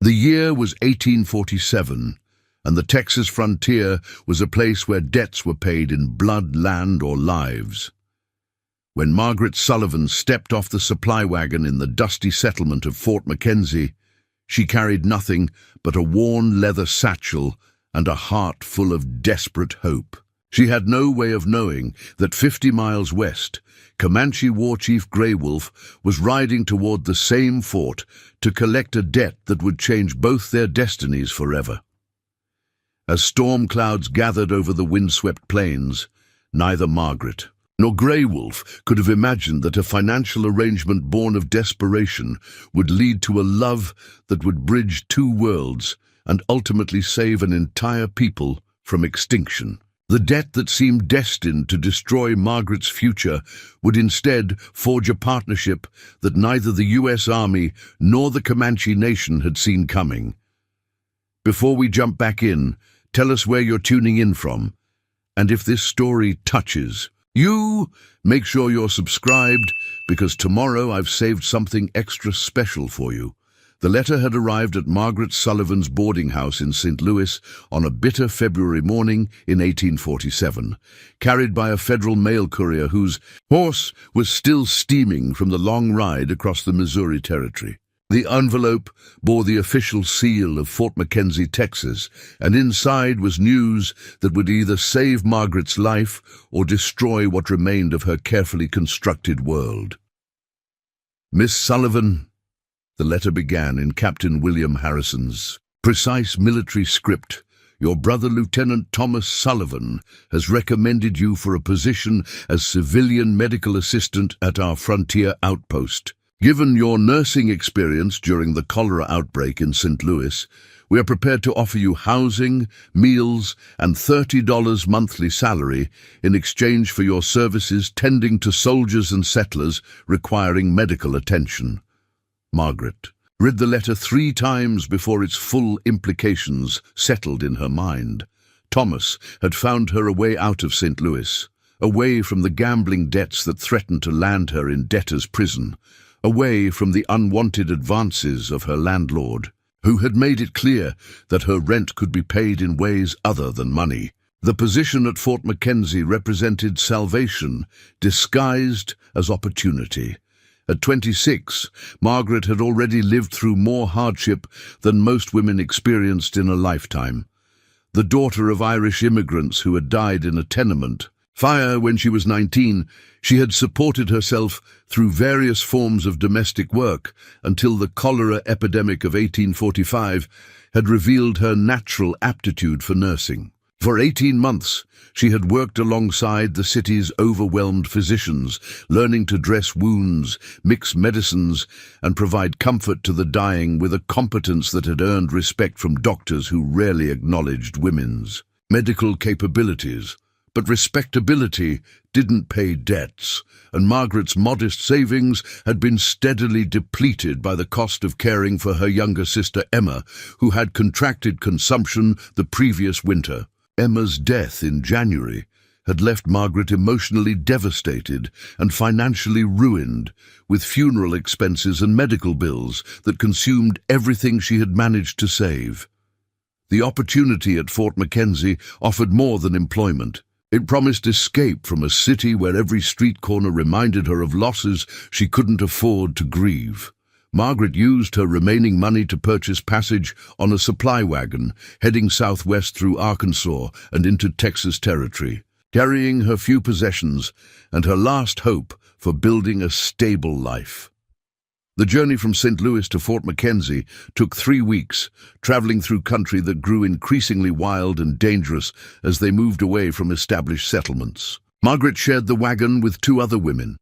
The year was 1847, and the Texas frontier was a place where debts were paid in blood, land, or lives. When Margaret Sullivan stepped off the supply wagon in the dusty settlement of Fort McKenzie, she carried nothing but a worn leather satchel and a heart full of desperate hope. She had no way of knowing that 50 miles west, Comanche war chief Grey Wolf was riding toward the same fort to collect a debt that would change both their destinies forever. As storm clouds gathered over the windswept plains, neither Margaret nor Grey Wolf could have imagined that a financial arrangement born of desperation would lead to a love that would bridge two worlds and ultimately save an entire people from extinction. The debt that seemed destined to destroy Margaret's future would instead forge a partnership that neither the U.S. Army nor the Comanche Nation had seen coming. Before we jump back in, tell us where you're tuning in from, and if this story touches you, make sure you're subscribed, because tomorrow I've saved something extra special for you. The letter had arrived at Margaret Sullivan's boarding house in St. Louis on a bitter February morning in 1847, carried by a federal mail courier whose horse was still steaming from the long ride across the Missouri Territory. The envelope bore the official seal of Fort McKenzie, Texas, and inside was news that would either save Margaret's life or destroy what remained of her carefully constructed world. Miss Sullivan, the letter began in Captain William Harrison's precise military script. Your brother, Lieutenant Thomas Sullivan, has recommended you for a position as civilian medical assistant at our frontier outpost. Given your nursing experience during the cholera outbreak in St. Louis, we are prepared to offer you housing, meals, and $30 monthly salary in exchange for your services tending to soldiers and settlers requiring medical attention. Margaret read the letter 3 times before its full implications settled in her mind. Thomas had found her a way out of St. Louis, away from the gambling debts that threatened to land her in debtor's prison, away from the unwanted advances of her landlord, who had made it clear that her rent could be paid in ways other than money. The position at Fort McKenzie represented salvation, disguised as opportunity. At 26, Margaret had already lived through more hardship than most women experienced in a lifetime. The daughter of Irish immigrants who had died in a tenement fire when she was 19, she had supported herself through various forms of domestic work until the cholera epidemic of 1845 had revealed her natural aptitude for nursing. For 18 months, she had worked alongside the city's overwhelmed physicians, learning to dress wounds, mix medicines, and provide comfort to the dying with a competence that had earned respect from doctors who rarely acknowledged women's medical capabilities. But respectability didn't pay debts, and Margaret's modest savings had been steadily depleted by the cost of caring for her younger sister Emma, who had contracted consumption the previous winter. Emma's death in January had left Margaret emotionally devastated and financially ruined, with funeral expenses and medical bills that consumed everything she had managed to save. The opportunity at Fort McKenzie offered more than employment. It promised escape from a city where every street corner reminded her of losses she couldn't afford to grieve. Margaret used her remaining money to purchase passage on a supply wagon, heading southwest through Arkansas and into Texas territory, carrying her few possessions and her last hope for building a stable life. The journey from St. Louis to Fort McKenzie took 3 weeks, traveling through country that grew increasingly wild and dangerous as they moved away from established settlements. Margaret shared the wagon with 2 other women,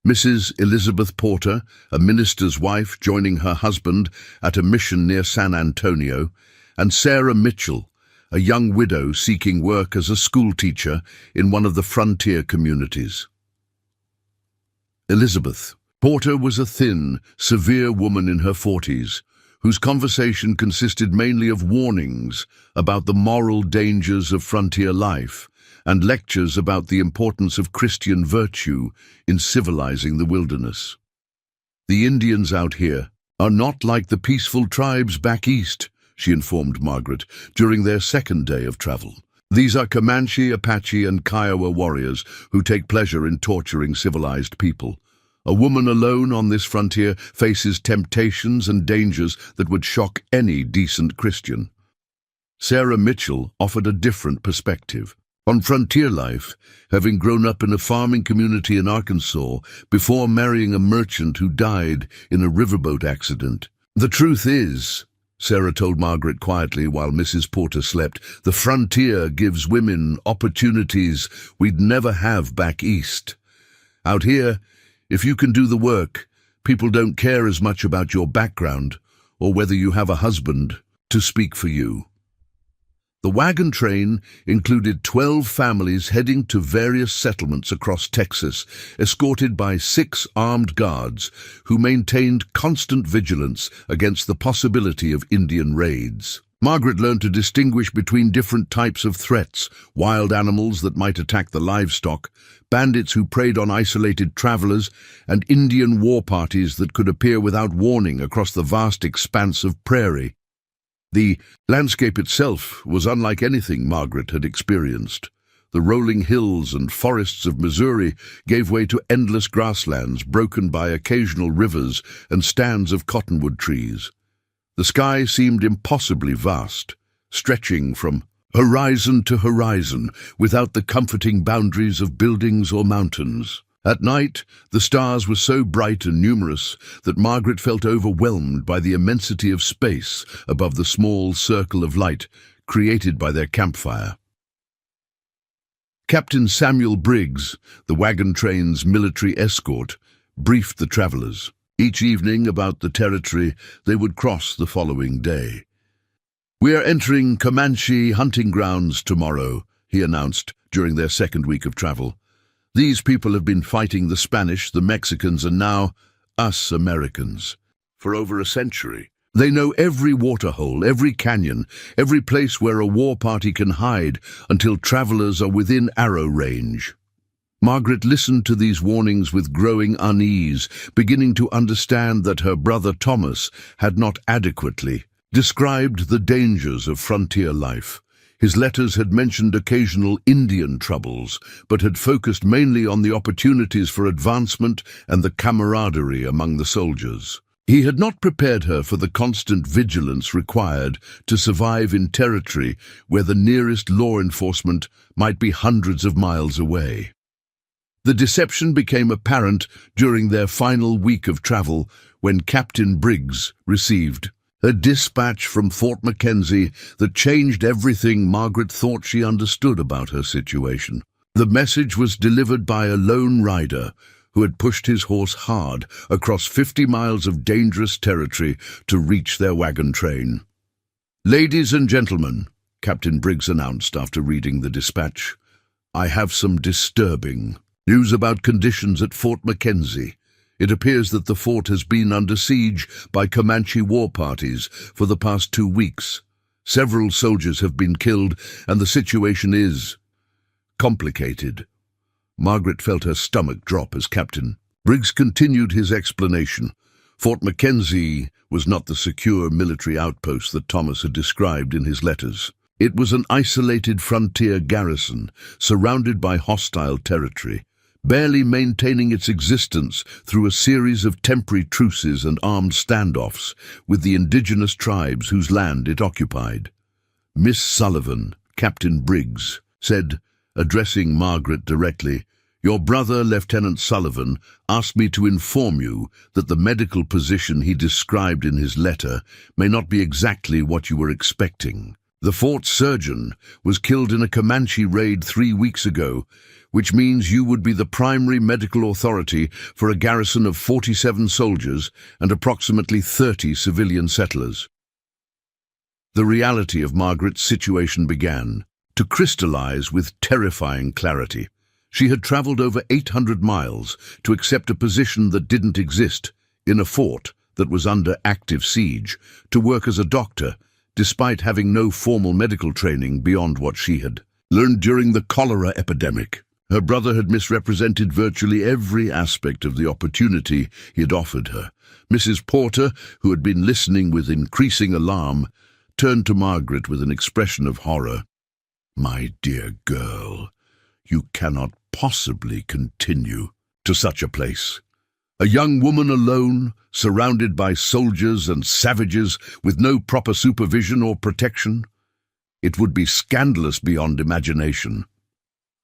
Mrs. Elizabeth Porter, a minister's wife joining her husband at a mission near San Antonio, and Sarah Mitchell, a young widow seeking work as a schoolteacher in one of the frontier communities. Elizabeth Porter was a thin, severe woman in her 40s, whose conversation consisted mainly of warnings about the moral dangers of frontier life and lectures about the importance of Christian virtue in civilizing the wilderness. The Indians out here, are not like the peaceful tribes back east, she informed Margaret during their second day of travel. These are Comanche, Apache, and Kiowa warriors who take pleasure in torturing civilized people. A woman alone on this frontier faces temptations and dangers that would shock any decent Christian. Sarah Mitchell offered a different perspective. On frontier life, having grown up in a farming community in Arkansas before marrying a merchant who died in a riverboat accident. The truth is, Sarah told Margaret quietly while Mrs. Porter slept, the frontier gives women opportunities we'd never have back east. Out here, if you can do the work, people don't care as much about your background or whether you have a husband to speak for you. The wagon train included 12 families heading to various settlements across Texas, escorted by 6 armed guards who maintained constant vigilance against the possibility of Indian raids. Margaret learned to distinguish between different types of threats: wild animals that might attack the livestock, bandits who preyed on isolated travelers, and Indian war parties that could appear without warning across the vast expanse of prairie. The landscape itself was unlike anything Margaret had experienced. The rolling hills and forests of Missouri gave way to endless grasslands broken by occasional rivers and stands of cottonwood trees. The sky seemed impossibly vast, stretching from horizon to horizon without the comforting boundaries of buildings or mountains. At night, the stars were so bright and numerous that Margaret felt overwhelmed by the immensity of space above the small circle of light created by their campfire. Captain Samuel Briggs, the wagon train's military escort, briefed the travelers. Each evening about the territory they would cross the following day. "We are entering Comanche hunting grounds tomorrow," he announced during their second week of travel. "These people have been fighting the Spanish, the Mexicans, and now us Americans for over a century. They know every waterhole, every canyon, every place where a war party can hide until travelers are within arrow range." Margaret listened to these warnings with growing unease, beginning to understand that her brother Thomas had not adequately described the dangers of frontier life. His letters had mentioned occasional Indian troubles, but had focused mainly on the opportunities for advancement and the camaraderie among the soldiers. He had not prepared her for the constant vigilance required to survive in territory where the nearest law enforcement might be hundreds of miles away. The deception became apparent during their final week of travel when Captain Briggs received a dispatch from Fort Mackenzie that changed everything Margaret thought she understood about her situation. The message was delivered by a lone rider who had pushed his horse hard across 50 miles of dangerous territory to reach their wagon train. "Ladies and gentlemen," Captain Briggs announced after reading the dispatch, "I have some disturbing news about conditions at Fort Mackenzie. It appears that the fort has been under siege by Comanche war parties for the past 2 weeks. Several soldiers have been killed, and the situation is complicated." Margaret felt her stomach drop as Captain Briggs continued his explanation. Fort Mackenzie was not the secure military outpost that Thomas had described in his letters. It was an isolated frontier garrison surrounded by hostile territory, barely maintaining its existence through a series of temporary truces and armed standoffs with the indigenous tribes whose land it occupied. "Miss Sullivan," Captain Briggs said, addressing Margaret directly, "your brother, Lieutenant Sullivan, asked me to inform you that the medical position he described in his letter may not be exactly what you were expecting. The fort surgeon was killed in a Comanche raid 3 weeks ago, which means you would be the primary medical authority for a garrison of 47 soldiers and approximately 30 civilian settlers." The reality of Margaret's situation began to crystallize with terrifying clarity. She had traveled over 800 miles to accept a position that didn't exist, in a fort that was under active siege, to work as a doctor, despite having no formal medical training beyond what she had learned during the cholera epidemic. Her brother had misrepresented virtually every aspect of the opportunity he had offered her. Mrs. Porter, who had been listening with increasing alarm, turned to Margaret with an expression of horror. "My dear girl, you cannot possibly continue to such a place. A young woman alone, surrounded by soldiers and savages with no proper supervision or protection. It would be scandalous beyond imagination."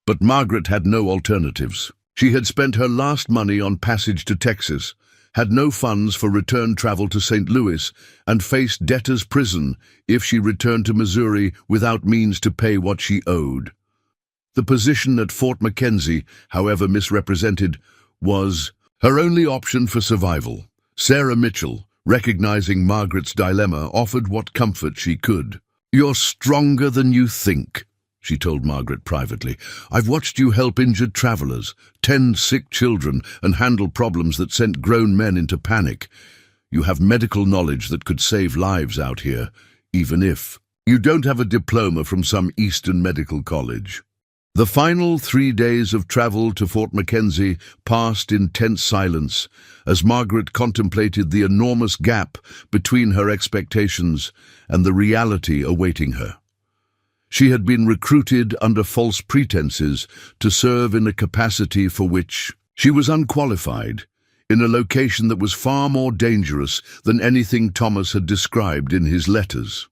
But Margaret had no alternatives. She had spent her last money on passage to Texas, had no funds for return travel to St. Louis, and faced debtor's prison if she returned to Missouri without means to pay what she owed. The position at Fort Mackenzie, however misrepresented, was her only option for survival. Sarah Mitchell, recognizing Margaret's dilemma, offered what comfort she could. "You're stronger than you think," she told Margaret privately. "I've watched you help injured travelers, tend sick children, and handle problems that sent grown men into panic. You have medical knowledge that could save lives out here, even if you don't have a diploma from some Eastern medical college." The final 3 days of travel to Fort Mackenzie passed in tense silence as Margaret contemplated the enormous gap between her expectations and the reality awaiting her. She had been recruited under false pretenses to serve in a capacity for which she was unqualified, in a location that was far more dangerous than anything Thomas had described in his letters.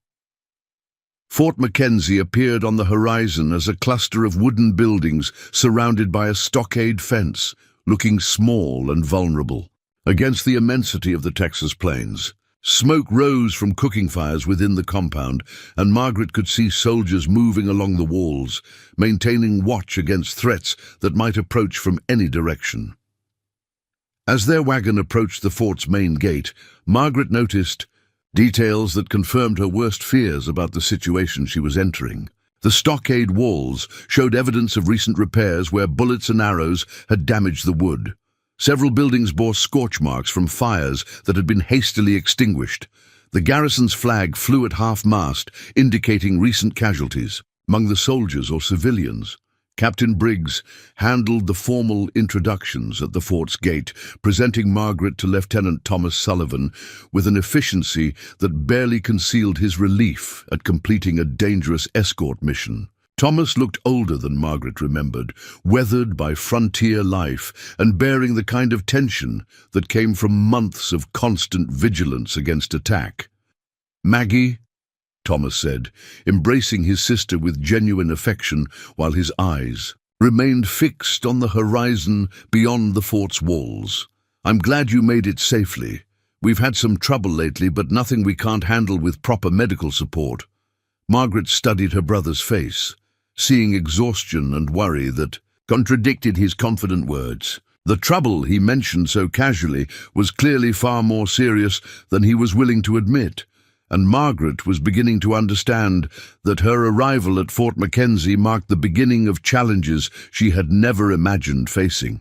Fort Mackenzie appeared on the horizon as a cluster of wooden buildings surrounded by a stockade fence, looking small and vulnerable against the immensity of the Texas plains. Smoke rose from cooking fires within the compound, and Margaret could see soldiers moving along the walls, maintaining watch against threats that might approach from any direction. As their wagon approached the fort's main gate, Margaret noticed details that confirmed her worst fears about the situation she was entering. The stockade walls showed evidence of recent repairs where bullets and arrows had damaged the wood. Several buildings bore scorch marks from fires that had been hastily extinguished. The garrison's flag flew at half-mast, indicating recent casualties. Among the soldiers or civilians, Captain Briggs handled the formal introductions at the fort's gate, presenting Margaret to Lieutenant Thomas Sullivan with an efficiency that barely concealed his relief at completing a dangerous escort mission. Thomas looked older than Margaret remembered, weathered by frontier life and bearing the kind of tension that came from months of constant vigilance against attack. "Maggie," Thomas said, embracing his sister with genuine affection while his eyes remained fixed on the horizon beyond the fort's walls. "I'm glad you made it safely. We've had some trouble lately, but nothing we can't handle with proper medical support." Margaret studied her brother's face, seeing exhaustion and worry that contradicted his confident words. The trouble he mentioned so casually was clearly far more serious than he was willing to admit, and Margaret was beginning to understand that her arrival at Fort Mackenzie marked the beginning of challenges she had never imagined facing.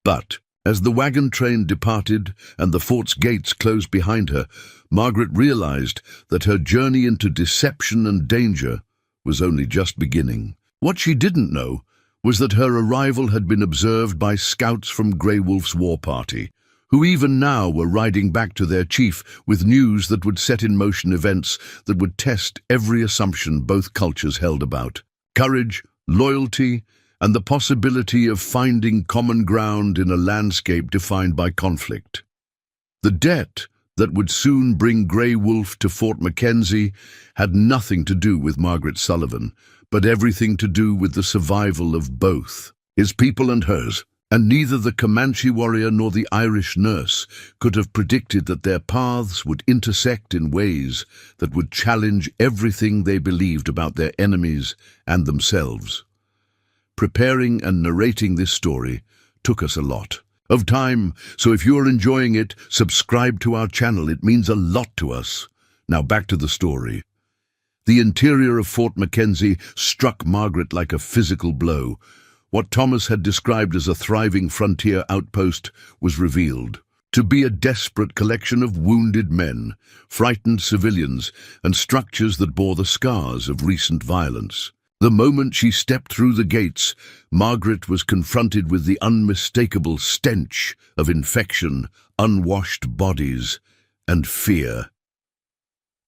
But as the wagon train departed and the fort's gates closed behind her, Margaret realized that her journey into deception and danger was only just beginning. What she didn't know was that her arrival had been observed by scouts from Grey Wolf's war party, who even now were riding back to their chief with news that would set in motion events that would test every assumption both cultures held about courage, loyalty, and the possibility of finding common ground in a landscape defined by conflict. The debt that would soon bring Grey Wolf to Fort Mackenzie had nothing to do with Margaret Sullivan, but everything to do with the survival of both, his people and hers. And neither the Comanche warrior nor the Irish nurse could have predicted that their paths would intersect in ways that would challenge everything they believed about their enemies and themselves. Preparing and narrating this story took us a lot of time, so if you're enjoying it, subscribe to our channel. It means a lot to us. Now back to the story. The interior of Fort Mackenzie struck Margaret like a physical blow. What Thomas had described as a thriving frontier outpost was revealed to be a desperate collection of wounded men, frightened civilians, and structures that bore the scars of recent violence. The moment she stepped through the gates, Margaret was confronted with the unmistakable stench of infection, unwashed bodies, and fear.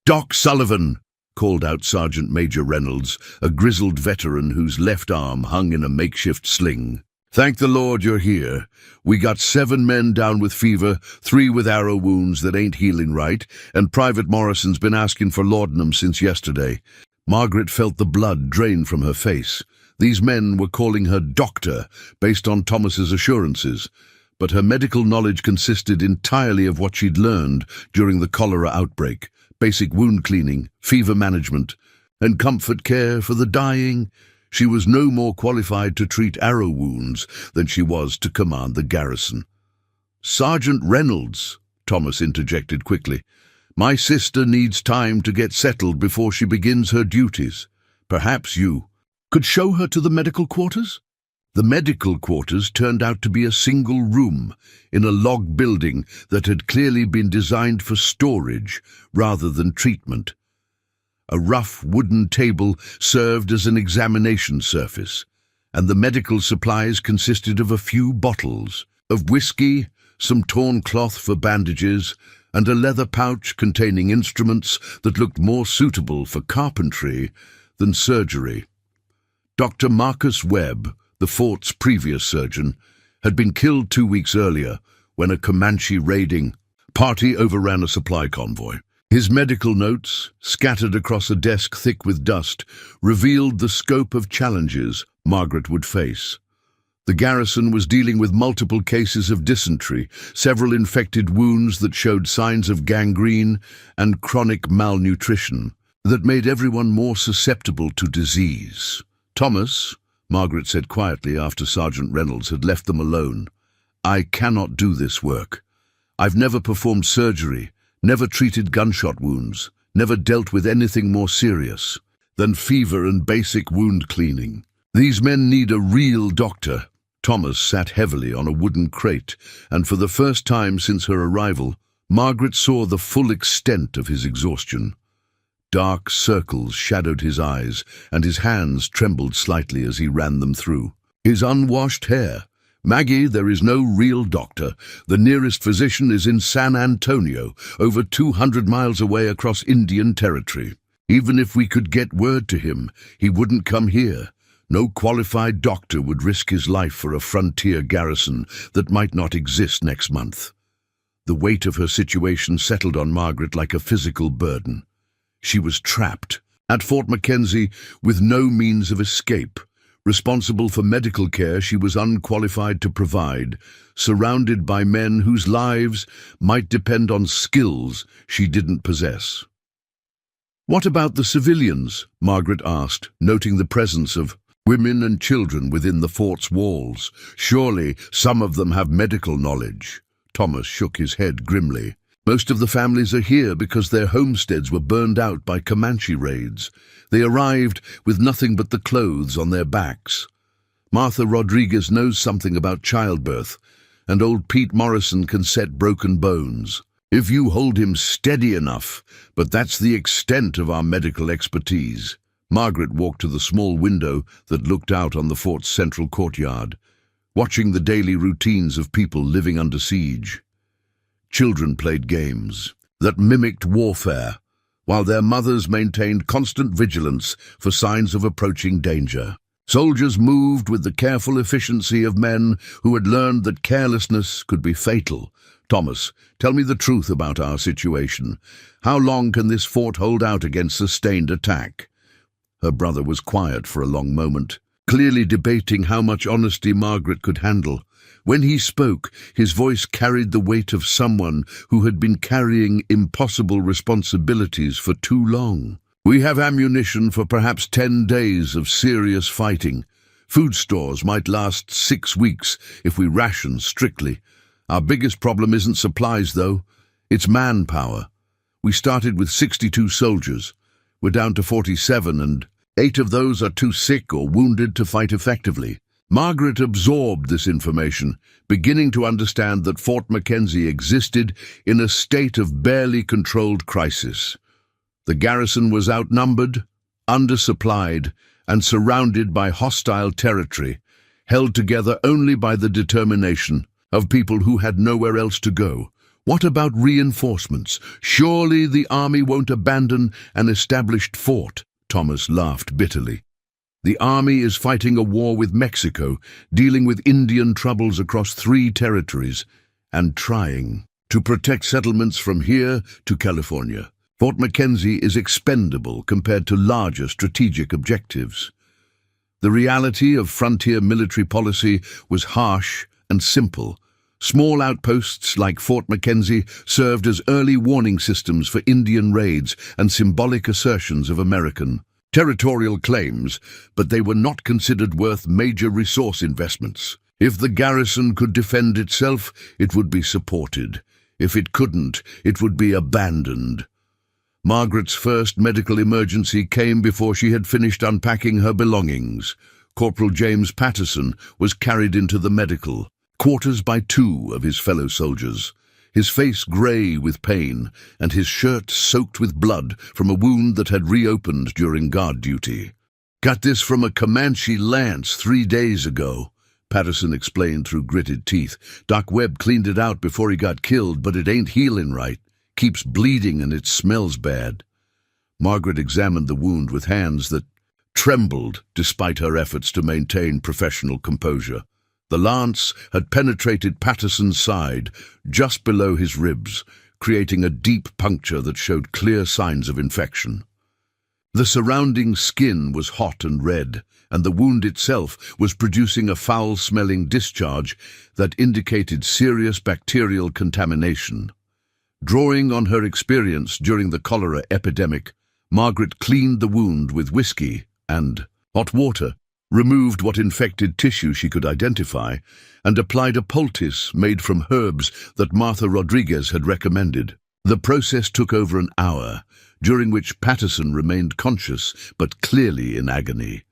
"Doc Sullivan!" called out Sergeant Major Reynolds, a grizzled veteran whose left arm hung in a makeshift sling. "Thank the Lord you're here. We got 7 men down with fever, 3 with arrow wounds that ain't healing right, and Private Morrison's been asking for laudanum since yesterday." Margaret felt the blood drain from her face. These men were calling her doctor based on Thomas's assurances, but her medical knowledge consisted entirely of what she'd learned during the cholera outbreak: basic wound cleaning, fever management, and comfort care for the dying. She was no more qualified to treat arrow wounds than she was to command the garrison. "Sergeant Reynolds," Thomas interjected quickly, "my sister needs time to get settled before she begins her duties. Perhaps you could show her to the medical quarters?" The medical quarters turned out to be a single room in a log building that had clearly been designed for storage rather than treatment. A rough wooden table served as an examination surface, and the medical supplies consisted of a few bottles of whiskey, some torn cloth for bandages, and a leather pouch containing instruments that looked more suitable for carpentry than surgery. Dr. Marcus Webb, the fort's previous surgeon, had been killed 2 weeks earlier when a Comanche raiding party overran a supply convoy. His medical notes, scattered across a desk thick with dust, revealed the scope of challenges Margaret would face. The garrison was dealing with multiple cases of dysentery, several infected wounds that showed signs of gangrene, and chronic malnutrition that made everyone more susceptible to disease. "Thomas," Margaret said quietly after Sergeant Reynolds had left them alone, "I cannot do this work. I've never performed surgery, never treated gunshot wounds, never dealt with anything more serious than fever and basic wound cleaning. These men need a real doctor." Thomas sat heavily on a wooden crate, and for the first time since her arrival, Margaret saw the full extent of his exhaustion. Dark circles shadowed his eyes, and his hands trembled slightly as he ran them through his unwashed hair. "Maggie, there is no real doctor. The nearest physician is in San Antonio, over 200 miles away across Indian territory. Even if we could get word to him, he wouldn't come here. No qualified doctor would risk his life for a frontier garrison that might not exist next month." The weight of her situation settled on Margaret like a physical burden. She was trapped at Fort Mackenzie with no means of escape, responsible for medical care she was unqualified to provide, surrounded by men whose lives might depend on skills she didn't possess. "What about the civilians?" Margaret asked, noting the presence of women and children within the fort's walls. "Surely some of them have medical knowledge." Thomas shook his head grimly. "Most of the families are here because their homesteads were burned out by Comanche raids. They arrived with nothing but the clothes on their backs. Martha Rodriguez knows something about childbirth, and old Pete Morrison can set broken bones. If you hold him steady enough, but that's the extent of our medical expertise." Margaret walked to the small window that looked out on the fort's central courtyard, watching the daily routines of people living under siege. Children played games that mimicked warfare, while their mothers maintained constant vigilance for signs of approaching danger. Soldiers moved with the careful efficiency of men who had learned that carelessness could be fatal. "Thomas, tell me the truth about our situation. How long can this fort hold out against sustained attack?" Her brother was quiet for a long moment, clearly debating how much honesty Margaret could handle. When he spoke, his voice carried the weight of someone who had been carrying impossible responsibilities for too long. "We have ammunition for perhaps 10 days of serious fighting. Food stores might last 6 weeks if we ration strictly. Our biggest problem isn't supplies, though. It's manpower. We started with 62 soldiers. We're down to 47, and 8 of those are too sick or wounded to fight effectively." Margaret absorbed this information, beginning to understand that Fort Mackenzie existed in a state of barely controlled crisis. The garrison was outnumbered, undersupplied, and surrounded by hostile territory, held together only by the determination of people who had nowhere else to go. What about reinforcements? Surely the army won't abandon an established fort. Thomas laughed bitterly. The army is fighting a war with Mexico, dealing with Indian troubles across 3 territories, and trying to protect settlements from here to California. Fort Mackenzie is expendable compared to larger strategic objectives. The reality of frontier military policy was harsh and simple. Small outposts like Fort Mackenzie served as early warning systems for Indian raids and symbolic assertions of American territorial claims, but they were not considered worth major resource investments. If the garrison could defend itself, it would be supported. If it couldn't, it would be abandoned. Margaret's first medical emergency came before she had finished unpacking her belongings. Corporal James Patterson was carried into the medical quarters by 2 of his fellow soldiers, his face grey with pain and his shirt soaked with blood from a wound that had reopened during guard duty. "Got this from a Comanche lance 3 days ago," Patterson explained through gritted teeth. "Doc Webb cleaned it out before he got killed, but it ain't healing right. Keeps bleeding and it smells bad." Margaret examined the wound with hands that trembled despite her efforts to maintain professional composure. The lance had penetrated Patterson's side, just below his ribs, creating a deep puncture that showed clear signs of infection. The surrounding skin was hot and red, and the wound itself was producing a foul-smelling discharge that indicated serious bacterial contamination. Drawing on her experience during the cholera epidemic, Margaret cleaned the wound with whiskey and hot water, removed what infected tissue she could identify, and applied a poultice made from herbs that Martha Rodriguez had recommended. The process took over an hour, during which Patterson remained conscious but clearly in agony.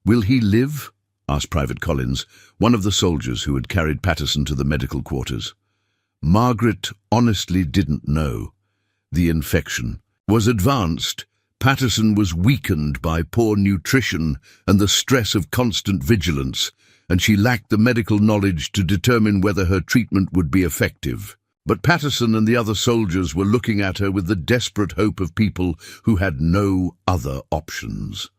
"Will he live?" asked Private Collins, one of the soldiers who had carried Patterson to the medical quarters. Margaret honestly didn't know. The infection was advanced. Patterson was weakened by poor nutrition and the stress of constant vigilance, and she lacked the medical knowledge to determine whether her treatment would be effective. But Patterson and the other soldiers were looking at her with the desperate hope of people who had no other options.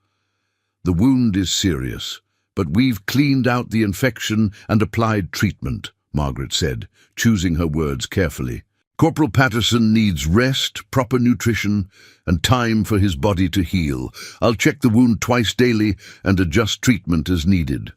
"The wound is serious, but we've cleaned out the infection and applied treatment," Margaret said, choosing her words carefully. "Corporal Patterson needs rest, proper nutrition, and time for his body to heal. I'll check the wound twice daily and adjust treatment as needed."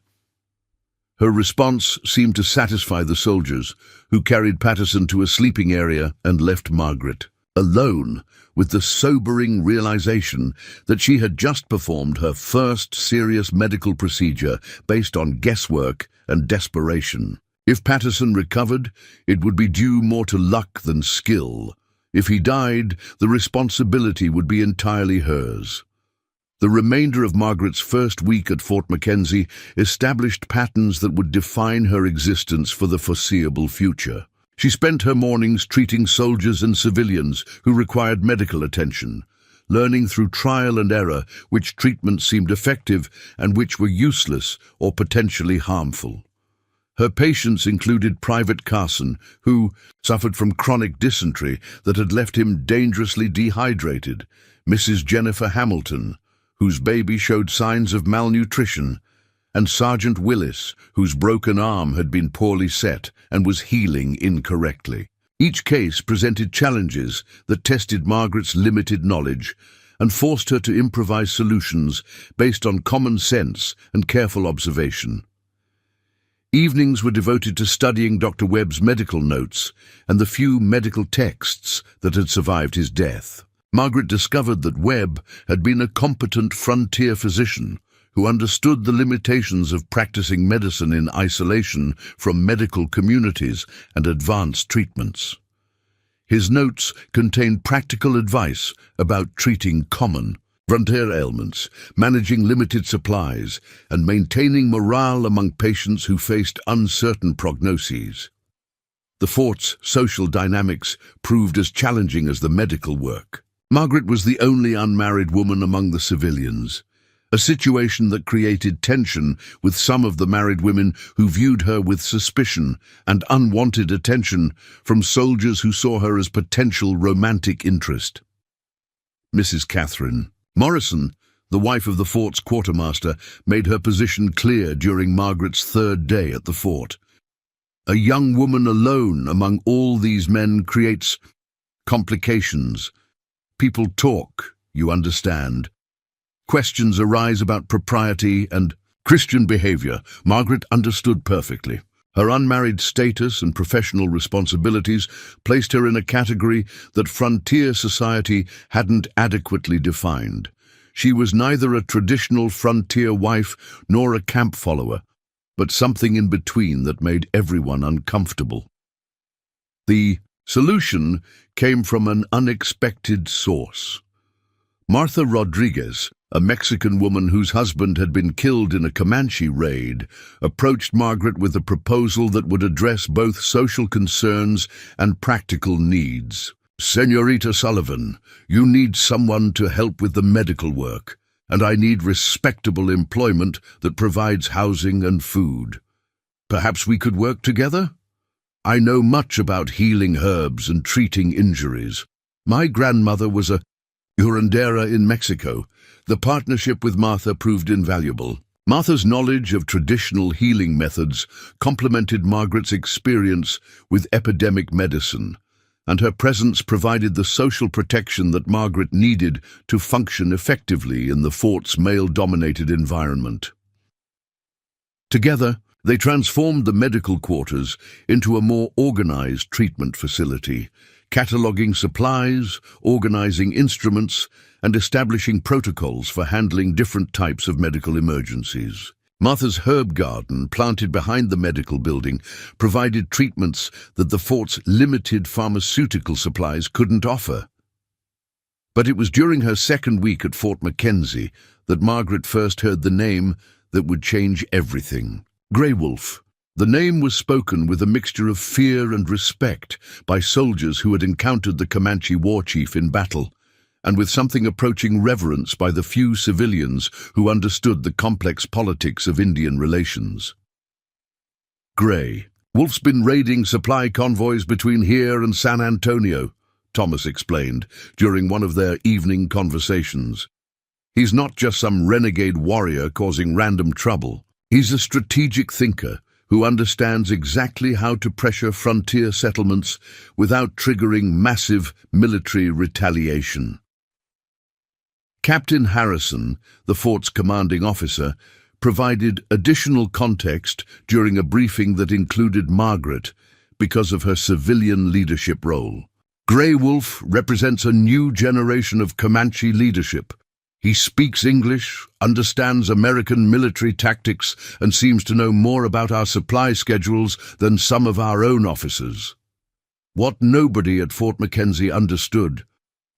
Her response seemed to satisfy the soldiers, who carried Patterson to a sleeping area and left Margaret alone with the sobering realization that she had just performed her first serious medical procedure based on guesswork and desperation. If Patterson recovered, it would be due more to luck than skill. If he died, the responsibility would be entirely hers. The remainder of Margaret's first week at Fort Mackenzie established patterns that would define her existence for the foreseeable future. She spent her mornings treating soldiers and civilians who required medical attention, learning through trial and error which treatments seemed effective and which were useless or potentially harmful. Her patients included Private Carson, who suffered from chronic dysentery that had left him dangerously dehydrated, Mrs. Jennifer Hamilton, whose baby showed signs of malnutrition, and Sergeant Willis, whose broken arm had been poorly set and was healing incorrectly. Each case presented challenges that tested Margaret's limited knowledge and forced her to improvise solutions based on common sense and careful observation. Evenings were devoted to studying Dr. Webb's medical notes and the few medical texts that had survived his death. Margaret discovered that Webb had been a competent frontier physician who understood the limitations of practicing medicine in isolation from medical communities and advanced treatments. His notes contained practical advice about treating common frontier ailments, managing limited supplies, and maintaining morale among patients who faced uncertain prognoses. The fort's social dynamics proved as challenging as the medical work. Margaret was the only unmarried woman among the civilians, a situation that created tension with some of the married women who viewed her with suspicion and unwanted attention from soldiers who saw her as potential romantic interest. Mrs. Catherine Morrison, the wife of the fort's quartermaster, made her position clear during Margaret's third day at the fort. A young woman alone among all these men creates complications. People talk, you understand. Questions arise about propriety and Christian behavior. Margaret understood perfectly. Her unmarried status and professional responsibilities placed her in a category that frontier society hadn't adequately defined. She was neither a traditional frontier wife nor a camp follower, but something in between that made everyone uncomfortable. The solution came from an unexpected source. Martha Rodriguez, a Mexican woman whose husband had been killed in a Comanche raid, approached Margaret with a proposal that would address both social concerns and practical needs. "Señorita Sullivan, you need someone to help with the medical work, and I need respectable employment that provides housing and food. Perhaps we could work together? I know much about healing herbs and treating injuries. My grandmother was a curandera in Mexico. The partnership with Martha proved invaluable. Martha's knowledge of traditional healing methods complemented Margaret's experience with epidemic medicine, and her presence provided the social protection that Margaret needed to function effectively in the fort's male-dominated environment. Together, they transformed the medical quarters into a more organized treatment facility, cataloging supplies, organizing instruments, and establishing protocols for handling different types of medical emergencies. Martha's herb garden, planted behind the medical building, provided treatments that the fort's limited pharmaceutical supplies couldn't offer. But it was during her second week at Fort Mackenzie that Margaret first heard the name that would change everything. Grey Wolf. The name was spoken with a mixture of fear and respect by soldiers who had encountered the Comanche war chief in battle, and with something approaching reverence by the few civilians who understood the complex politics of Indian relations. Grey Wolf's been raiding supply convoys between here and San Antonio, Thomas explained during one of their evening conversations. He's not just some renegade warrior causing random trouble. He's a strategic thinker who understands exactly how to pressure frontier settlements without triggering massive military retaliation. Captain Harrison, the fort's commanding officer, provided additional context during a briefing that included Margaret because of her civilian leadership role. Grey Wolf represents a new generation of Comanche leadership. He speaks English, understands American military tactics, and seems to know more about our supply schedules than some of our own officers. What nobody at Fort Mackenzie understood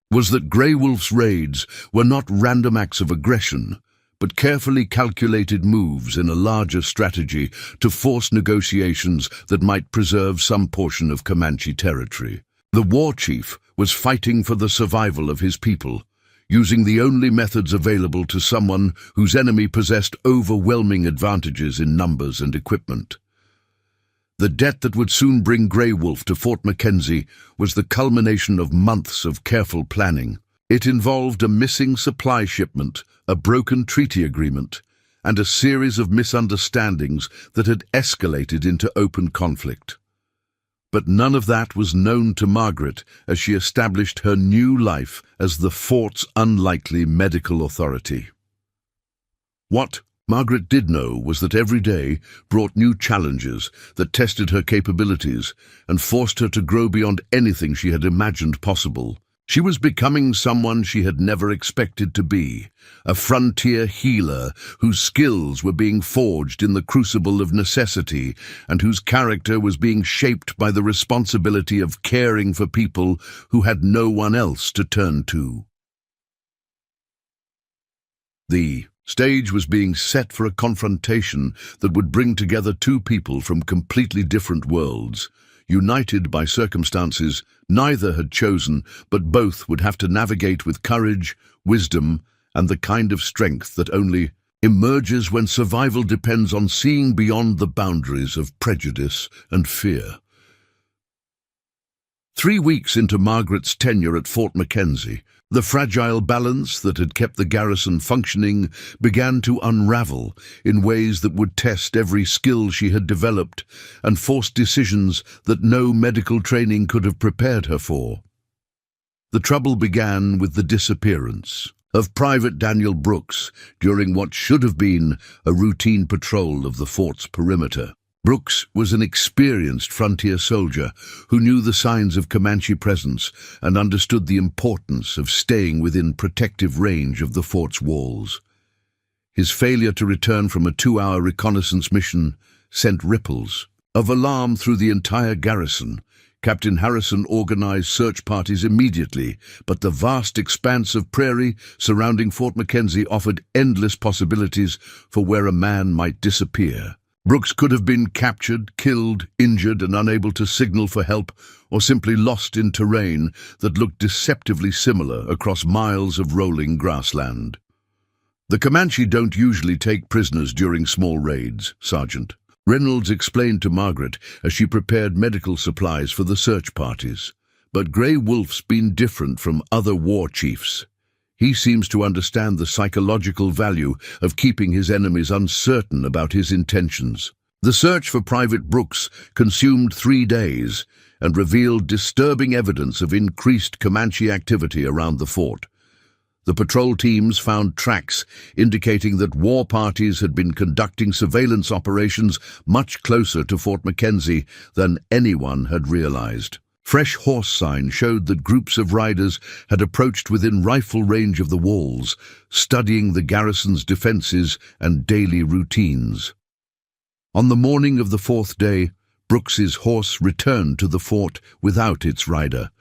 was that Grey Wolf's raids were not random acts of aggression, but carefully calculated moves in a larger strategy to force negotiations that might preserve some portion of Comanche territory. The war chief was fighting for the survival of his people, using the only methods available to someone whose enemy possessed overwhelming advantages in numbers and equipment. The debt that would soon bring Grey Wolf to Fort Mackenzie was the culmination of months of careful planning. It involved a missing supply shipment, a broken treaty agreement, and a series of misunderstandings that had escalated into open conflict. But none of that was known to Margaret as she established her new life as the fort's unlikely medical authority. What Margaret did know was that every day brought new challenges that tested her capabilities and forced her to grow beyond anything she had imagined possible. She was becoming someone she had never expected to be, a frontier healer whose skills were being forged in the crucible of necessity and whose character was being shaped by the responsibility of caring for people who had no one else to turn to. The stage was being set for a confrontation that would bring together two people from completely different worlds. United by circumstances neither had chosen, but both would have to navigate with courage, wisdom, and the kind of strength that only emerges when survival depends on seeing beyond the boundaries of prejudice and fear. 3 weeks into Margaret's tenure at Fort Mackenzie, the fragile balance that had kept the garrison functioning began to unravel in ways that would test every skill she had developed and force decisions that no medical training could have prepared her for. The trouble began with the disappearance of Private Daniel Brooks during what should have been a routine patrol of the fort's perimeter. Brooks was an experienced frontier soldier who knew the signs of Comanche presence and understood the importance of staying within protective range of the fort's walls. His failure to return from a 2-hour reconnaissance mission sent ripples of alarm through the entire garrison. Captain Harrison organized search parties immediately, but the vast expanse of prairie surrounding Fort Mackenzie offered endless possibilities for where a man might disappear. Brooks could have been captured, killed, injured, and unable to signal for help, or simply lost in terrain that looked deceptively similar across miles of rolling grassland. The Comanche don't usually take prisoners during small raids, Sergeant Reynolds explained to Margaret as she prepared medical supplies for the search parties. But Grey Wolf's been different from other war chiefs. He seems to understand the psychological value of keeping his enemies uncertain about his intentions. The search for Private Brooks consumed 3 days and revealed disturbing evidence of increased Comanche activity around the fort. The patrol teams found tracks indicating that war parties had been conducting surveillance operations much closer to Fort Mackenzie than anyone had realized. Fresh horse signs showed that groups of riders had approached within rifle range of the walls, studying the garrison's defenses and daily routines. On the morning of the 4th day, Brooks's horse returned to the fort without its rider.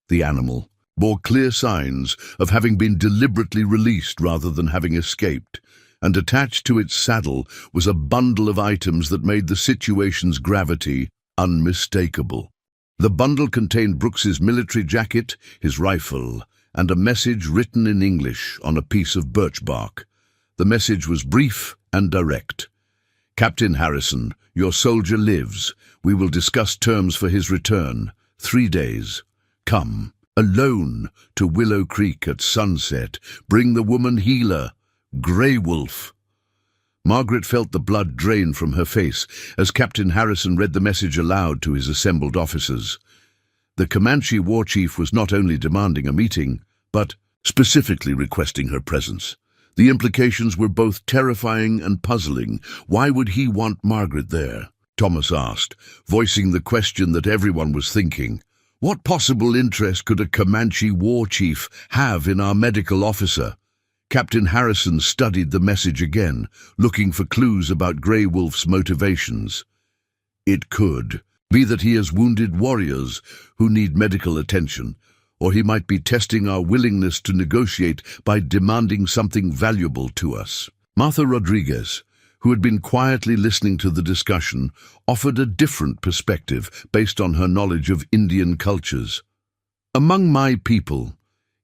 The animal bore clear signs of having been deliberately released rather than having escaped, and attached to its saddle was a bundle of items that made the situation's gravity unmistakable. The bundle contained Brooks's military jacket, his rifle, and a message written in English on a piece of birch bark. The message was brief and direct. "Captain Harrison, your soldier lives. We will discuss terms for his return. 3 days. Come, alone, to Willow Creek at sunset. Bring the woman healer, Grey Wolf." Margaret felt the blood drain from her face as Captain Harrison read the message aloud to his assembled officers. The Comanche war chief was not only demanding a meeting, but specifically requesting her presence. The implications were both terrifying and puzzling. Why would he want Margaret there? Thomas asked, voicing the question that everyone was thinking. What possible interest could a Comanche war chief have in our medical officer? Captain Harrison studied the message again, looking for clues about Grey Wolf's motivations. It could be that he has wounded warriors who need medical attention, or he might be testing our willingness to negotiate by demanding something valuable to us. Martha Rodriguez, who had been quietly listening to the discussion, offered a different perspective based on her knowledge of Indian cultures. Among my people,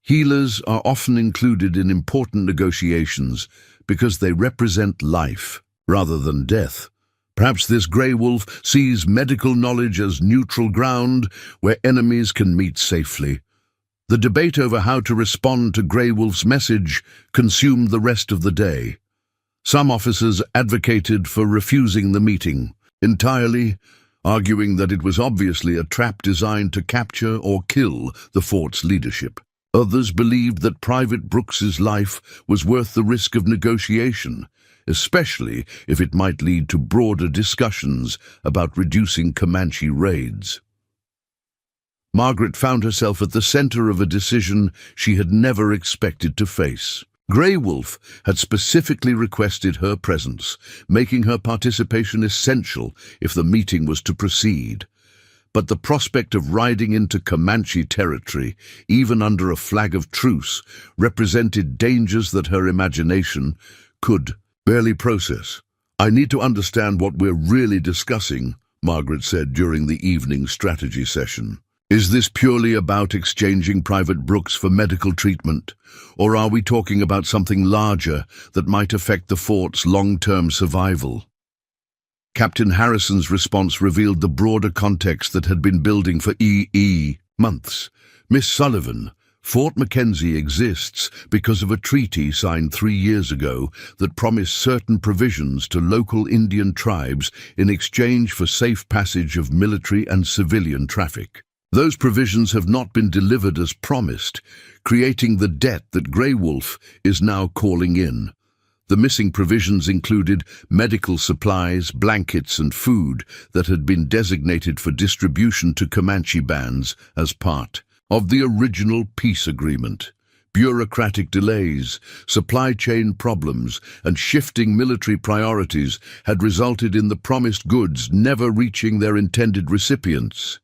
healers are often included in important negotiations because they represent life rather than death. Perhaps this Grey Wolf sees medical knowledge as neutral ground where enemies can meet safely. The debate over how to respond to Grey Wolf's message consumed the rest of the day. Some officers advocated for refusing the meeting entirely, arguing that it was obviously a trap designed to capture or kill the fort's leadership. Others believed that Private Brooks's life was worth the risk of negotiation, especially if it might lead to broader discussions about reducing Comanche raids. Margaret found herself at the center of a decision she had never expected to face. Grey Wolf had specifically requested her presence, making her participation essential if the meeting was to proceed. But the prospect of riding into Comanche territory, even under a flag of truce, represented dangers that her imagination could barely process. "I need to understand what we're really discussing," Margaret said during the evening strategy session. Is this purely about exchanging private brooks for medical treatment, or are we talking about something larger that might affect the fort's long-term survival? Captain Harrison's response revealed the broader context that had been building for months. Miss Sullivan, Fort Mackenzie exists because of a treaty signed 3 years ago that promised certain provisions to local Indian tribes in exchange for safe passage of military and civilian traffic. Those provisions have not been delivered as promised, creating the debt that Grey Wolf is now calling in. The missing provisions included medical supplies, blankets and food that had been designated for distribution to Comanche bands as part of the original peace agreement. Bureaucratic delays, supply chain problems, and shifting military priorities had resulted in the promised goods never reaching their intended recipients.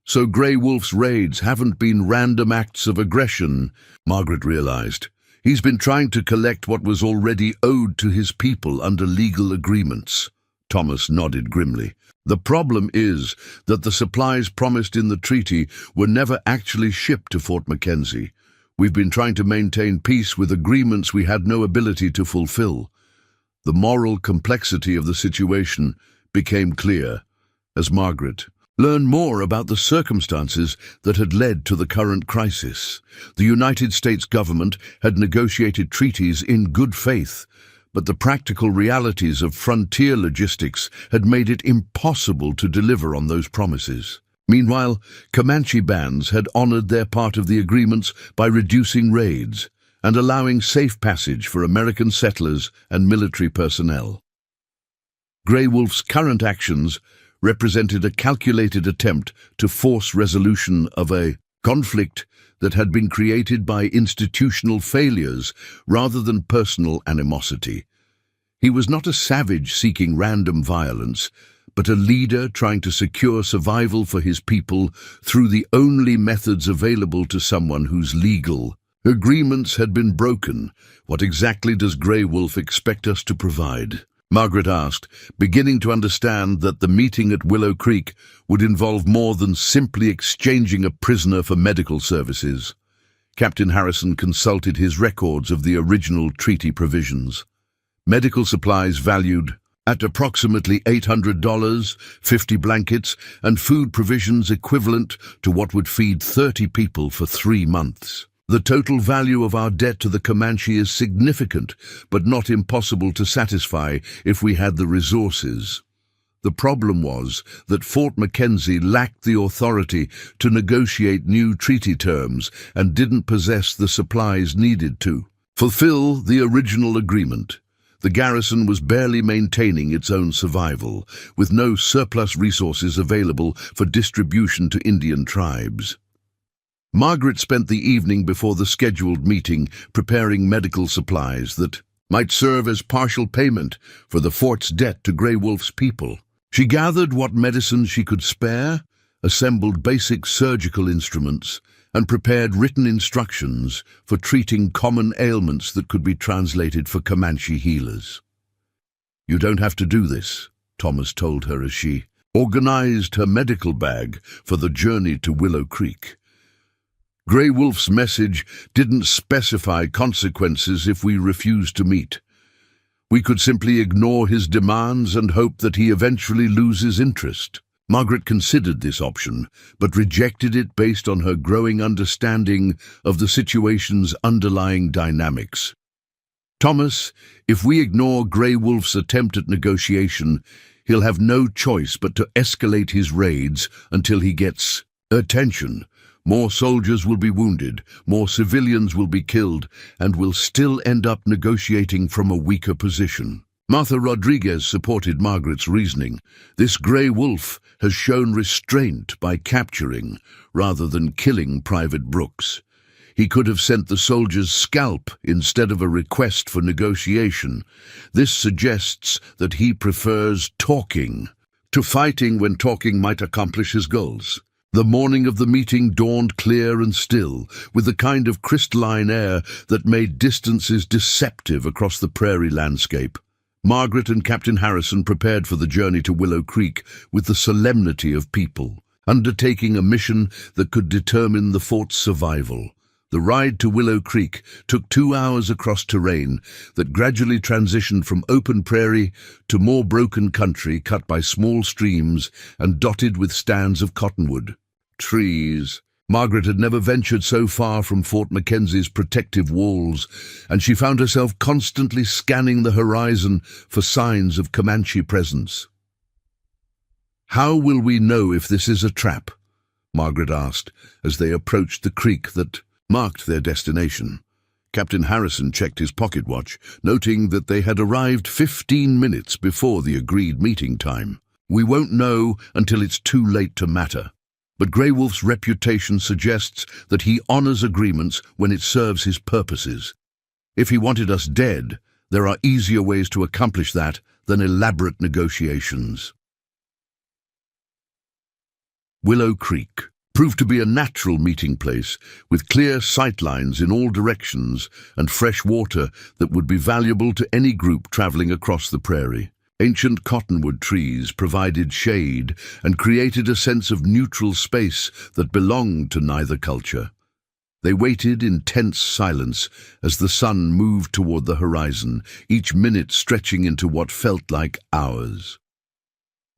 So Grey Wolf's raids haven't been random acts of aggression, Margaret realized. He's been trying to collect what was already owed to his people under legal agreements. Thomas nodded grimly. The problem is that the supplies promised in the treaty were never actually shipped to Fort Mackenzie. We've been trying to maintain peace with agreements we had no ability to fulfill. The moral complexity of the situation became clear as Margaret learned more about the circumstances that had led to the current crisis. The United States government had negotiated treaties in good faith, but the practical realities of frontier logistics had made it impossible to deliver on those promises. Meanwhile, Comanche bands had honored their part of the agreements by reducing raids and allowing safe passage for American settlers and military personnel. Grey Wolf's current actions represented a calculated attempt to force resolution of a conflict that had been created by institutional failures rather than personal animosity. He was not a savage seeking random violence, but a leader trying to secure survival for his people through the only methods available to someone whose legal agreements had been broken. What exactly does Grey Wolf expect us to provide? Margaret asked, beginning to understand that the meeting at Willow Creek would involve more than simply exchanging a prisoner for medical services. Captain Harrison consulted his records of the original treaty provisions. Medical supplies valued at approximately $800, 50 blankets, and food provisions equivalent to what would feed 30 people for 3 months. The total value of our debt to the Comanche is significant, but not impossible to satisfy if we had the resources. The problem was that Fort Mackenzie lacked the authority to negotiate new treaty terms and didn't possess the supplies needed to fulfill the original agreement. The garrison was barely maintaining its own survival, with no surplus resources available for distribution to Indian tribes. Margaret spent the evening before the scheduled meeting preparing medical supplies that might serve as partial payment for the fort's debt to Grey Wolf's people. She gathered what medicines she could spare, assembled basic surgical instruments, and prepared written instructions for treating common ailments that could be translated for Comanche healers. "You don't have to do this," Thomas told her as she organized her medical bag for the journey to Willow Creek. Grey Wolf's message didn't specify consequences if we refused to meet. We could simply ignore his demands and hope that he eventually loses interest. Margaret considered this option, but rejected it based on her growing understanding of the situation's underlying dynamics. "Thomas, if we ignore Grey Wolf's attempt at negotiation, he'll have no choice but to escalate his raids until he gets attention. More soldiers will be wounded, more civilians will be killed, and we'll still end up negotiating from a weaker position." Martha Rodriguez supported Margaret's reasoning. "This Grey Wolf has shown restraint by capturing rather than killing Private Brooks. He could have sent the soldier's scalp instead of a request for negotiation. This suggests that he prefers talking to fighting when talking might accomplish his goals." The morning of the meeting dawned clear and still, with the kind of crystalline air that made distances deceptive across the prairie landscape. Margaret and Captain Harrison prepared for the journey to Willow Creek with the solemnity of people. undertaking a mission that could determine the fort's survival. The ride to Willow Creek took 2 hours across terrain that gradually transitioned from open prairie to more broken country cut by small streams and dotted with stands of cottonwood. Trees. Margaret had never ventured so far from Fort Mackenzie's protective walls, and she found herself constantly scanning the horizon for signs of Comanche presence. "How will we know if this is a trap?" Margaret asked as they approached the creek that marked their destination. Captain Harrison checked his pocket watch, noting that they had arrived 15 minutes before the agreed meeting time. "We won't know until it's too late to matter. But Grey Wolf's reputation suggests that he honors agreements when it serves his purposes. If he wanted us dead, there are easier ways to accomplish that than elaborate negotiations." Willow Creek proved to be a natural meeting place, with clear sightlines in all directions and fresh water that would be valuable to any group traveling across the prairie. Ancient cottonwood trees provided shade and created a sense of neutral space that belonged to neither culture. They waited in tense silence as the sun moved toward the horizon, each minute stretching into what felt like hours.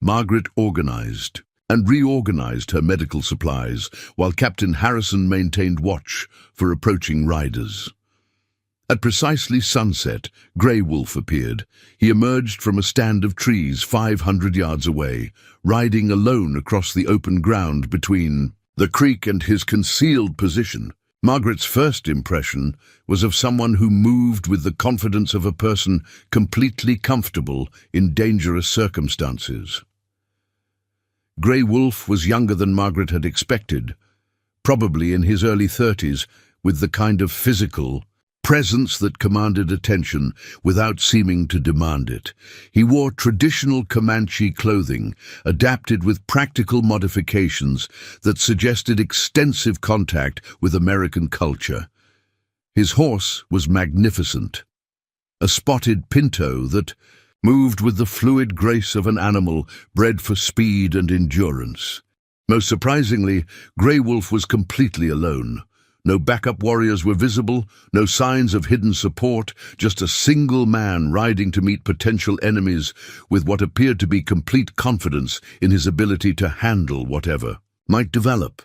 Margaret organized and reorganized her medical supplies, while Captain Harrison maintained watch for approaching riders. At precisely sunset, Grey Wolf appeared. He emerged from a stand of trees 500 yards away, riding alone across the open ground between the creek and his concealed position. Margaret's first impression was of someone who moved with the confidence of a person completely comfortable in dangerous circumstances. Grey Wolf was younger than Margaret had expected, probably in his early 30s, with the kind of physical presence that commanded attention without seeming to demand it. He wore traditional Comanche clothing, adapted with practical modifications that suggested extensive contact with American culture. His horse was magnificent, a spotted pinto that moved with the fluid grace of an animal bred for speed and endurance. Most surprisingly, Grey Wolf was completely alone. No backup warriors were visible, no signs of hidden support, just a single man riding to meet potential enemies with what appeared to be complete confidence in his ability to handle whatever might develop.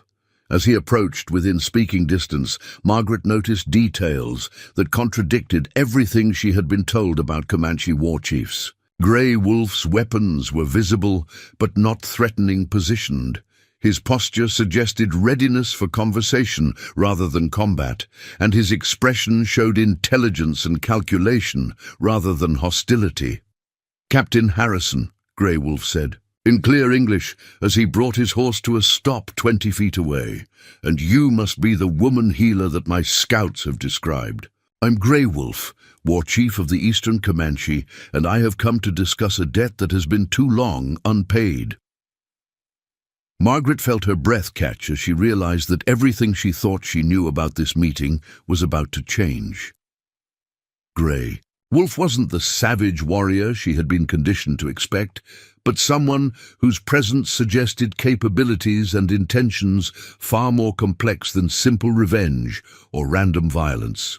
As he approached within speaking distance, Margaret noticed details that contradicted everything she had been told about Comanche war chiefs. Grey Wolf's weapons were visible, but not threatening positioned. His posture suggested readiness for conversation rather than combat, and his expression showed intelligence and calculation rather than hostility. "Captain Harrison," Grey Wolf said, in clear English, as he brought his horse to a stop 20 feet away, "and you must be the woman healer that my scouts have described. I'm Grey Wolf, war chief of the Eastern Comanche, and I have come to discuss a debt that has been too long unpaid." Margaret felt her breath catch as she realized that everything she thought she knew about this meeting was about to change. Grey Wolf wasn't the savage warrior she had been conditioned to expect, but someone whose presence suggested capabilities and intentions far more complex than simple revenge or random violence.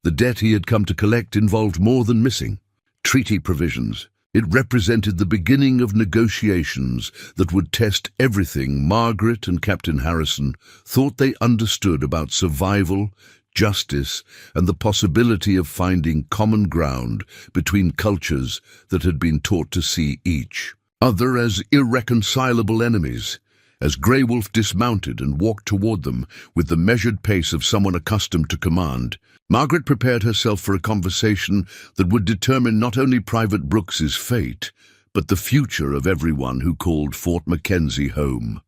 The debt he had come to collect involved more than missing treaty provisions. It represented the beginning of negotiations that would test everything Margaret and Captain Harrison thought they understood about survival, justice, and the possibility of finding common ground between cultures that had been taught to see each other as irreconcilable enemies. As Grey Wolf dismounted and walked toward them with the measured pace of someone accustomed to command, Margaret prepared herself for a conversation that would determine not only Private Brooks's fate, but the future of everyone who called Fort Mackenzie home.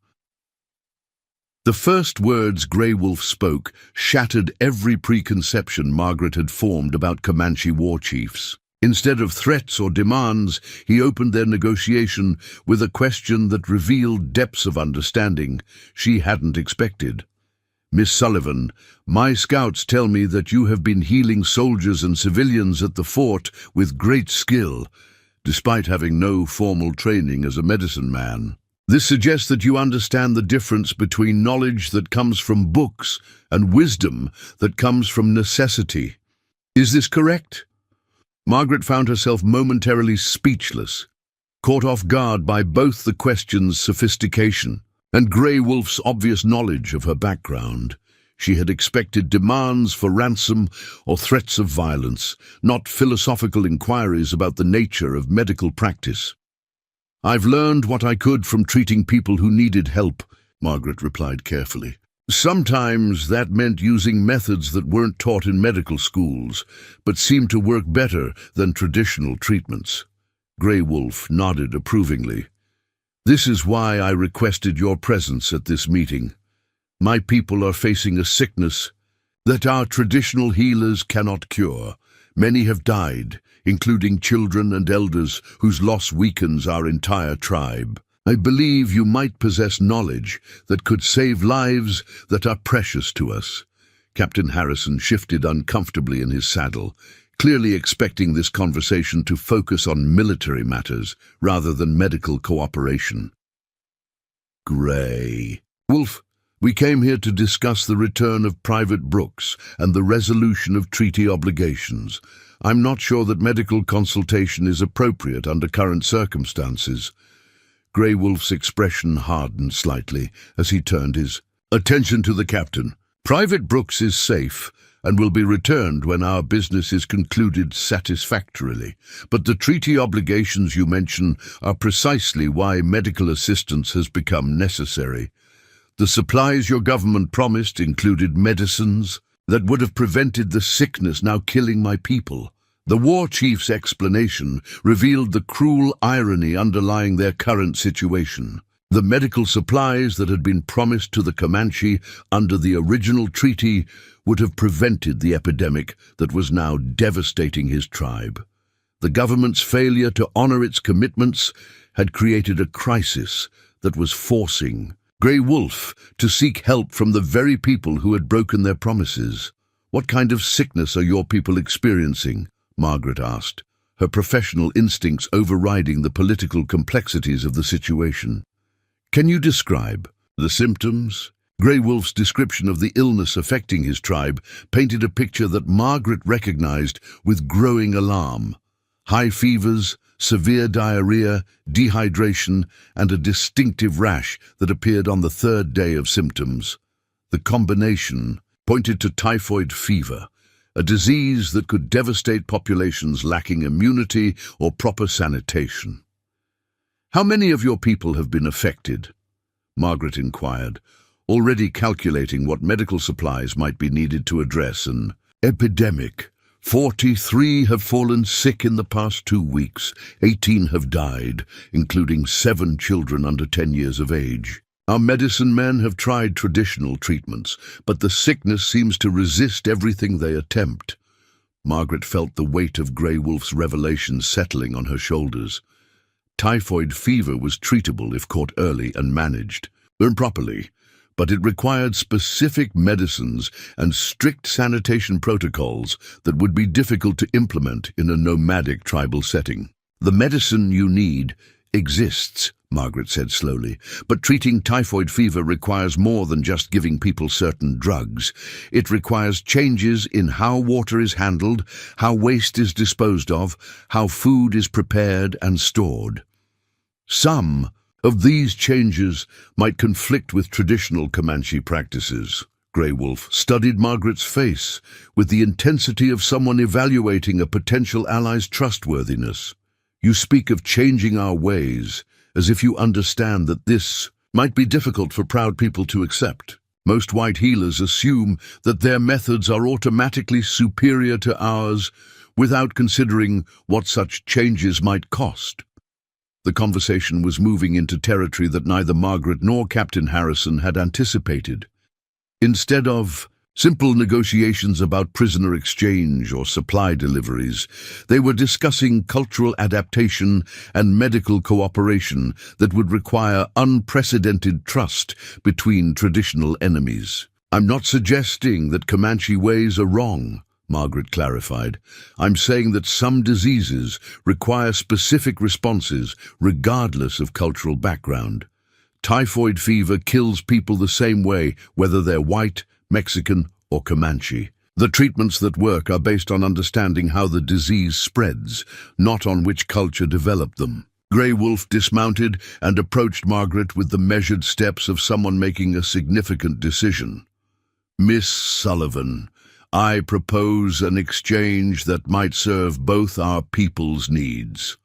The first words Grey Wolf spoke shattered every preconception Margaret had formed about Comanche war chiefs. Instead of threats or demands, he opened their negotiation with a question that revealed depths of understanding she hadn't expected. "Miss Sullivan, my scouts tell me that you have been healing soldiers and civilians at the fort with great skill, despite having no formal training as a medicine man." This suggests that you understand the difference between knowledge that comes from books and wisdom that comes from necessity. Is this correct? Margaret found herself momentarily speechless, caught off guard by both the question's sophistication and Grey Wolf's obvious knowledge of her background. She had expected demands for ransom or threats of violence, not philosophical inquiries about the nature of medical practice. "I've learned what I could from treating people who needed help," Margaret replied carefully. "Sometimes that meant using methods that weren't taught in medical schools, but seemed to work better than traditional treatments." Grey Wolf nodded approvingly. "This is why I requested your presence at this meeting. My people are facing a sickness that our traditional healers cannot cure. Many have died, including children and elders whose loss weakens our entire tribe. I believe you might possess knowledge that could save lives that are precious to us." Captain Harrison shifted uncomfortably in his saddle, clearly expecting this conversation to focus on military matters rather than medical cooperation. "Grey Wolf, we came here to discuss the return of Private Brooks and the resolution of treaty obligations. I'm not sure that medical consultation is appropriate under current circumstances." Grey Wolf's expression hardened slightly as he turned his attention to the captain. "Private Brooks is safe and will be returned when our business is concluded satisfactorily. But the treaty obligations you mention are precisely why medical assistance has become necessary. The supplies your government promised included medicines that would have prevented the sickness now killing my people." The war chief's explanation revealed the cruel irony underlying their current situation. The medical supplies that had been promised to the Comanche under the original treaty would have prevented the epidemic that was now devastating his tribe. The government's failure to honor its commitments had created a crisis that was forcing Grey Wolf to seek help from the very people who had broken their promises. "What kind of sickness are your people experiencing?" Margaret asked, her professional instincts overriding the political complexities of the situation. "Can you describe the symptoms?" Grey Wolf's description of the illness affecting his tribe painted a picture that Margaret recognized with growing alarm. High fevers, severe diarrhea, dehydration, and a distinctive rash that appeared on the third day of symptoms. The combination pointed to typhoid fever, a disease that could devastate populations lacking immunity or proper sanitation. "How many of your people have been affected?" Margaret inquired, already calculating what medical supplies might be needed to address an epidemic. 43 have fallen sick in the past 2 weeks. 18 have died, including 7 children under 10 years of age. Our medicine men have tried traditional treatments, but the sickness seems to resist everything they attempt." Margaret felt the weight of Grey Wolf's revelation settling on her shoulders. Typhoid fever was treatable if caught early and managed properly, but it required specific medicines and strict sanitation protocols that would be difficult to implement in a nomadic tribal setting. "The medicine you need exists," Margaret said slowly, "but treating typhoid fever requires more than just giving people certain drugs. It requires changes in how water is handled, how waste is disposed of, how food is prepared and stored. Some of these changes might conflict with traditional Comanche practices." Grey Wolf studied Margaret's face with the intensity of someone evaluating a potential ally's trustworthiness. "You speak of changing our ways, as if you understand that this might be difficult for proud people to accept. Most white healers assume that their methods are automatically superior to ours without considering what such changes might cost." The conversation was moving into territory that neither Margaret nor Captain Harrison had anticipated. Instead of simple negotiations about prisoner exchange or supply deliveries, they were discussing cultural adaptation and medical cooperation that would require unprecedented trust between traditional enemies. "I'm not suggesting that Comanche ways are wrong," Margaret clarified. "I'm saying that some diseases require specific responses regardless of cultural background. Typhoid fever kills people the same way, whether they're white, Mexican, or Comanche. The treatments that work are based on understanding how the disease spreads, not on which culture developed them. Grey Wolf dismounted and approached Margaret with the measured steps of someone making a significant decision. "Miss Sullivan, I propose an exchange that might serve both our people's needs.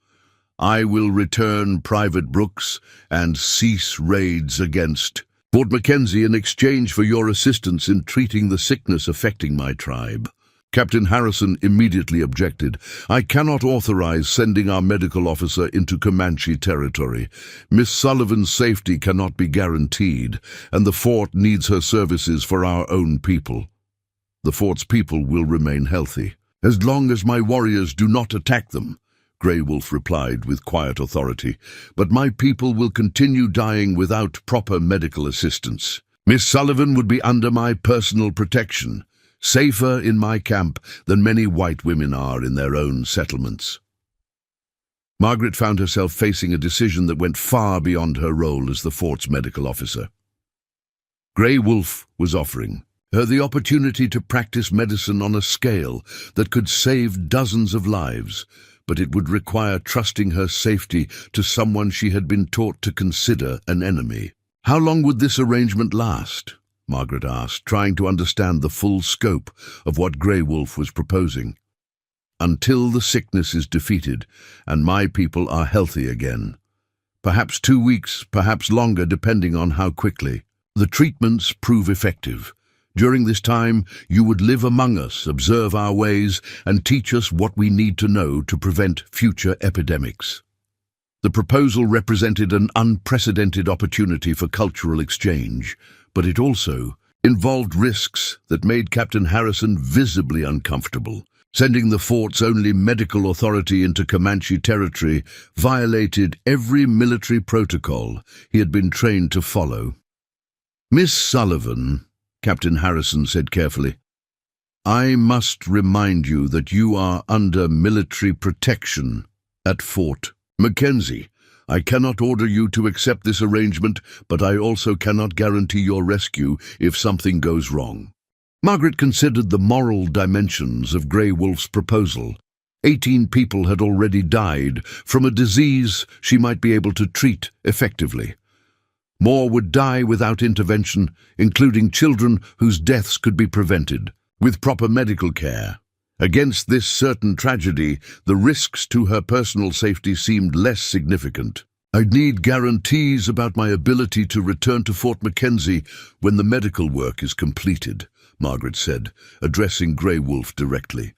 I will return Private Brooks and cease raids against Fort Mackenzie in exchange for your assistance in treating the sickness affecting my tribe." Captain Harrison immediately objected. "I cannot authorize sending our medical officer into Comanche territory. Miss Sullivan's safety cannot be guaranteed, and the fort needs her services for our own people. The fort's people will remain healthy, as long as my warriors do not attack them," Grey Wolf replied with quiet authority. "But my people will continue dying without proper medical assistance. Miss Sullivan would be under my personal protection, safer in my camp than many white women are in their own settlements." Margaret found herself facing a decision that went far beyond her role as the fort's medical officer. Grey Wolf was offering her the opportunity to practice medicine on a scale that could save dozens of lives, but it would require trusting her safety to someone she had been taught to consider an enemy. "How long would this arrangement last?" Margaret asked, trying to understand the full scope of what Grey Wolf was proposing. "Until the sickness is defeated and my people are healthy again. Perhaps 2 weeks, perhaps longer, depending on how quickly the treatments prove effective. During this time, you would live among us, observe our ways, and teach us what we need to know to prevent future epidemics." The proposal represented an unprecedented opportunity for cultural exchange, but it also involved risks that made Captain Harrison visibly uncomfortable. Sending the fort's only medical authority into Comanche territory violated every military protocol he had been trained to follow. "Miss Sullivan," Captain Harrison said carefully, "I must remind you that you are under military protection at Fort Mackenzie. I cannot order you to accept this arrangement, but I also cannot guarantee your rescue if something goes wrong." Margaret considered the moral dimensions of Grey Wolf's proposal. 18 people had already died from a disease she might be able to treat effectively. More would die without intervention, including children whose deaths could be prevented with proper medical care. Against this certain tragedy, the risks to her personal safety seemed less significant. "I need guarantees about my ability to return to Fort Mackenzie when the medical work is completed," Margaret said, addressing Grey Wolf directly.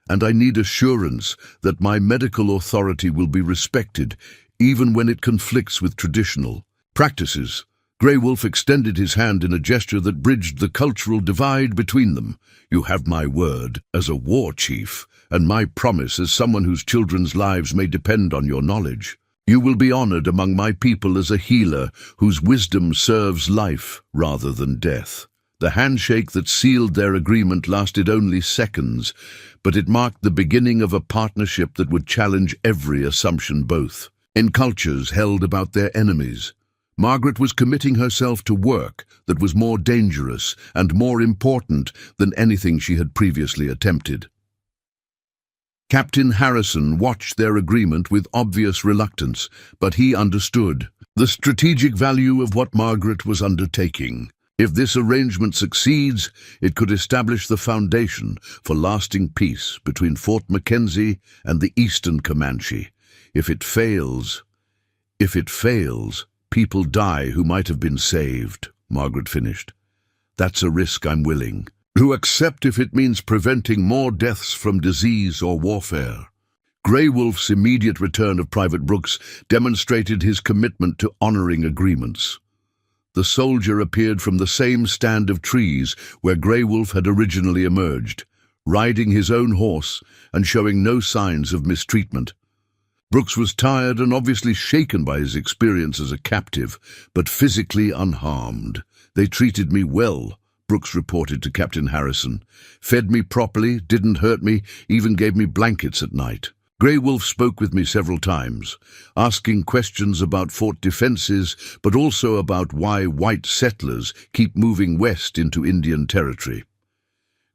"And I need assurance that my medical authority will be respected, even when it conflicts with traditional practices." Grey Wolf extended his hand in a gesture that bridged the cultural divide between them. "You have my word as a war chief, and my promise as someone whose children's lives may depend on your knowledge. You will be honored among my people as a healer whose wisdom serves life rather than death." The handshake that sealed their agreement lasted only seconds, but it marked the beginning of a partnership that would challenge every assumption both in cultures held about their enemies. Margaret was committing herself to work that was more dangerous and more important than anything she had previously attempted. Captain Harrison watched their agreement with obvious reluctance, but he understood the strategic value of what Margaret was undertaking. If this arrangement succeeds, it could establish the foundation for lasting peace between Fort Mackenzie and the Eastern Comanche. If it fails, people die who might have been saved," Margaret finished. "That's a risk I'm willing to accept if it means preventing more deaths from disease or warfare." Grey Wolf's immediate return of Private Brooks demonstrated his commitment to honoring agreements. The soldier appeared from the same stand of trees where Grey Wolf had originally emerged, riding his own horse and showing no signs of mistreatment. Brooks was tired and obviously shaken by his experience as a captive, but physically unharmed. "They treated me well," Brooks reported to Captain Harrison. "Fed me properly, didn't hurt me, even gave me blankets at night." Grey Wolf spoke with me several times, asking questions about fort defenses, but also about why white settlers keep moving west into Indian territory.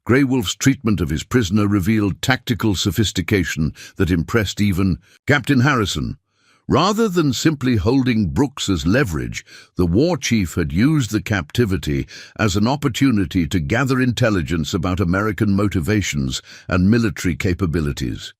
Grey Wolf's treatment of his prisoner revealed tactical sophistication that impressed even Captain Harrison. Rather than simply holding Brooks as leverage, the war chief had used the captivity as an opportunity to gather intelligence about American motivations and military capabilities.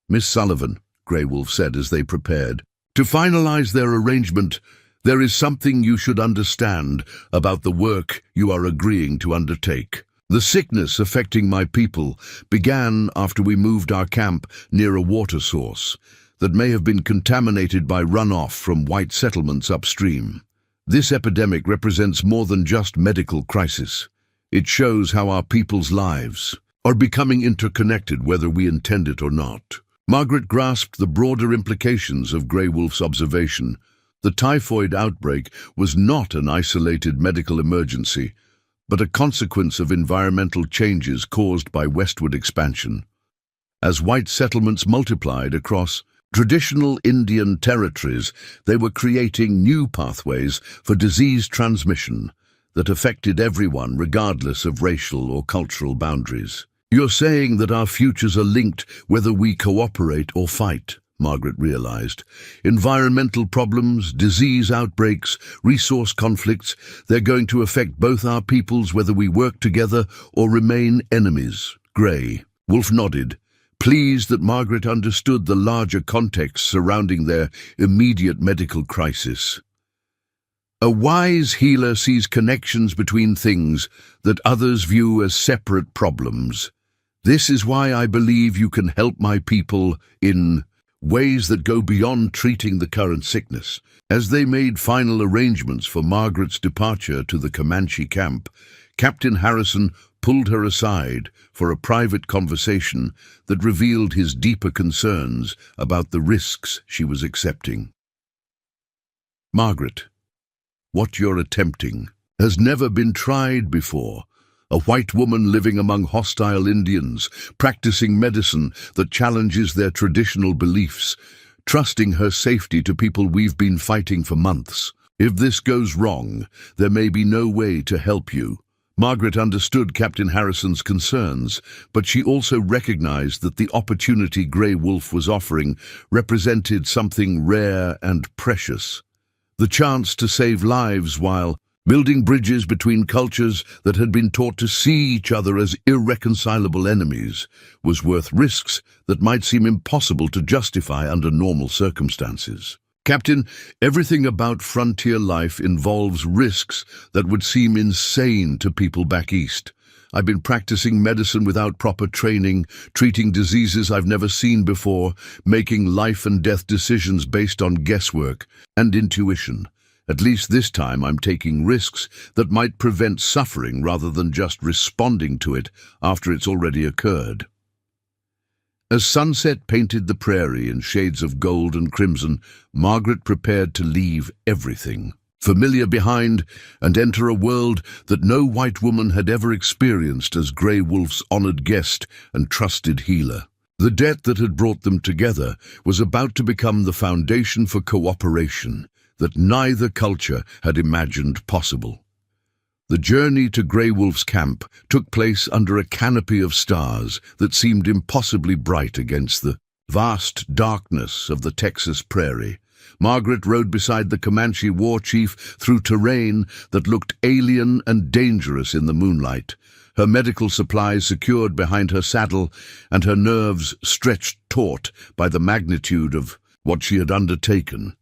"Miss Sullivan," Grey Wolf said as they prepared, "to finalize their arrangement, there is something you should understand about the work you are agreeing to undertake. The sickness affecting my people began after we moved our camp near a water source that may have been contaminated by runoff from white settlements upstream. This epidemic represents more than just medical crisis. It shows how our people's lives are becoming interconnected whether we intend it or not." Margaret grasped the broader implications of Grey Wolf's observation. The typhoid outbreak was not an isolated medical emergency, but a consequence of environmental changes caused by westward expansion. As white settlements multiplied across traditional Indian territories, they were creating new pathways for disease transmission that affected everyone regardless of racial or cultural boundaries. "You're saying that our futures are linked whether we cooperate or fight," Margaret realized. "Environmental problems, disease outbreaks, resource conflicts, they're going to affect both our peoples whether we work together or remain enemies." Grey Wolf nodded, pleased that Margaret understood the larger context surrounding their immediate medical crisis. "A wise healer sees connections between things that others view as separate problems. This is why I believe you can help my people in ways that go beyond treating the current sickness." As they made final arrangements for Margaret's departure to the Comanche camp, Captain Harrison pulled her aside for a private conversation that revealed his deeper concerns about the risks she was accepting. "Margaret, what you're attempting has never been tried before. A white woman living among hostile Indians, practicing medicine that challenges their traditional beliefs, trusting her safety to people we've been fighting for months. If this goes wrong, there may be no way to help you." Margaret understood Captain Harrison's concerns, but she also recognized that the opportunity Grey Wolf was offering represented something rare and precious. The chance to save lives while building bridges between cultures that had been taught to see each other as irreconcilable enemies was worth risks that might seem impossible to justify under normal circumstances. "Captain, everything about frontier life involves risks that would seem insane to people back east. I've been practicing medicine without proper training, treating diseases I've never seen before, making life and death decisions based on guesswork and intuition. At least this time I'm taking risks that might prevent suffering rather than just responding to it after it's already occurred." As sunset painted the prairie in shades of gold and crimson, Margaret prepared to leave everything familiar behind and enter a world that no white woman had ever experienced as Grey Wolf's honored guest and trusted healer. The debt that had brought them together was about to become the foundation for cooperation that neither culture had imagined possible. The journey to Grey Wolf's camp took place under a canopy of stars that seemed impossibly bright against the vast darkness of the Texas prairie. Margaret rode beside the Comanche war chief through terrain that looked alien and dangerous in the moonlight, her medical supplies secured behind her saddle and her nerves stretched taut by the magnitude of what she had undertaken.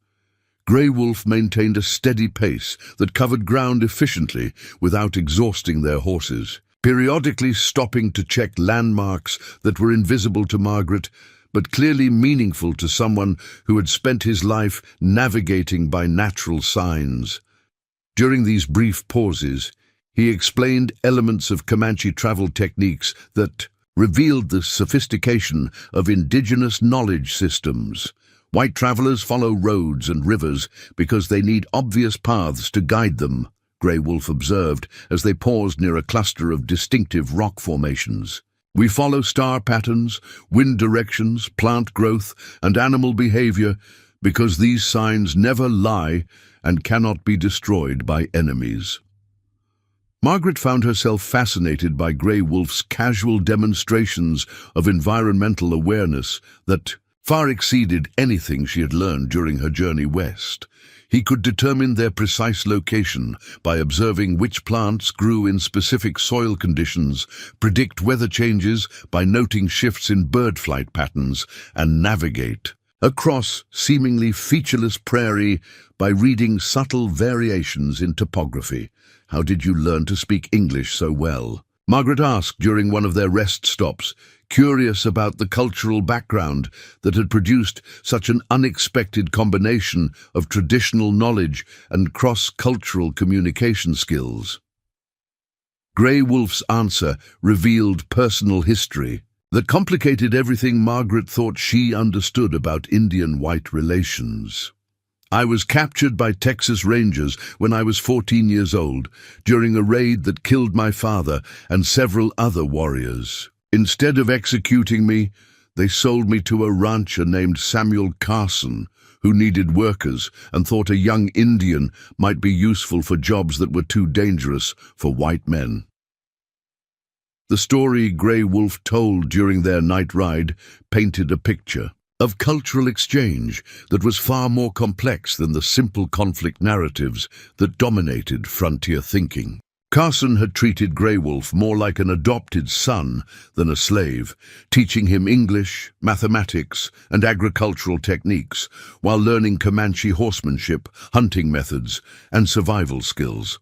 Grey Wolf maintained a steady pace that covered ground efficiently without exhausting their horses, periodically stopping to check landmarks that were invisible to Margaret, but clearly meaningful to someone who had spent his life navigating by natural signs. During these brief pauses, he explained elements of Comanche travel techniques that revealed the sophistication of indigenous knowledge systems. White travelers follow roads and rivers because they need obvious paths to guide them, Grey Wolf observed as they paused near a cluster of distinctive rock formations. We follow star patterns, wind directions, plant growth, and animal behavior because these signs never lie and cannot be destroyed by enemies. Margaret found herself fascinated by Grey Wolf's casual demonstrations of environmental awareness that far exceeded anything she had learned during her journey west. He could determine their precise location by observing which plants grew in specific soil conditions, predict weather changes by noting shifts in bird flight patterns, and navigate across seemingly featureless prairie by reading subtle variations in topography. "How did you learn to speak English so well?" Margaret asked during one of their rest stops, curious about the cultural background that had produced such an unexpected combination of traditional knowledge and cross-cultural communication skills. Grey Wolf's answer revealed personal history that complicated everything Margaret thought she understood about Indian-white relations. "I was captured by Texas Rangers when I was 14 years old, during a raid that killed my father and several other warriors. Instead of executing me, they sold me to a rancher named Samuel Carson, who needed workers and thought a young Indian might be useful for jobs that were too dangerous for white men." The story Grey Wolf told during their night ride painted a picture of cultural exchange that was far more complex than the simple conflict narratives that dominated frontier thinking. Carson had treated Grey Wolf more like an adopted son than a slave, teaching him English, mathematics, and agricultural techniques, while learning Comanche horsemanship, hunting methods, and survival skills.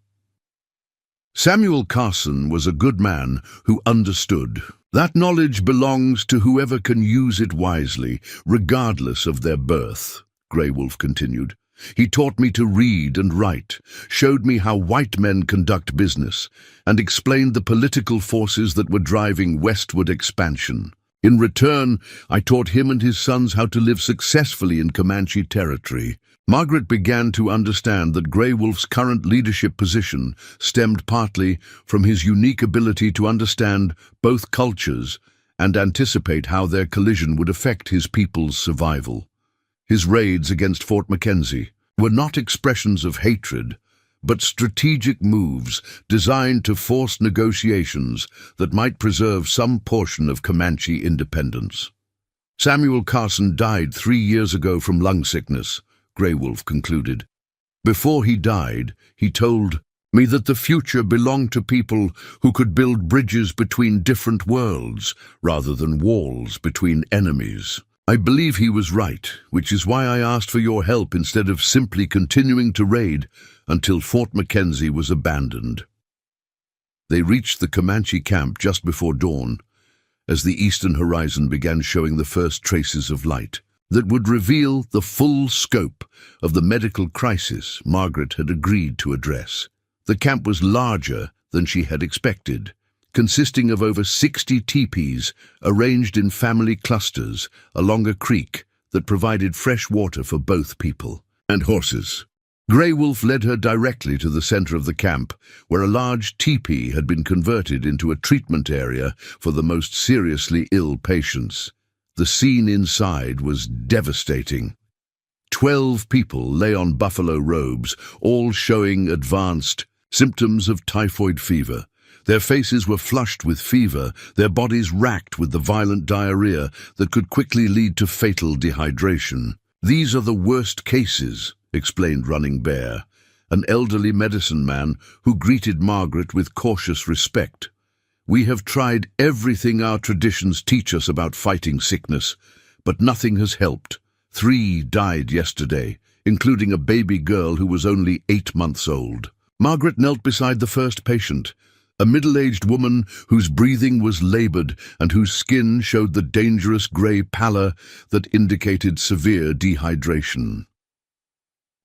Samuel Carson was a good man who understood that knowledge belongs to whoever can use it wisely, regardless of their birth, Grey Wolf continued. "He taught me to read and write, showed me how white men conduct business, and explained the political forces that were driving westward expansion. In return, I taught him and his sons how to live successfully in Comanche territory." Margaret began to understand that Grey Wolf's current leadership position stemmed partly from his unique ability to understand both cultures and anticipate how their collision would affect his people's survival. His raids against Fort Mackenzie were not expressions of hatred, but strategic moves designed to force negotiations that might preserve some portion of Comanche independence. "Samuel Carson died 3 years ago from lung sickness," Grey Wolf concluded. "Before he died, he told me that the future belonged to people who could build bridges between different worlds rather than walls between enemies. I believe he was right, which is why I asked for your help instead of simply continuing to raid until Fort Mackenzie was abandoned." They reached the Comanche camp just before dawn, as the eastern horizon began showing the first traces of light that would reveal the full scope of the medical crisis Margaret had agreed to address. The camp was larger than she had expected, consisting of over 60 teepees arranged in family clusters along a creek that provided fresh water for both people and horses. Grey Wolf led her directly to the center of the camp, where a large teepee had been converted into a treatment area for the most seriously ill patients. The scene inside was devastating. 12 people lay on buffalo robes, all showing advanced symptoms of typhoid fever. Their faces were flushed with fever, their bodies racked with the violent diarrhea that could quickly lead to fatal dehydration. "These are the worst cases," explained Running Bear, an elderly medicine man who greeted Margaret with cautious respect. "We have tried everything our traditions teach us about fighting sickness, but nothing has helped. 3 died yesterday, including a baby girl who was only 8 months old." Margaret knelt beside the first patient, a middle-aged woman whose breathing was labored and whose skin showed the dangerous grey pallor that indicated severe dehydration.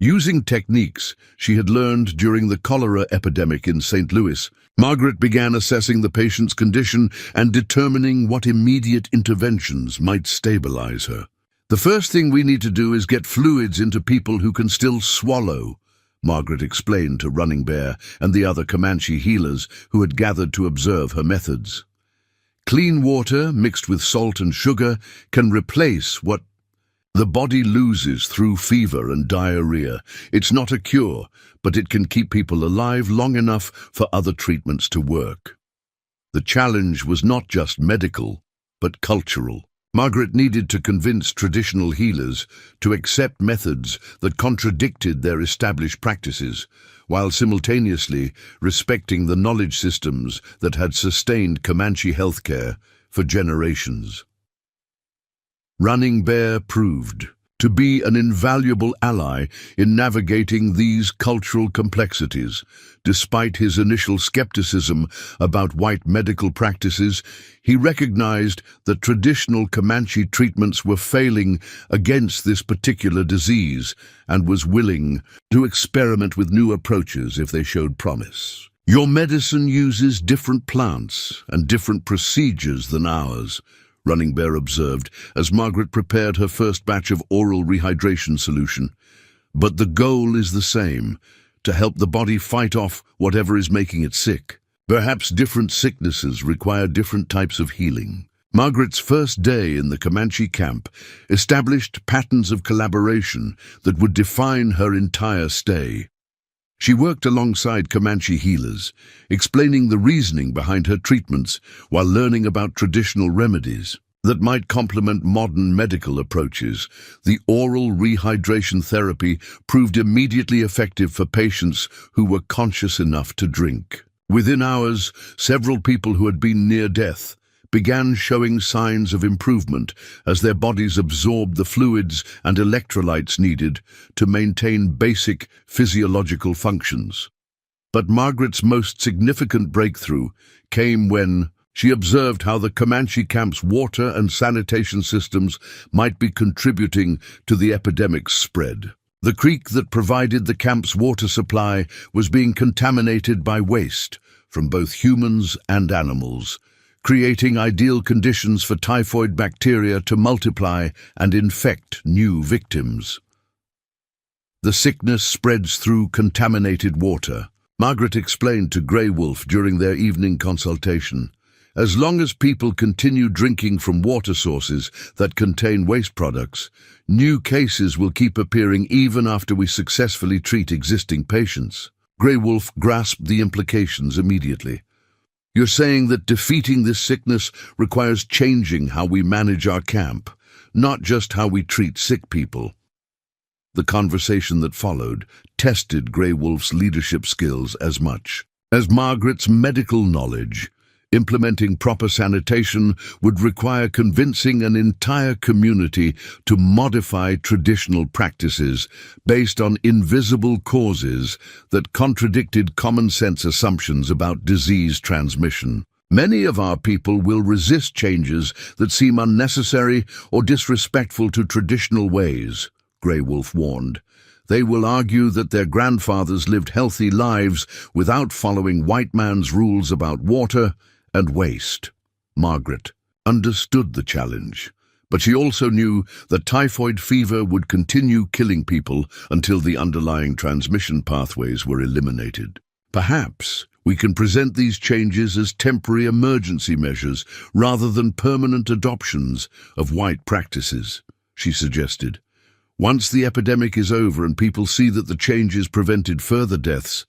Using techniques she had learned during the cholera epidemic in St. Louis, Margaret began assessing the patient's condition and determining what immediate interventions might stabilize her. "The first thing we need to do is get fluids into people who can still swallow," Margaret explained to Running Bear and the other Comanche healers who had gathered to observe her methods. Clean water mixed with salt and sugar can replace what the body loses through fever and diarrhea. It's not a cure, but it can keep people alive long enough for other treatments to work. The challenge was not just medical, but cultural. Margaret needed to convince traditional healers to accept methods that contradicted their established practices, while simultaneously respecting the knowledge systems that had sustained Comanche healthcare for generations. Running Bear proved to be an invaluable ally in navigating these cultural complexities. Despite his initial skepticism about white medical practices, he recognized that traditional Comanche treatments were failing against this particular disease and was willing to experiment with new approaches if they showed promise. "Your medicine uses different plants and different procedures than ours," Running Bear observed as Margaret prepared her first batch of oral rehydration solution. "But the goal is the same, to help the body fight off whatever is making it sick. Perhaps different sicknesses require different types of healing." Margaret's first day in the Comanche camp established patterns of collaboration that would define her entire stay. She worked alongside Comanche healers, explaining the reasoning behind her treatments while learning about traditional remedies that might complement modern medical approaches. The oral rehydration therapy proved immediately effective for patients who were conscious enough to drink. Within hours, several people who had been near death began showing signs of improvement as their bodies absorbed the fluids and electrolytes needed to maintain basic physiological functions. But Margaret's most significant breakthrough came when she observed how the Comanche camp's water and sanitation systems might be contributing to the epidemic's spread. The creek that provided the camp's water supply was being contaminated by waste from both humans and animals, creating ideal conditions for typhoid bacteria to multiply and infect new victims. "The sickness spreads through contaminated water," Margaret explained to Grey Wolf during their evening consultation. "As long as people continue drinking from water sources that contain waste products, new cases will keep appearing even after we successfully treat existing patients." Grey Wolf grasped the implications immediately. "You're saying that defeating this sickness requires changing how we manage our camp, not just how we treat sick people." The conversation that followed tested Grey Wolf's leadership skills as much as Margaret's medical knowledge. Implementing proper sanitation would require convincing an entire community to modify traditional practices based on invisible causes that contradicted common-sense assumptions about disease transmission. "Many of our people will resist changes that seem unnecessary or disrespectful to traditional ways," Grey Wolf warned. "They will argue that their grandfathers lived healthy lives without following white man's rules about water and waste." Margaret understood the challenge, but she also knew that typhoid fever would continue killing people until the underlying transmission pathways were eliminated. "Perhaps we can present these changes as temporary emergency measures rather than permanent adoptions of white practices," she suggested. "Once the epidemic is over and people see that the changes prevented further deaths,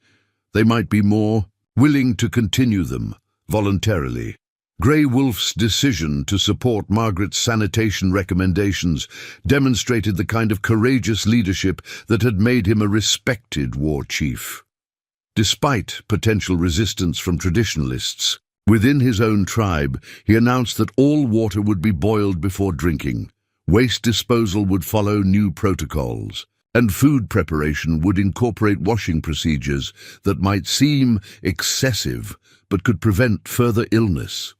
they might be more willing to continue them voluntarily." Grey Wolf's decision to support Margaret's sanitation recommendations demonstrated the kind of courageous leadership that had made him a respected war chief. Despite potential resistance from traditionalists, within his own tribe, he announced that all water would be boiled before drinking, waste disposal would follow new protocols, and food preparation would incorporate washing procedures that might seem excessive but could prevent further illness.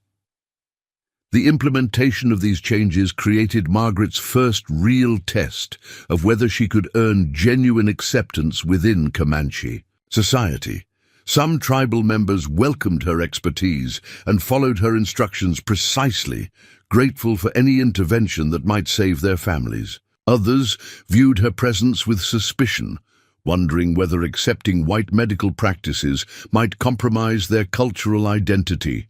The implementation of these changes created Margaret's first real test of whether she could earn genuine acceptance within Comanche society. Some tribal members welcomed her expertise and followed her instructions precisely, grateful for any intervention that might save their families. Others viewed her presence with suspicion, wondering whether accepting white medical practices might compromise their cultural identity.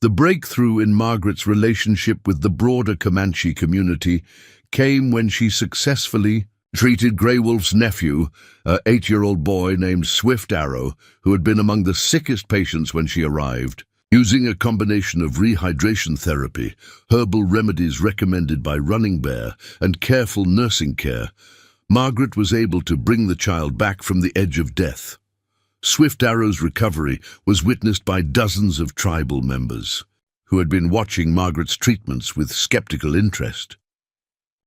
The breakthrough in Margaret's relationship with the broader Comanche community came when she successfully treated Grey Wolf's nephew, an 8-year-old boy named Swift Arrow, who had been among the sickest patients when she arrived. Using a combination of rehydration therapy, herbal remedies recommended by Running Bear, and careful nursing care, Margaret was able to bring the child back from the edge of death. Swift Arrow's recovery was witnessed by dozens of tribal members, who had been watching Margaret's treatments with skeptical interest.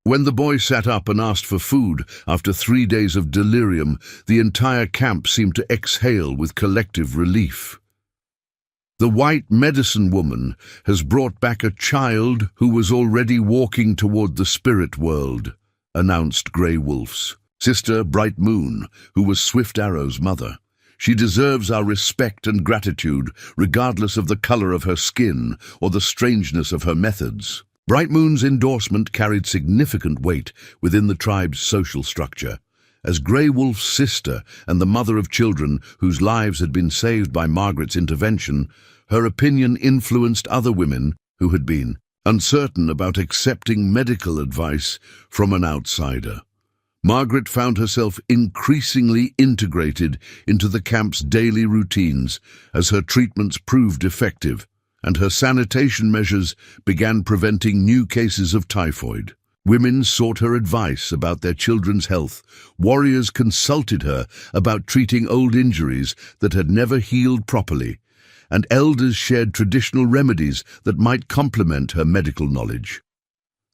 When the boy sat up and asked for food after 3 days of delirium, the entire camp seemed to exhale with collective relief. The white medicine woman has brought back a child who was already walking toward the spirit world, announced Grey Wolf's sister, Bright Moon, who was Swift Arrow's mother. She deserves our respect and gratitude, regardless of the color of her skin or the strangeness of her methods. Bright Moon's endorsement carried significant weight within the tribe's social structure. As Grey Wolf's sister and the mother of children whose lives had been saved by Margaret's intervention, her opinion influenced other women who had been uncertain about accepting medical advice from an outsider. Margaret found herself increasingly integrated into the camp's daily routines as her treatments proved effective, and her sanitation measures began preventing new cases of typhoid. Women sought her advice about their children's health. Warriors consulted her about treating old injuries that had never healed properly, and elders shared traditional remedies that might complement her medical knowledge.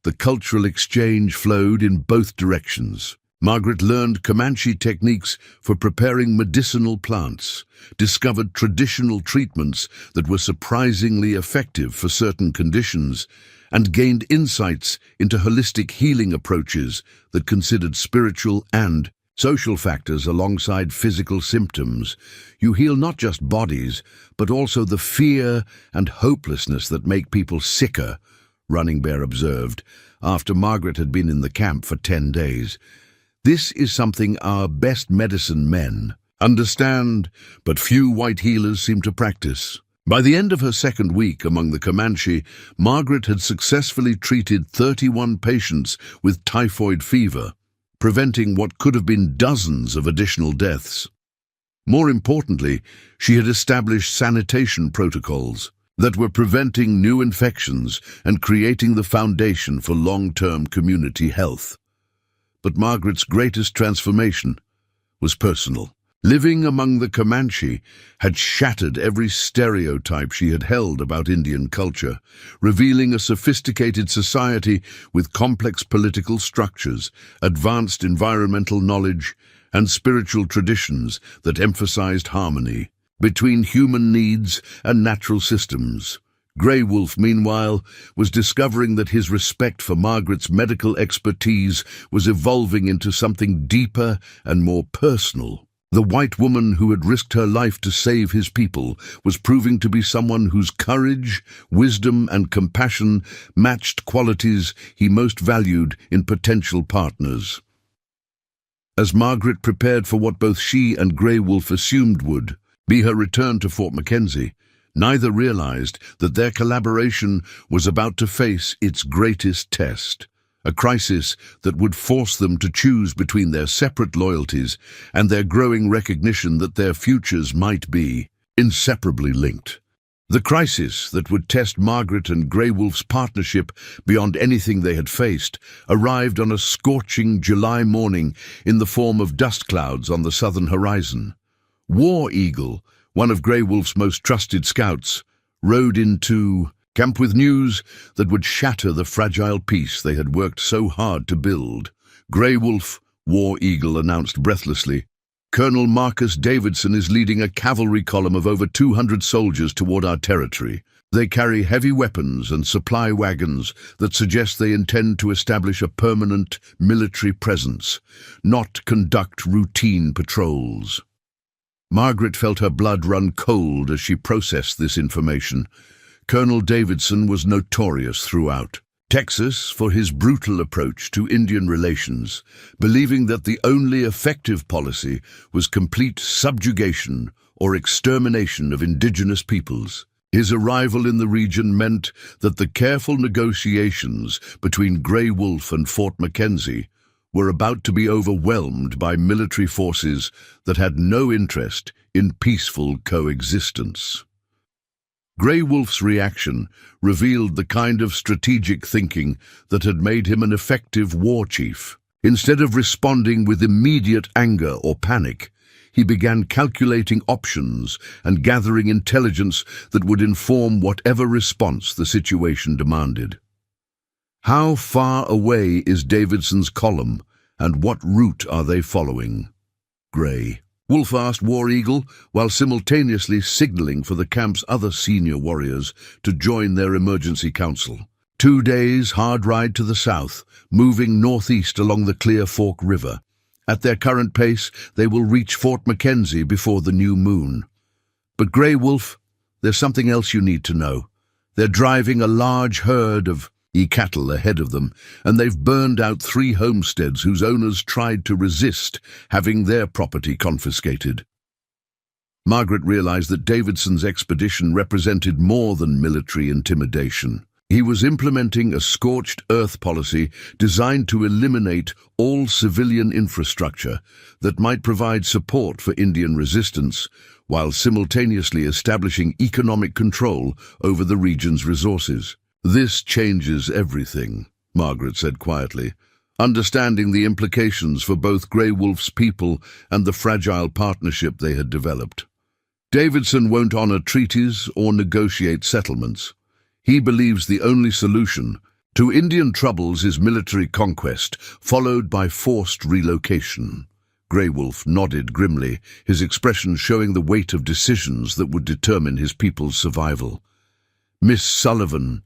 The cultural exchange flowed in both directions. Margaret learned Comanche techniques for preparing medicinal plants, discovered traditional treatments that were surprisingly effective for certain conditions, and gained insights into holistic healing approaches that considered spiritual and social factors alongside physical symptoms. You heal not just bodies, but also the fear and hopelessness that make people sicker, Running Bear observed, after Margaret had been in the camp for 10 days. This is something our best medicine men understand, but few white healers seem to practice. By the end of her second week among the Comanche, Margaret had successfully treated 31 patients with typhoid fever, preventing what could have been dozens of additional deaths. More importantly, she had established sanitation protocols that were preventing new infections and creating the foundation for long-term community health. But Margaret's greatest transformation was personal. Living among the Comanche had shattered every stereotype she had held about Indian culture, revealing a sophisticated society with complex political structures, advanced environmental knowledge, and spiritual traditions that emphasized harmony between human needs and natural systems. Grey Wolf, meanwhile, was discovering that his respect for Margaret's medical expertise was evolving into something deeper and more personal. The white woman who had risked her life to save his people was proving to be someone whose courage, wisdom, and compassion matched qualities he most valued in potential partners. As Margaret prepared for what both she and Grey Wolf assumed would be her return to Fort Mackenzie, neither realized that their collaboration was about to face its greatest test, a crisis that would force them to choose between their separate loyalties and their growing recognition that their futures might be inseparably linked. The crisis that would test Margaret and Grey Wolf's partnership beyond anything they had faced arrived on a scorching July morning in the form of dust clouds on the southern horizon. War Eagle, one of Grey Wolf's most trusted scouts, rode into camp with news that would shatter the fragile peace they had worked so hard to build. Grey Wolf, War Eagle announced breathlessly, Colonel Marcus Davidson is leading a cavalry column of over 200 soldiers toward our territory. They carry heavy weapons and supply wagons that suggest they intend to establish a permanent military presence, not conduct routine patrols. Margaret felt her blood run cold as she processed this information. Colonel Davidson was notorious throughout Texas for his brutal approach to Indian relations, believing that the only effective policy was complete subjugation or extermination of indigenous peoples. His arrival in the region meant that the careful negotiations between Grey Wolf and Fort Mackenzie were about to be overwhelmed by military forces that had no interest in peaceful coexistence. Grey Wolf's reaction revealed the kind of strategic thinking that had made him an effective war chief. Instead of responding with immediate anger or panic, he began calculating options and gathering intelligence that would inform whatever response the situation demanded. How far away is Davidson's column, and what route are they following? Grey Wolf asked War Eagle, while simultaneously signaling for the camp's other senior warriors to join their emergency council. 2 days' hard ride to the south, moving northeast along the Clear Fork River. At their current pace, they will reach Fort Mackenzie before the new moon. But Grey Wolf, there's something else you need to know. They're driving a large herd of cattle ahead of them, and they've burned out 3 homesteads whose owners tried to resist having their property confiscated. Margaret realized that Davidson's expedition represented more than military intimidation. He was implementing a scorched earth policy designed to eliminate all civilian infrastructure that might provide support for Indian resistance, while simultaneously establishing economic control over the region's resources. "This changes everything," Margaret said quietly, understanding the implications for both Grey Wolf's people and the fragile partnership they had developed. Davidson won't honor treaties or negotiate settlements. He believes the only solution to Indian troubles is military conquest, followed by forced relocation. Grey Wolf nodded grimly, his expression showing the weight of decisions that would determine his people's survival. "Miss Sullivan,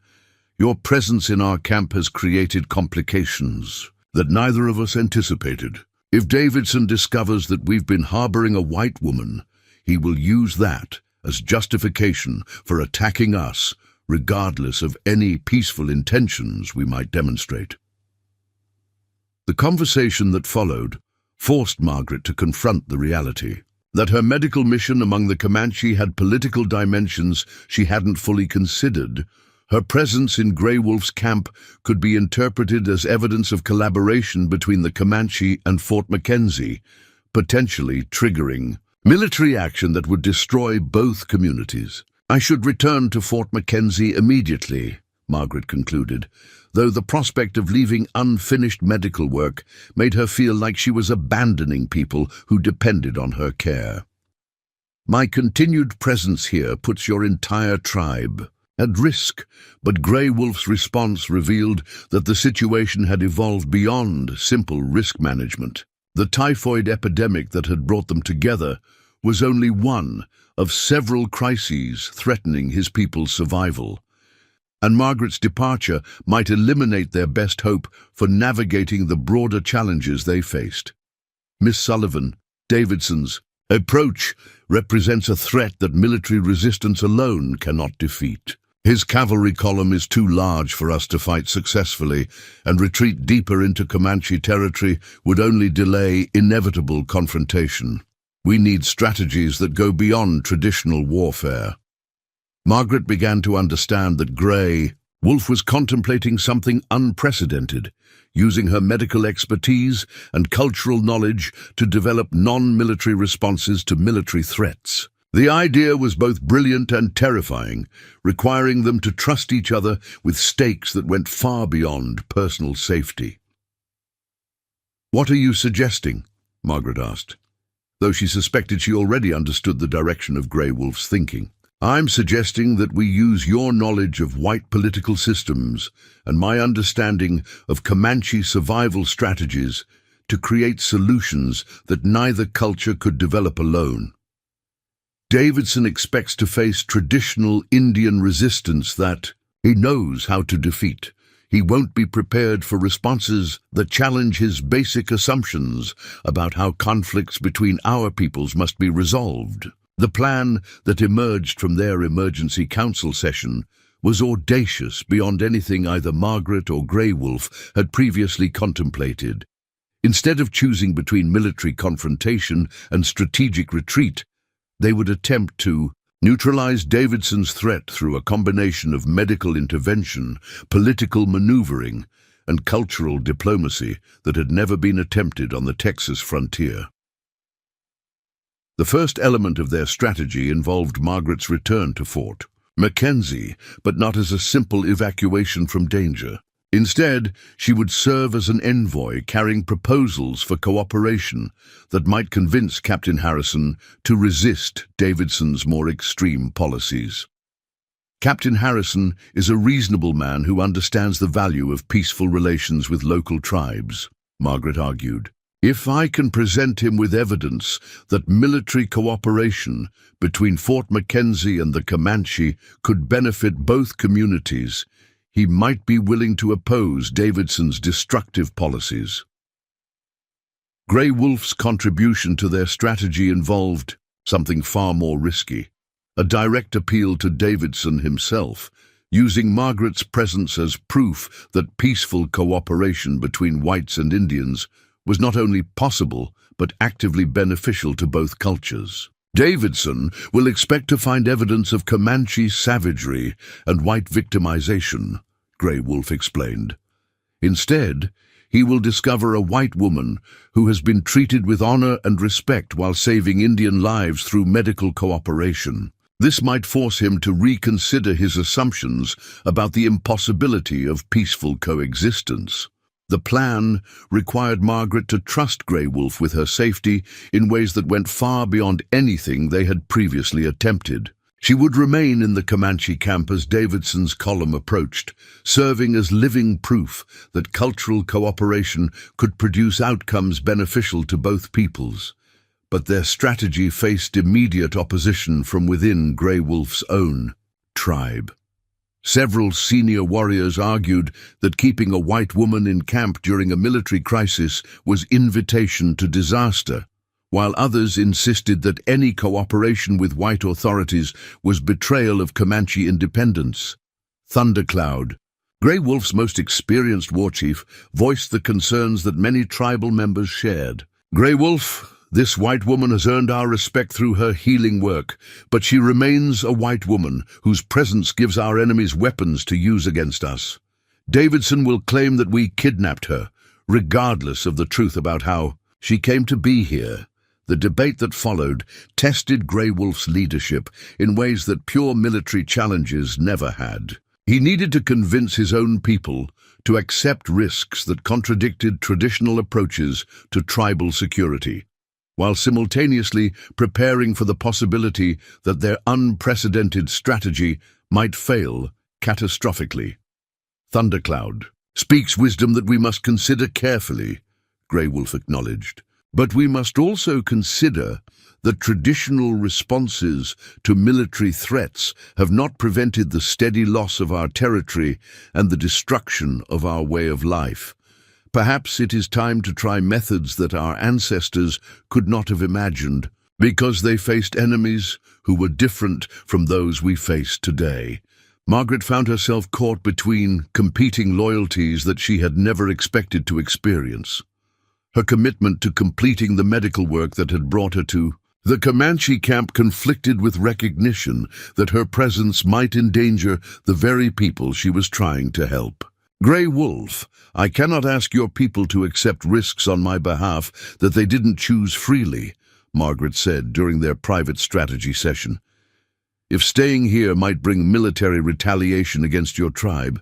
your presence in our camp has created complications that neither of us anticipated. If Davidson discovers that we've been harboring a white woman, he will use that as justification for attacking us, regardless of any peaceful intentions we might demonstrate." The conversation that followed forced Margaret to confront the reality that her medical mission among the Comanche had political dimensions she hadn't fully considered. Her presence in Grey Wolf's camp could be interpreted as evidence of collaboration between the Comanche and Fort Mackenzie, potentially triggering military action that would destroy both communities. "I should return to Fort Mackenzie immediately," Margaret concluded, though the prospect of leaving unfinished medical work made her feel like she was abandoning people who depended on her care. "My continued presence here puts your entire tribe at risk," but Grey Wolf's response revealed that the situation had evolved beyond simple risk management. The typhoid epidemic that had brought them together was only one of several crises threatening his people's survival, and Margaret's departure might eliminate their best hope for navigating the broader challenges they faced. Miss Sullivan, Davidson's approach represents a threat that military resistance alone cannot defeat. His cavalry column is too large for us to fight successfully, and retreat deeper into Comanche territory would only delay inevitable confrontation. We need strategies that go beyond traditional warfare. Margaret began to understand that Grey Wolf was contemplating something unprecedented, using her medical expertise and cultural knowledge to develop non-military responses to military threats. The idea was both brilliant and terrifying, requiring them to trust each other with stakes that went far beyond personal safety. "What are you suggesting?" Margaret asked, though she suspected she already understood the direction of Grey Wolf's thinking. "I'm suggesting that we use your knowledge of white political systems and my understanding of Comanche survival strategies to create solutions that neither culture could develop alone. Davidson expects to face traditional Indian resistance that he knows how to defeat. He won't be prepared for responses that challenge his basic assumptions about how conflicts between our peoples must be resolved." The plan that emerged from their emergency council session was audacious beyond anything either Margaret or Grey Wolf had previously contemplated. Instead of choosing between military confrontation and strategic retreat, they would attempt to neutralized Davidson's threat through a combination of medical intervention, political maneuvering, and cultural diplomacy that had never been attempted on the Texas frontier. The first element of their strategy involved Margaret's return to Fort Mackenzie, but not as a simple evacuation from danger. Instead, she would serve as an envoy carrying proposals for cooperation that might convince Captain Harrison to resist Davidson's more extreme policies. Captain Harrison is a reasonable man who understands the value of peaceful relations with local tribes, Margaret argued. If I can present him with evidence that military cooperation between Fort Mackenzie and the Comanche could benefit both communities, he might be willing to oppose Davidson's destructive policies. Grey Wolf's contribution to their strategy involved something far more risky, a direct appeal to Davidson himself, using Margaret's presence as proof that peaceful cooperation between whites and Indians was not only possible but actively beneficial to both cultures. Davidson will expect to find evidence of Comanche savagery and white victimization, Grey Wolf explained. Instead, he will discover a white woman who has been treated with honor and respect while saving Indian lives through medical cooperation. This might force him to reconsider his assumptions about the impossibility of peaceful coexistence. The plan required Margaret to trust Grey Wolf with her safety in ways that went far beyond anything they had previously attempted. She would remain in the Comanche camp as Davidson's column approached, serving as living proof that cultural cooperation could produce outcomes beneficial to both peoples. But their strategy faced immediate opposition from within Grey Wolf's own tribe. Several senior warriors argued that keeping a white woman in camp during a military crisis was invitation to disaster, while others insisted that any cooperation with white authorities was betrayal of Comanche independence. Thundercloud, Grey Wolf's most experienced war chief, voiced the concerns that many tribal members shared. Grey Wolf, this white woman has earned our respect through her healing work, but she remains a white woman whose presence gives our enemies weapons to use against us. Davidson will claim that we kidnapped her, regardless of the truth about how she came to be here. The debate that followed tested Grey Wolf's leadership in ways that pure military challenges never had. He needed to convince his own people to accept risks that contradicted traditional approaches to tribal security, while simultaneously preparing for the possibility that their unprecedented strategy might fail catastrophically. Thundercloud speaks wisdom that we must consider carefully, Grey Wolf acknowledged. But we must also consider that traditional responses to military threats have not prevented the steady loss of our territory and the destruction of our way of life. Perhaps it is time to try methods that our ancestors could not have imagined, because they faced enemies who were different from those we face today. Margaret found herself caught between competing loyalties that she had never expected to experience. Her commitment to completing the medical work that had brought her to the Comanche camp conflicted with recognition that her presence might endanger the very people she was trying to help. Grey Wolf, I cannot ask your people to accept risks on my behalf that they didn't choose freely, Margaret said during their private strategy session. If staying here might bring military retaliation against your tribe,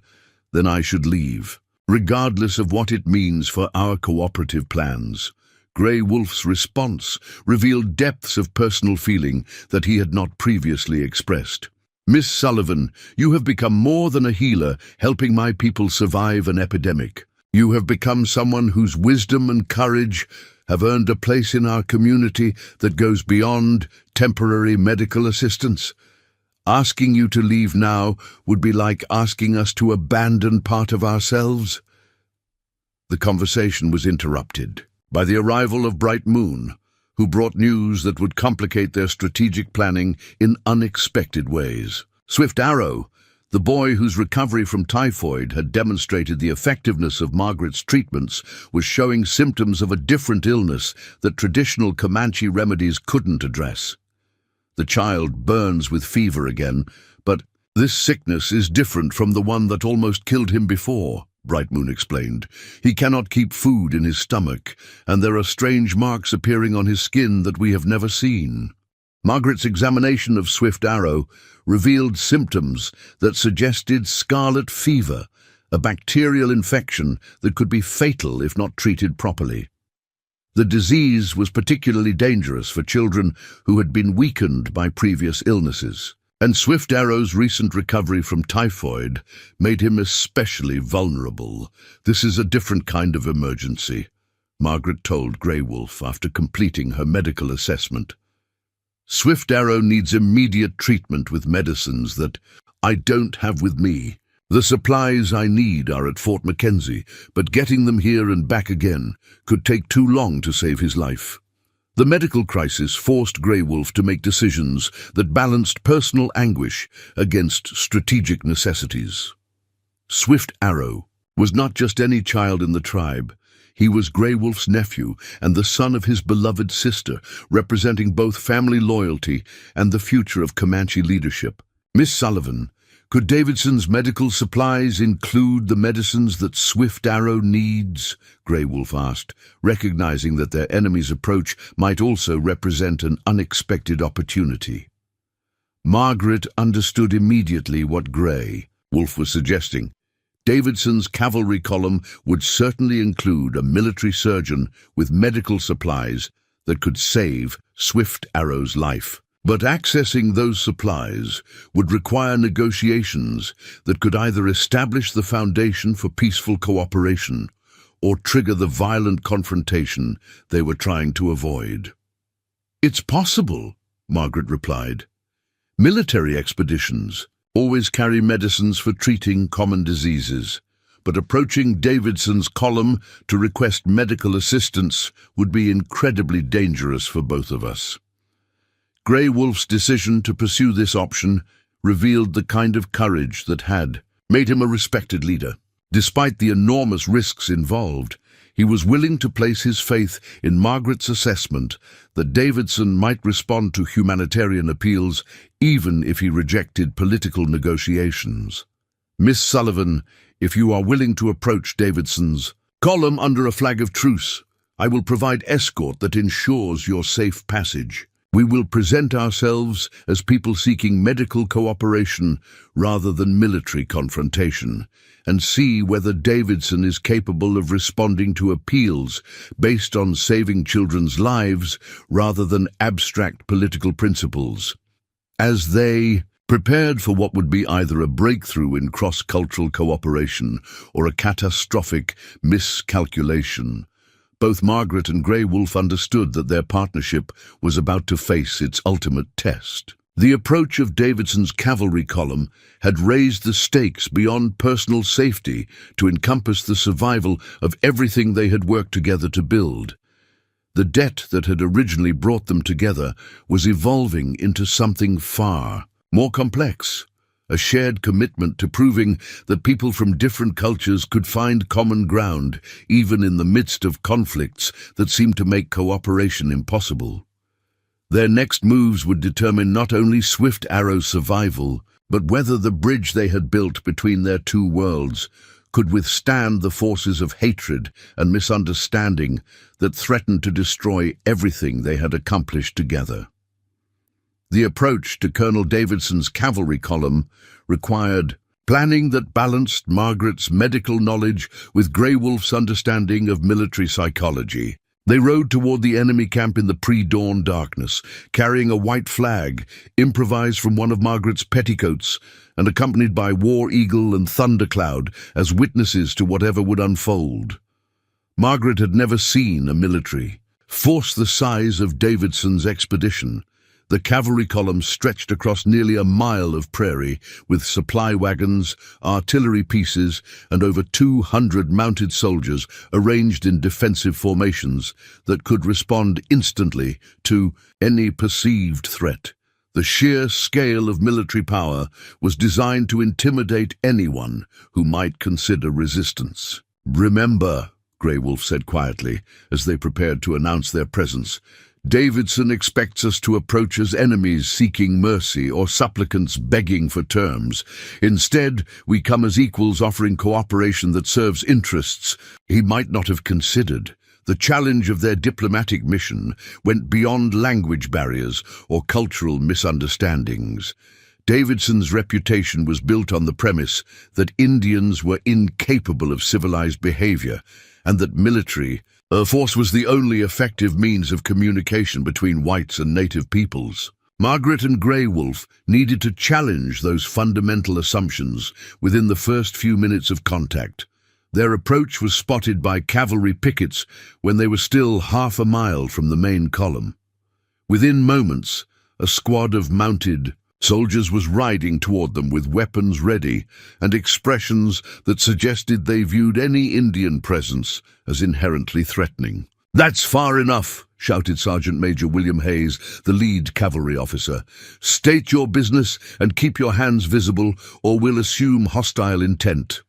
then I should leave, regardless of what it means for our cooperative plans. Grey Wolf's response revealed depths of personal feeling that he had not previously expressed. Miss Sullivan, you have become more than a healer, helping my people survive an epidemic. You have become someone whose wisdom and courage have earned a place in our community that goes beyond temporary medical assistance. Asking you to leave now would be like asking us to abandon part of ourselves. The conversation was interrupted by the arrival of Bright Moon, who brought news that would complicate their strategic planning in unexpected ways. Swift Arrow, the boy whose recovery from typhoid had demonstrated the effectiveness of Margaret's treatments, was showing symptoms of a different illness that traditional Comanche remedies couldn't address. The child burns with fever again, but this sickness is different from the one that almost killed him before, Bright Moon explained. He cannot keep food in his stomach, and there are strange marks appearing on his skin that we have never seen. Margaret's examination of Swift Arrow revealed symptoms that suggested scarlet fever, a bacterial infection that could be fatal if not treated properly. The disease was particularly dangerous for children who had been weakened by previous illnesses, and Swift Arrow's recent recovery from typhoid made him especially vulnerable. "This is a different kind of emergency," Margaret told Grey Wolf after completing her medical assessment. "Swift Arrow needs immediate treatment with medicines that I don't have with me. The supplies I need are at Fort Mackenzie, but getting them here and back again could take too long to save his life." The medical crisis forced Grey Wolf to make decisions that balanced personal anguish against strategic necessities. Swift Arrow was not just any child in the tribe. He was Grey Wolf's nephew and the son of his beloved sister, representing both family loyalty and the future of Comanche leadership. "Miss Sullivan, could Davidson's medical supplies include the medicines that Swift Arrow needs?" Grey Wolf asked, recognizing that their enemy's approach might also represent an unexpected opportunity. Margaret understood immediately what Grey Wolf was suggesting. Davidson's cavalry column would certainly include a military surgeon with medical supplies that could save Swift Arrow's life. But accessing those supplies would require negotiations that could either establish the foundation for peaceful cooperation or trigger the violent confrontation they were trying to avoid. "It's possible," Margaret replied. "Military expeditions always carry medicines for treating common diseases, but approaching Davidson's column to request medical assistance would be incredibly dangerous for both of us." Grey Wolf's decision to pursue this option revealed the kind of courage that had made him a respected leader. Despite the enormous risks involved, he was willing to place his faith in Margaret's assessment that Davidson might respond to humanitarian appeals even if he rejected political negotiations. "Miss Sullivan, if you are willing to approach Davidson's column under a flag of truce, I will provide escort that ensures your safe passage. We will present ourselves as people seeking medical cooperation rather than military confrontation, and see whether Davidson is capable of responding to appeals based on saving children's lives rather than abstract political principles." As they prepared for what would be either a breakthrough in cross-cultural cooperation or a catastrophic miscalculation, both Margaret and Grey Wolf understood that their partnership was about to face its ultimate test. The approach of Davidson's cavalry column had raised the stakes beyond personal safety to encompass the survival of everything they had worked together to build. The debt that had originally brought them together was evolving into something far more complex. A shared commitment to proving that people from different cultures could find common ground, even in the midst of conflicts that seemed to make cooperation impossible. Their next moves would determine not only Swift Arrow's survival, but whether the bridge they had built between their two worlds could withstand the forces of hatred and misunderstanding that threatened to destroy everything they had accomplished together. The approach to Colonel Davidson's cavalry column required planning that balanced Margaret's medical knowledge with Grey Wolf's understanding of military psychology. They rode toward the enemy camp in the pre-dawn darkness, carrying a white flag, improvised from one of Margaret's petticoats, and accompanied by War Eagle and Thundercloud as witnesses to whatever would unfold. Margaret had never seen a military force the size of Davidson's expedition. The cavalry column stretched across nearly a mile of prairie, with supply wagons, artillery pieces, and over 200 mounted soldiers arranged in defensive formations that could respond instantly to any perceived threat. The sheer scale of military power was designed to intimidate anyone who might consider resistance. "Remember," Grey Wolf said quietly, as they prepared to announce their presence, Davidson expects us to approach as enemies seeking mercy or supplicants begging for terms. Instead, we come as equals offering cooperation that serves interests he might not have considered. The challenge of their diplomatic mission went beyond language barriers or cultural misunderstandings. Davidson's reputation was built on the premise that Indians were incapable of civilized behavior and that military force was the only effective means of communication between whites and native peoples. Margaret and Grey Wolf needed to challenge those fundamental assumptions within the first few minutes of contact. Their approach was spotted by cavalry pickets when they were still half a mile from the main column. Within moments, a squad of mounted soldiers was riding toward them with weapons ready and expressions that suggested they viewed any Indian presence as inherently threatening. "That's far enough," shouted Sergeant Major William Hayes, the lead cavalry officer. "State your business and keep your hands visible, or we'll assume hostile intent."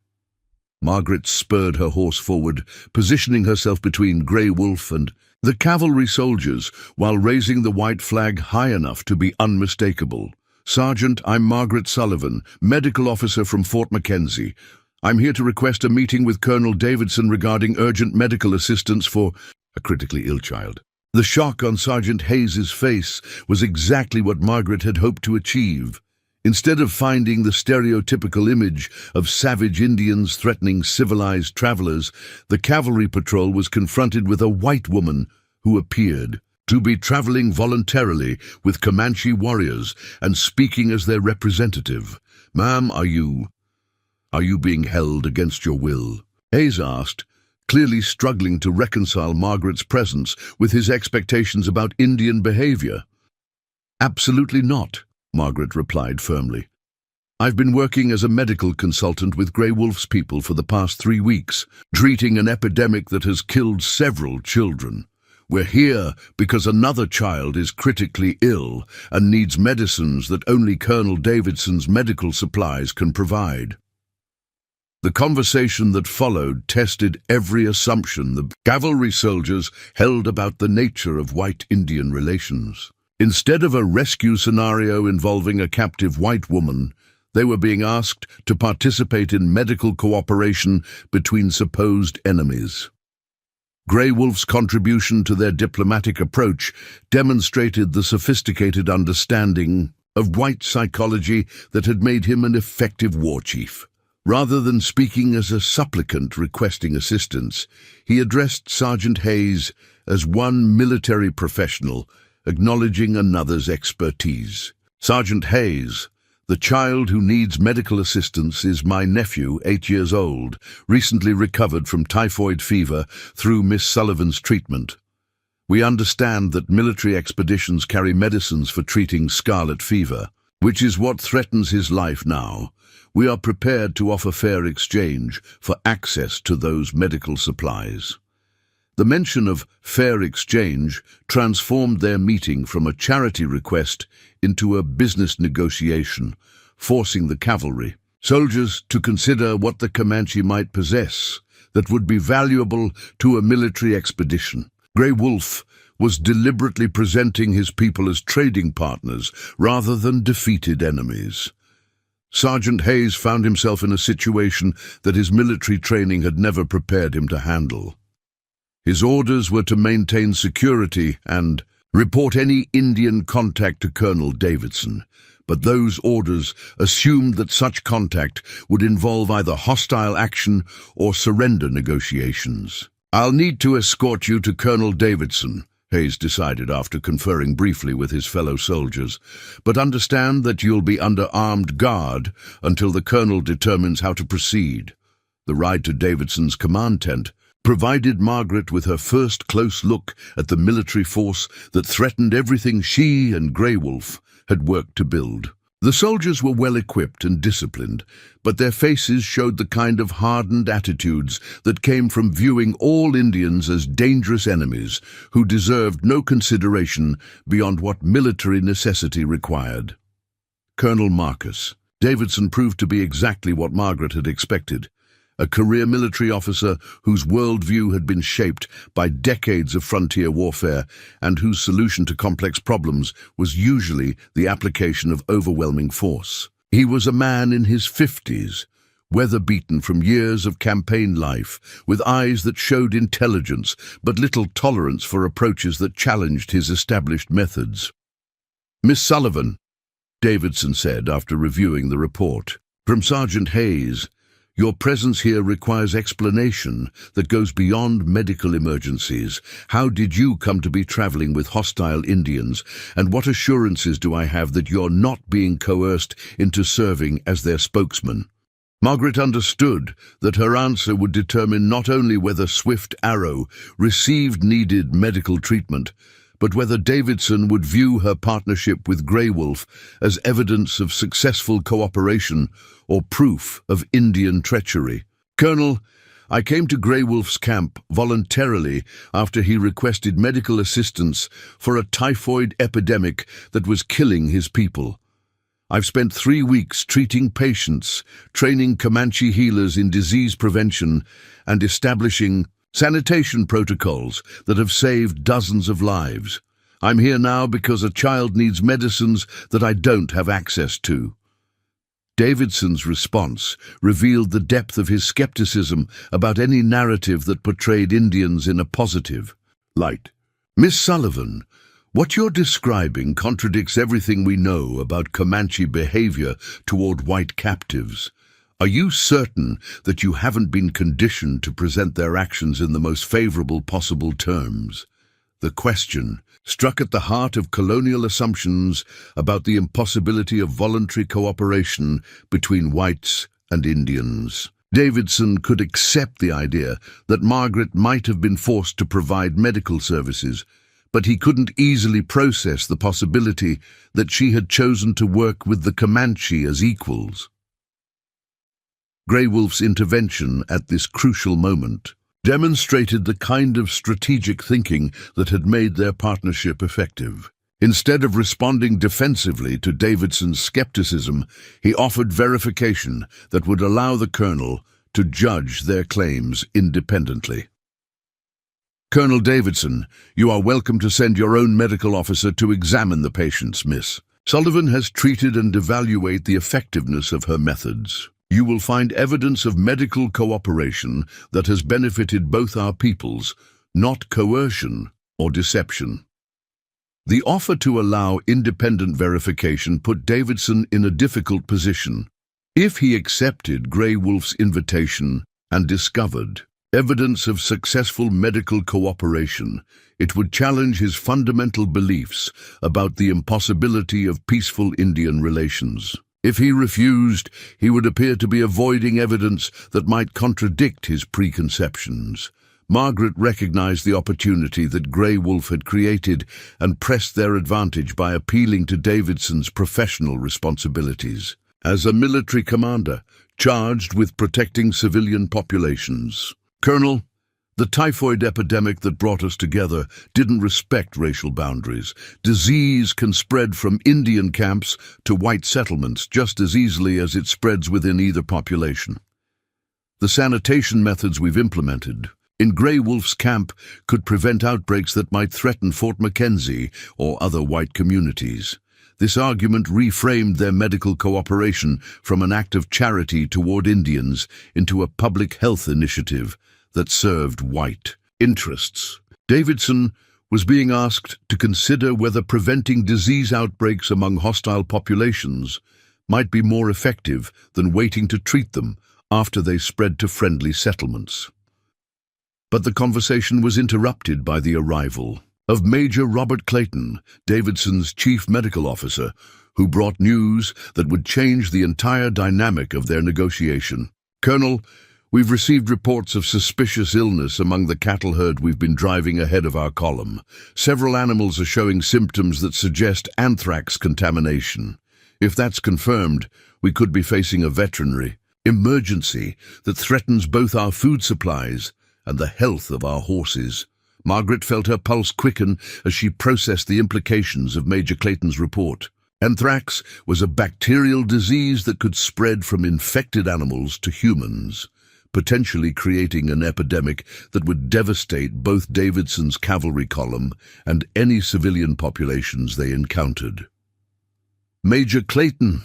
Margaret spurred her horse forward, positioning herself between Grey Wolf and the cavalry soldiers, while raising the white flag high enough to be unmistakable. "Sergeant, I'm Margaret Sullivan, medical officer from Fort Mackenzie. I'm here to request a meeting with Colonel Davidson regarding urgent medical assistance for a critically ill child." The shock on Sergeant Hayes's face was exactly what Margaret had hoped to achieve. Instead of finding the stereotypical image of savage Indians threatening civilized travelers, the cavalry patrol was confronted with a white woman who appeared to be traveling voluntarily with Comanche warriors and speaking as their representative. "Ma'am, are you being held against your will?" Hayes asked, clearly struggling to reconcile Margaret's presence with his expectations about Indian behavior. "Absolutely not," Margaret replied firmly. "I've been working as a medical consultant with Grey Wolf's people for the past 3 weeks, treating an epidemic that has killed several children. We're here because another child is critically ill and needs medicines that only Colonel Davidson's medical supplies can provide." The conversation that followed tested every assumption the cavalry soldiers held about the nature of white-Indian relations. Instead of a rescue scenario involving a captive white woman, they were being asked to participate in medical cooperation between supposed enemies. Grey Wolf's contribution to their diplomatic approach demonstrated the sophisticated understanding of white psychology that had made him an effective war chief. Rather than speaking as a supplicant requesting assistance, he addressed Sergeant Hayes as one military professional, acknowledging another's expertise. "Sergeant Hayes, the child who needs medical assistance is my nephew, 8 years old, recently recovered from typhoid fever through Miss Sullivan's treatment. We understand that military expeditions carry medicines for treating scarlet fever, which is what threatens his life now. We are prepared to offer fair exchange for access to those medical supplies." The mention of fair exchange transformed their meeting from a charity request into a business negotiation, forcing the cavalry soldiers to consider what the Comanche might possess that would be valuable to a military expedition. Grey Wolf was deliberately presenting his people as trading partners rather than defeated enemies. Sergeant Hayes found himself in a situation that his military training had never prepared him to handle. His orders were to maintain security and report any Indian contact to Colonel Davidson, but those orders assumed that such contact would involve either hostile action or surrender negotiations. "I'll need to escort you to Colonel Davidson," Hayes decided after conferring briefly with his fellow soldiers, "but understand that you'll be under armed guard until the colonel determines how to proceed." The ride to Davidson's command tent provided Margaret with her first close look at the military force that threatened everything she and Grey Wolf had worked to build. The soldiers were well equipped and disciplined, but their faces showed the kind of hardened attitudes that came from viewing all Indians as dangerous enemies who deserved no consideration beyond what military necessity required. Colonel Marcus Davidson proved to be exactly what Margaret had expected, a career military officer whose worldview had been shaped by decades of frontier warfare and whose solution to complex problems was usually the application of overwhelming force. He was a man in his 50s, weather-beaten from years of campaign life, with eyes that showed intelligence but little tolerance for approaches that challenged his established methods. "Miss Sullivan," Davidson said after reviewing the report, "from Sergeant Hayes, your presence here requires explanation that goes beyond medical emergencies. How did you come to be traveling with hostile Indians, and what assurances do I have that you're not being coerced into serving as their spokesman?" Margaret understood that her answer would determine not only whether Swift Arrow received needed medical treatment, but whether Davidson would view her partnership with Grey Wolf as evidence of successful cooperation or proof of Indian treachery. "Colonel, I came to Grey Wolf's camp voluntarily after he requested medical assistance for a typhoid epidemic that was killing his people. I've spent 3 weeks treating patients, training Comanche healers in disease prevention, and establishing sanitation protocols that have saved dozens of lives. I'm here now because a child needs medicines that I don't have access to." Davidson's response revealed the depth of his skepticism about any narrative that portrayed Indians in a positive light. "Miss Sullivan, what you're describing contradicts everything we know about Comanche behavior toward white captives. Are you certain that you haven't been conditioned to present their actions in the most favorable possible terms?" The question struck at the heart of colonial assumptions about the impossibility of voluntary cooperation between whites and Indians. Davidson could accept the idea that Margaret might have been forced to provide medical services, but he couldn't easily process the possibility that she had chosen to work with the Comanche as equals. Grey Wolf's intervention at this crucial moment demonstrated the kind of strategic thinking that had made their partnership effective. Instead of responding defensively to Davidson's skepticism, he offered verification that would allow the colonel to judge their claims independently. "Colonel Davidson, you are welcome to send your own medical officer to examine the patients, Miss. Sullivan has treated and evaluated the effectiveness of her methods. You will find evidence of medical cooperation that has benefited both our peoples, not coercion or deception." The offer to allow independent verification put Davidson in a difficult position. If he accepted Grey Wolf's invitation and discovered evidence of successful medical cooperation, it would challenge his fundamental beliefs about the impossibility of peaceful Indian relations. If he refused, he would appear to be avoiding evidence that might contradict his preconceptions. Margaret recognized the opportunity that Grey Wolf had created and pressed their advantage by appealing to Davidson's professional responsibilities as a military commander charged with protecting civilian populations. "Colonel, the typhoid epidemic that brought us together didn't respect racial boundaries. Disease can spread from Indian camps to white settlements just as easily as it spreads within either population. The sanitation methods we've implemented in Grey Wolf's camp could prevent outbreaks that might threaten Fort Mackenzie or other white communities." This argument reframed their medical cooperation from an act of charity toward Indians into a public health initiative that served white interests. Davidson was being asked to consider whether preventing disease outbreaks among hostile populations might be more effective than waiting to treat them after they spread to friendly settlements. But the conversation was interrupted by the arrival of Major Robert Clayton, Davidson's chief medical officer, who brought news that would change the entire dynamic of their negotiation. "Colonel, we've received reports of suspicious illness among the cattle herd we've been driving ahead of our column. Several animals are showing symptoms that suggest anthrax contamination. If that's confirmed, we could be facing a veterinary emergency that threatens both our food supplies and the health of our horses." Margaret felt her pulse quicken as she processed the implications of Major Clayton's report. Anthrax was a bacterial disease that could spread from infected animals to humans. potentially creating an epidemic that would devastate both Davidson's cavalry column and any civilian populations they encountered. "Major Clayton,"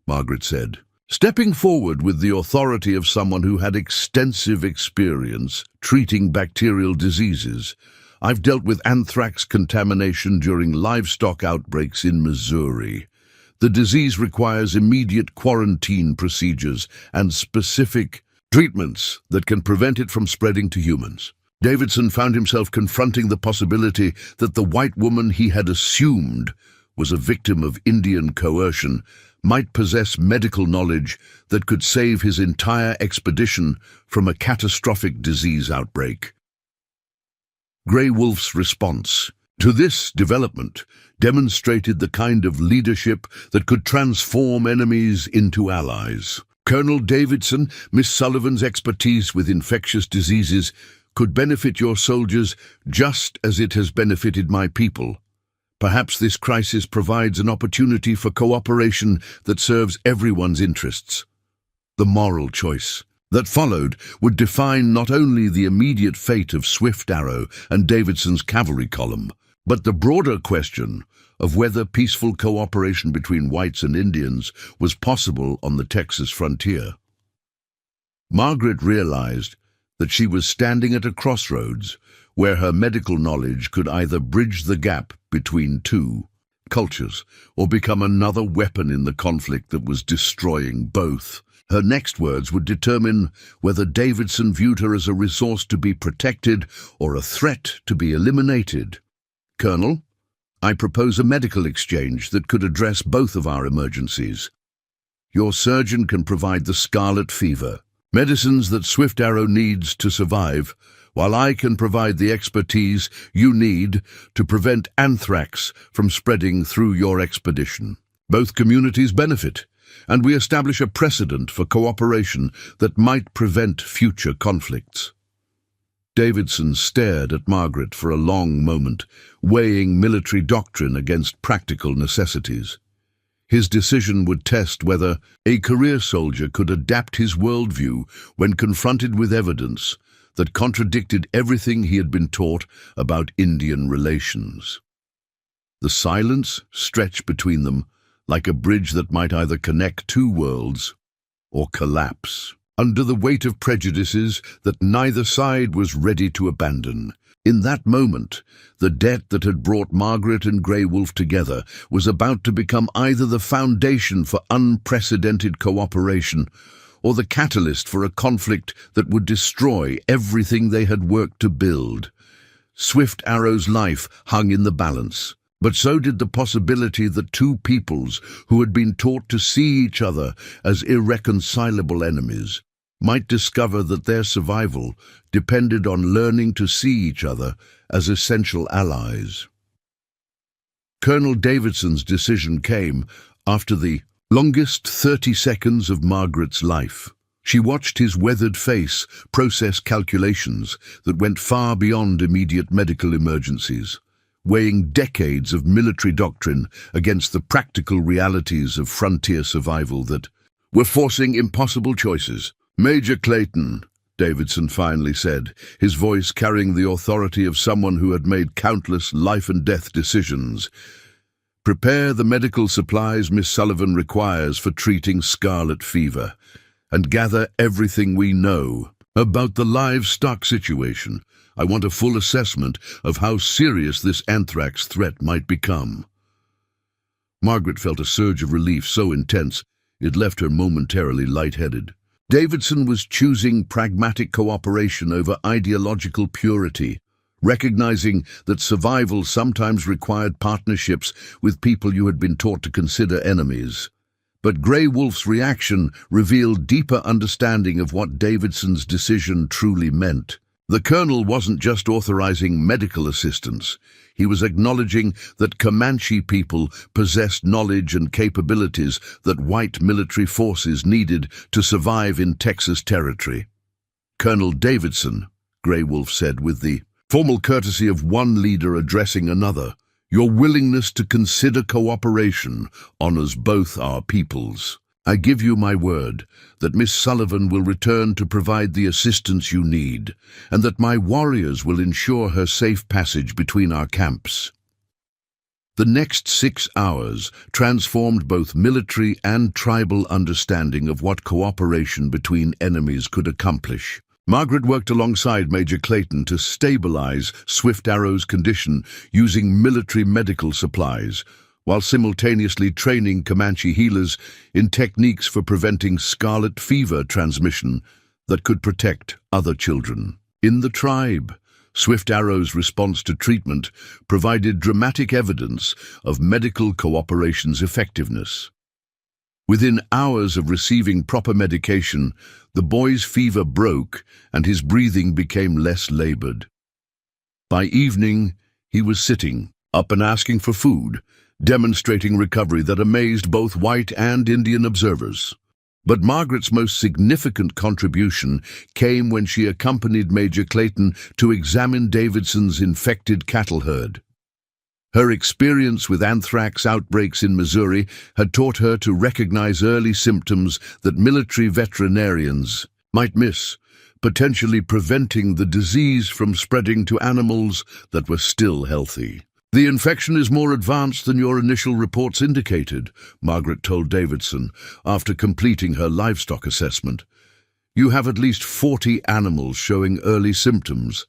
Margaret said, stepping forward with the authority of someone who had extensive experience treating bacterial diseases, "I've dealt with anthrax contamination during livestock outbreaks in Missouri. The disease requires immediate quarantine procedures and specific treatments that can prevent it from spreading to humans." Davidson found himself confronting the possibility that the white woman he had assumed was a victim of Indian coercion might possess medical knowledge that could save his entire expedition from a catastrophic disease outbreak. Grey Wolf's response to this development demonstrated the kind of leadership that could transform enemies into allies. "Colonel Davidson, Miss Sullivan's expertise with infectious diseases could benefit your soldiers just as it has benefited my people. Perhaps this crisis provides an opportunity for cooperation that serves everyone's interests." The moral choice that followed would define not only the immediate fate of Swift Arrow and Davidson's cavalry column, but the broader question of whether peaceful cooperation between whites and Indians was possible on the Texas frontier. Margaret realized that she was standing at a crossroads where her medical knowledge could either bridge the gap between two cultures or become another weapon in the conflict that was destroying both. Her next words would determine whether Davidson viewed her as a resource to be protected or a threat to be eliminated. "Colonel, I propose a medical exchange that could address both of our emergencies. Your surgeon can provide the scarlet fever, medicines that Swift Arrow needs to survive, while I can provide the expertise you need to prevent anthrax from spreading through your expedition. Both communities benefit, and we establish a precedent for cooperation that might prevent future conflicts." Davidson stared at Margaret for a long moment, weighing military doctrine against practical necessities. His decision would test whether a career soldier could adapt his worldview when confronted with evidence that contradicted everything he had been taught about Indian relations. The silence stretched between them like a bridge that might either connect two worlds or collapse under the weight of prejudices that neither side was ready to abandon. In that moment, the debt that had brought Margaret and Grey Wolf together was about to become either the foundation for unprecedented cooperation or the catalyst for a conflict that would destroy everything they had worked to build. Swift Arrow's life hung in the balance, but so did the possibility that two peoples who had been taught to see each other as irreconcilable enemies might discover that their survival depended on learning to see each other as essential allies. Colonel Davidson's decision came after the longest 30 seconds of Margaret's life. She watched his weathered face process calculations that went far beyond immediate medical emergencies, weighing decades of military doctrine against the practical realities of frontier survival that were forcing impossible choices. "Major Clayton," Davidson finally said, his voice carrying the authority of someone who had made countless life-and-death decisions, "prepare the medical supplies Miss Sullivan requires for treating scarlet fever, and gather everything we know about the livestock situation. I want a full assessment of how serious this anthrax threat might become." Margaret felt a surge of relief so intense it left her momentarily lightheaded. Davidson was choosing pragmatic cooperation over ideological purity, recognizing that survival sometimes required partnerships with people you had been taught to consider enemies. But Grey Wolf's reaction revealed deeper understanding of what Davidson's decision truly meant. The colonel wasn't just authorizing medical assistance. He was acknowledging that Comanche people possessed knowledge and capabilities that white military forces needed to survive in Texas territory. "Colonel Davidson," Grey Wolf said with the formal courtesy of one leader addressing another, "your willingness to consider cooperation honors both our peoples. I give you my word that Miss Sullivan will return to provide the assistance you need, and that my warriors will ensure her safe passage between our camps." The next 6 hours transformed both military and tribal understanding of what cooperation between enemies could accomplish. Margaret worked alongside Major Clayton to stabilize Swift Arrow's condition using military medical supplies, while simultaneously training Comanche healers in techniques for preventing scarlet fever transmission that could protect other children. In the tribe, Swift Arrow's response to treatment provided dramatic evidence of medical cooperation's effectiveness. Within hours of receiving proper medication, the boy's fever broke and his breathing became less labored. By evening, he was sitting up and asking for food, demonstrating recovery that amazed both white and Indian observers. But Margaret's most significant contribution came when she accompanied Major Clayton to examine Davidson's infected cattle herd. Her experience with anthrax outbreaks in Missouri had taught her to recognize early symptoms that military veterinarians might miss, potentially preventing the disease from spreading to animals that were still healthy. "The infection is more advanced than your initial reports indicated," Margaret told Davidson after completing her livestock assessment. "You have at least 40 animals showing early symptoms,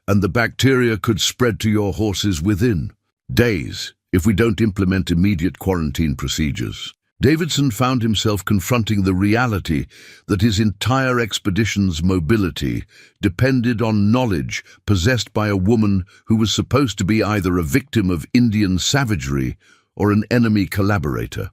and the bacteria could spread to your horses within days if we don't implement immediate quarantine procedures." Davidson found himself confronting the reality that his entire expedition's mobility depended on knowledge possessed by a woman who was supposed to be either a victim of Indian savagery or an enemy collaborator.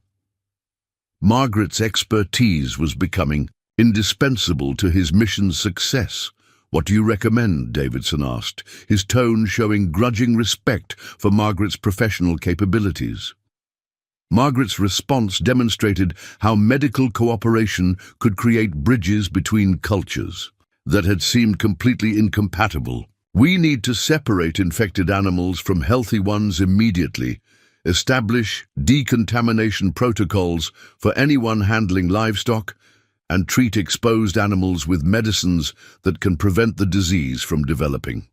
Margaret's expertise was becoming indispensable to his mission's success. "What do you recommend?" Davidson asked, his tone showing grudging respect for Margaret's professional capabilities. Margaret's response demonstrated how medical cooperation could create bridges between cultures that had seemed completely incompatible. "We need to separate infected animals from healthy ones immediately, establish decontamination protocols for anyone handling livestock, and treat exposed animals with medicines that can prevent the disease from developing."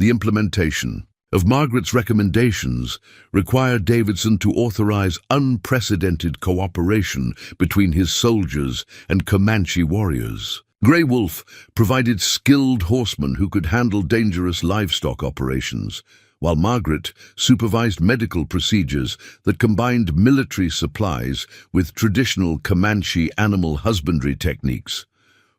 The implementation of Margaret's recommendations required Davidson to authorize unprecedented cooperation between his soldiers and Comanche warriors. Grey Wolf provided skilled horsemen who could handle dangerous livestock operations, while Margaret supervised medical procedures that combined military supplies with traditional Comanche animal husbandry techniques.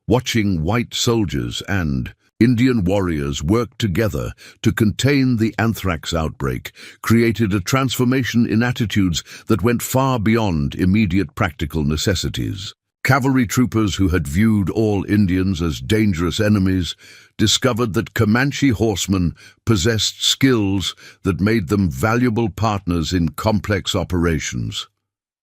Watching white soldiers and Indian warriors worked together to contain the anthrax outbreak created a transformation in attitudes that went far beyond immediate practical necessities. Cavalry troopers who had viewed all Indians as dangerous enemies discovered that Comanche horsemen possessed skills that made them valuable partners in complex operations.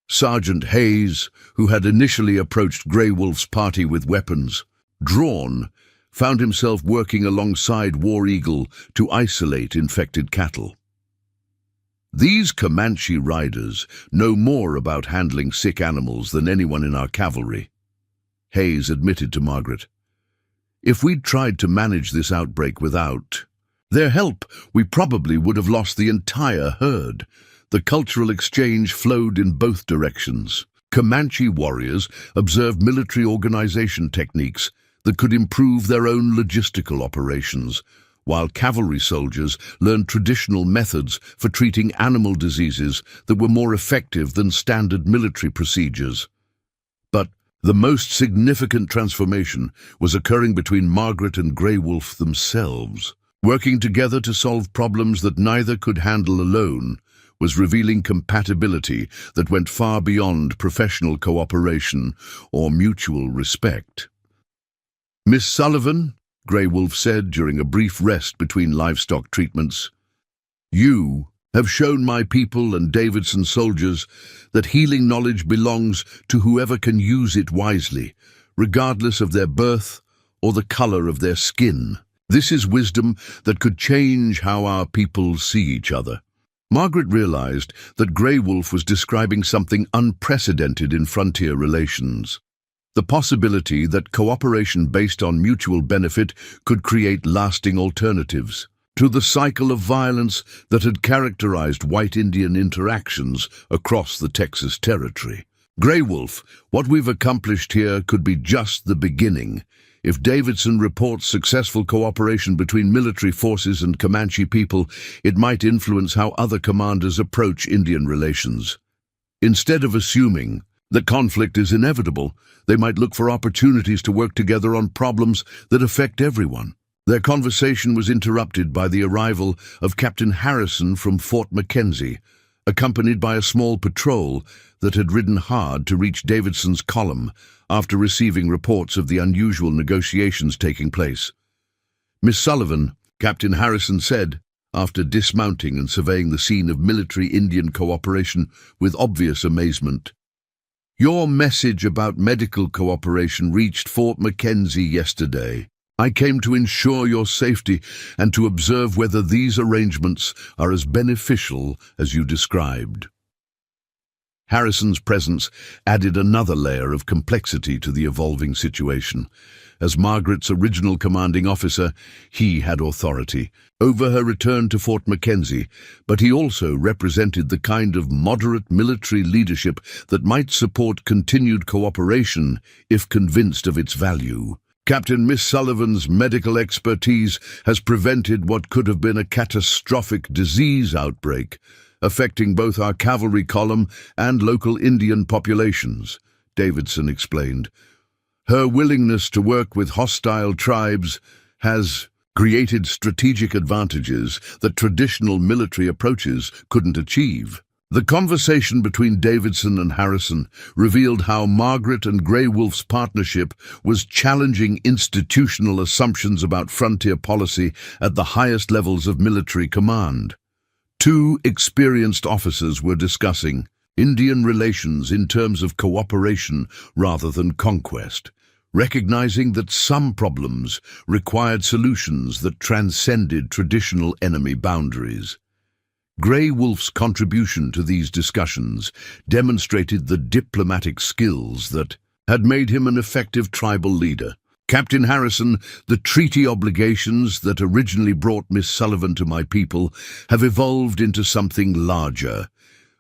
Sergeant Hayes, who had initially approached Grey Wolf's party with weapons drawn, found himself working alongside War Eagle to isolate infected cattle. "These Comanche riders know more about handling sick animals than anyone in our cavalry," Hayes admitted to Margaret. "If we'd tried to manage this outbreak without their help, we probably would have lost the entire herd." The cultural exchange flowed in both directions. Comanche warriors observed military organization techniques that could improve their own logistical operations, while cavalry soldiers learned traditional methods for treating animal diseases that were more effective than standard military procedures. But the most significant transformation was occurring between Margaret and Grey Wolf themselves. Working together to solve problems that neither could handle alone was revealing compatibility that went far beyond professional cooperation or mutual respect. "Miss Sullivan," Grey Wolf said during a brief rest between livestock treatments, "you have shown my people and Davidson's soldiers that healing knowledge belongs to whoever can use it wisely, regardless of their birth or the color of their skin. This is wisdom that could change how our people see each other." Margaret realized that Grey Wolf was describing something unprecedented in frontier relations. The possibility that cooperation based on mutual benefit could create lasting alternatives to the cycle of violence that had characterized white Indian interactions across the Texas territory. Grey Wolf, what we've accomplished here could be just the beginning. If Davidson reports successful cooperation between military forces and Comanche people, it might influence how other commanders approach Indian relations. Instead of assuming that conflict is inevitable, they might look for opportunities to work together on problems that affect everyone. Their conversation was interrupted by the arrival of Captain Harrison from Fort Mackenzie, accompanied by a small patrol that had ridden hard to reach Davidson's column after receiving reports of the unusual negotiations taking place. "Miss Sullivan," Captain Harrison said, after dismounting and surveying the scene of military Indian cooperation with obvious amazement. "Your message about medical cooperation reached Fort Mackenzie yesterday. I came to ensure your safety and to observe whether these arrangements are as beneficial as you described." Harrison's presence added another layer of complexity to the evolving situation. As Margaret's original commanding officer, he had authority over her return to Fort Mackenzie, but he also represented the kind of moderate military leadership that might support continued cooperation if convinced of its value. Captain Miss Sullivan's medical expertise has prevented what could have been a catastrophic disease outbreak, affecting both our cavalry column and local Indian populations, Davidson explained. Her willingness to work with hostile tribes has created strategic advantages that traditional military approaches couldn't achieve. The conversation between Davidson and Harrison revealed how Margaret and Grey Wolf's partnership was challenging institutional assumptions about frontier policy at the highest levels of military command. Two experienced officers were discussing Indian relations in terms of cooperation rather than conquest, recognizing that some problems required solutions that transcended traditional enemy boundaries. Grey Wolf's contribution to these discussions demonstrated the diplomatic skills that had made him an effective tribal leader. Captain Harrison, the treaty obligations that originally brought Miss Sullivan to my people have evolved into something larger.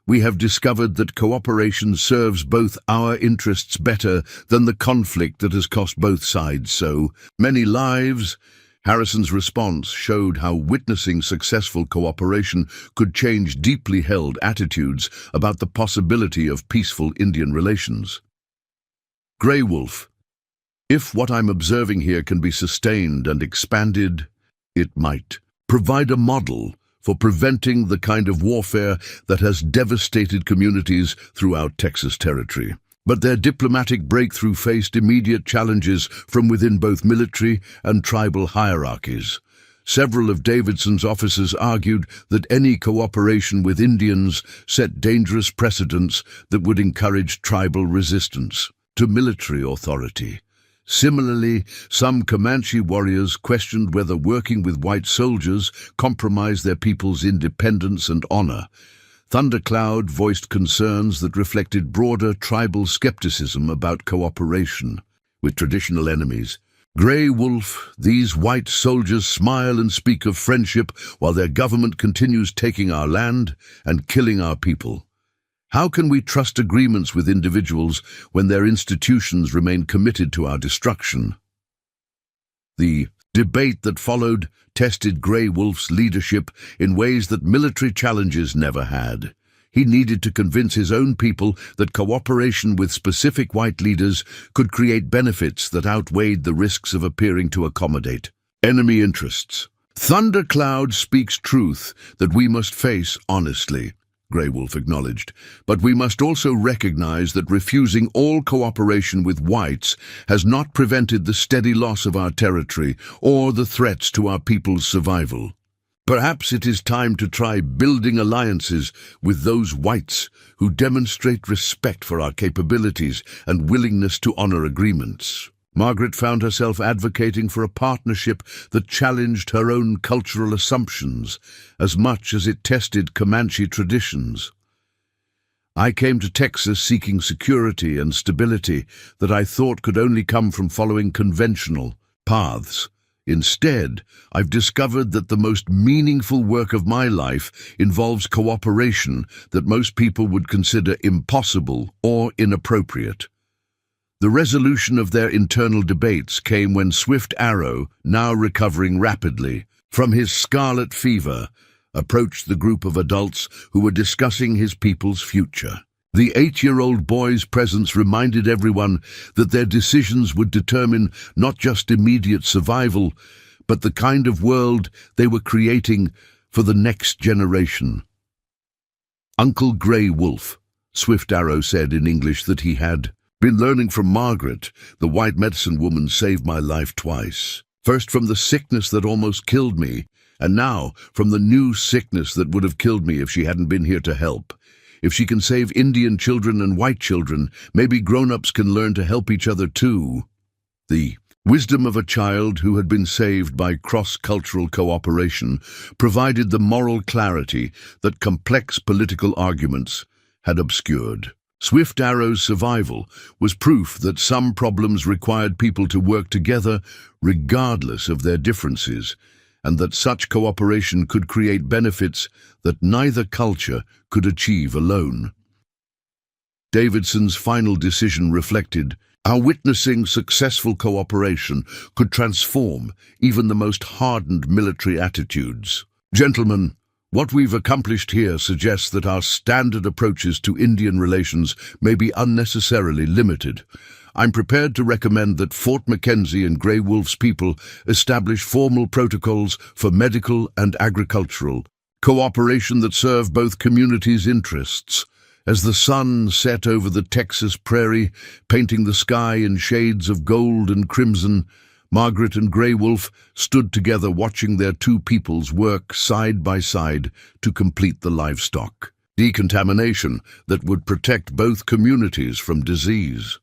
We have discovered that cooperation serves both our interests better than the conflict that has cost both sides so many lives. Harrison's response showed how witnessing successful cooperation could change deeply held attitudes about the possibility of peaceful Indian relations. Grey Wolf, if what I'm observing here can be sustained and expanded, it might provide a model for preventing the kind of warfare that has devastated communities throughout Texas territory. But their diplomatic breakthrough faced immediate challenges from within both military and tribal hierarchies. Several of Davidson's officers argued that any cooperation with Indians set dangerous precedents that would encourage tribal resistance to military authority. Similarly, some Comanche warriors questioned whether working with white soldiers compromised their people's independence and honor. Thundercloud voiced concerns that reflected broader tribal skepticism about cooperation with traditional enemies. Grey Wolf, these white soldiers smile and speak of friendship while their government continues taking our land and killing our people. How can we trust agreements with individuals when their institutions remain committed to our destruction? The debate that followed tested Grey Wolf's leadership in ways that military challenges never had. He needed to convince his own people that cooperation with specific white leaders could create benefits that outweighed the risks of appearing to accommodate enemy interests. Thundercloud speaks truth that we must face honestly, Grey Wolf acknowledged, but we must also recognize that refusing all cooperation with whites has not prevented the steady loss of our territory or the threats to our people's survival. Perhaps it is time to try building alliances with those whites who demonstrate respect for our capabilities and willingness to honor agreements. Margaret found herself advocating for a partnership that challenged her own cultural assumptions as much as it tested Comanche traditions. I came to Texas seeking security and stability that I thought could only come from following conventional paths. Instead, I've discovered that the most meaningful work of my life involves cooperation that most people would consider impossible or inappropriate. The resolution of their internal debates came when Swift Arrow, now recovering rapidly from his scarlet fever, approached the group of adults who were discussing his people's future. The 8-year-old boy's presence reminded everyone that their decisions would determine not just immediate survival, but the kind of world they were creating for the next generation. "Uncle Grey Wolf," Swift Arrow said in English that he had been learning from Margaret. "The white medicine woman saved my life twice. First from the sickness that almost killed me, and now from the new sickness that would have killed me if she hadn't been here to help. If she can save Indian children and white children, maybe grown-ups can learn to help each other too." The wisdom of a child who had been saved by cross-cultural cooperation provided the moral clarity that complex political arguments had obscured. Swift Arrow's survival was proof that some problems required people to work together regardless of their differences, and that such cooperation could create benefits that neither culture could achieve alone. Davidson's final decision reflected how witnessing successful cooperation could transform even the most hardened military attitudes. "Gentlemen, what we've accomplished here suggests that our standard approaches to Indian relations may be unnecessarily limited. I'm prepared to recommend that Fort Mackenzie and Grey Wolf's people establish formal protocols for medical and agricultural cooperation that serve both communities' interests." As the sun set over the Texas prairie, painting the sky in shades of gold and crimson, Margaret and Grey Wolf stood together watching their two peoples work side by side to complete the livestock decontamination that would protect both communities from disease.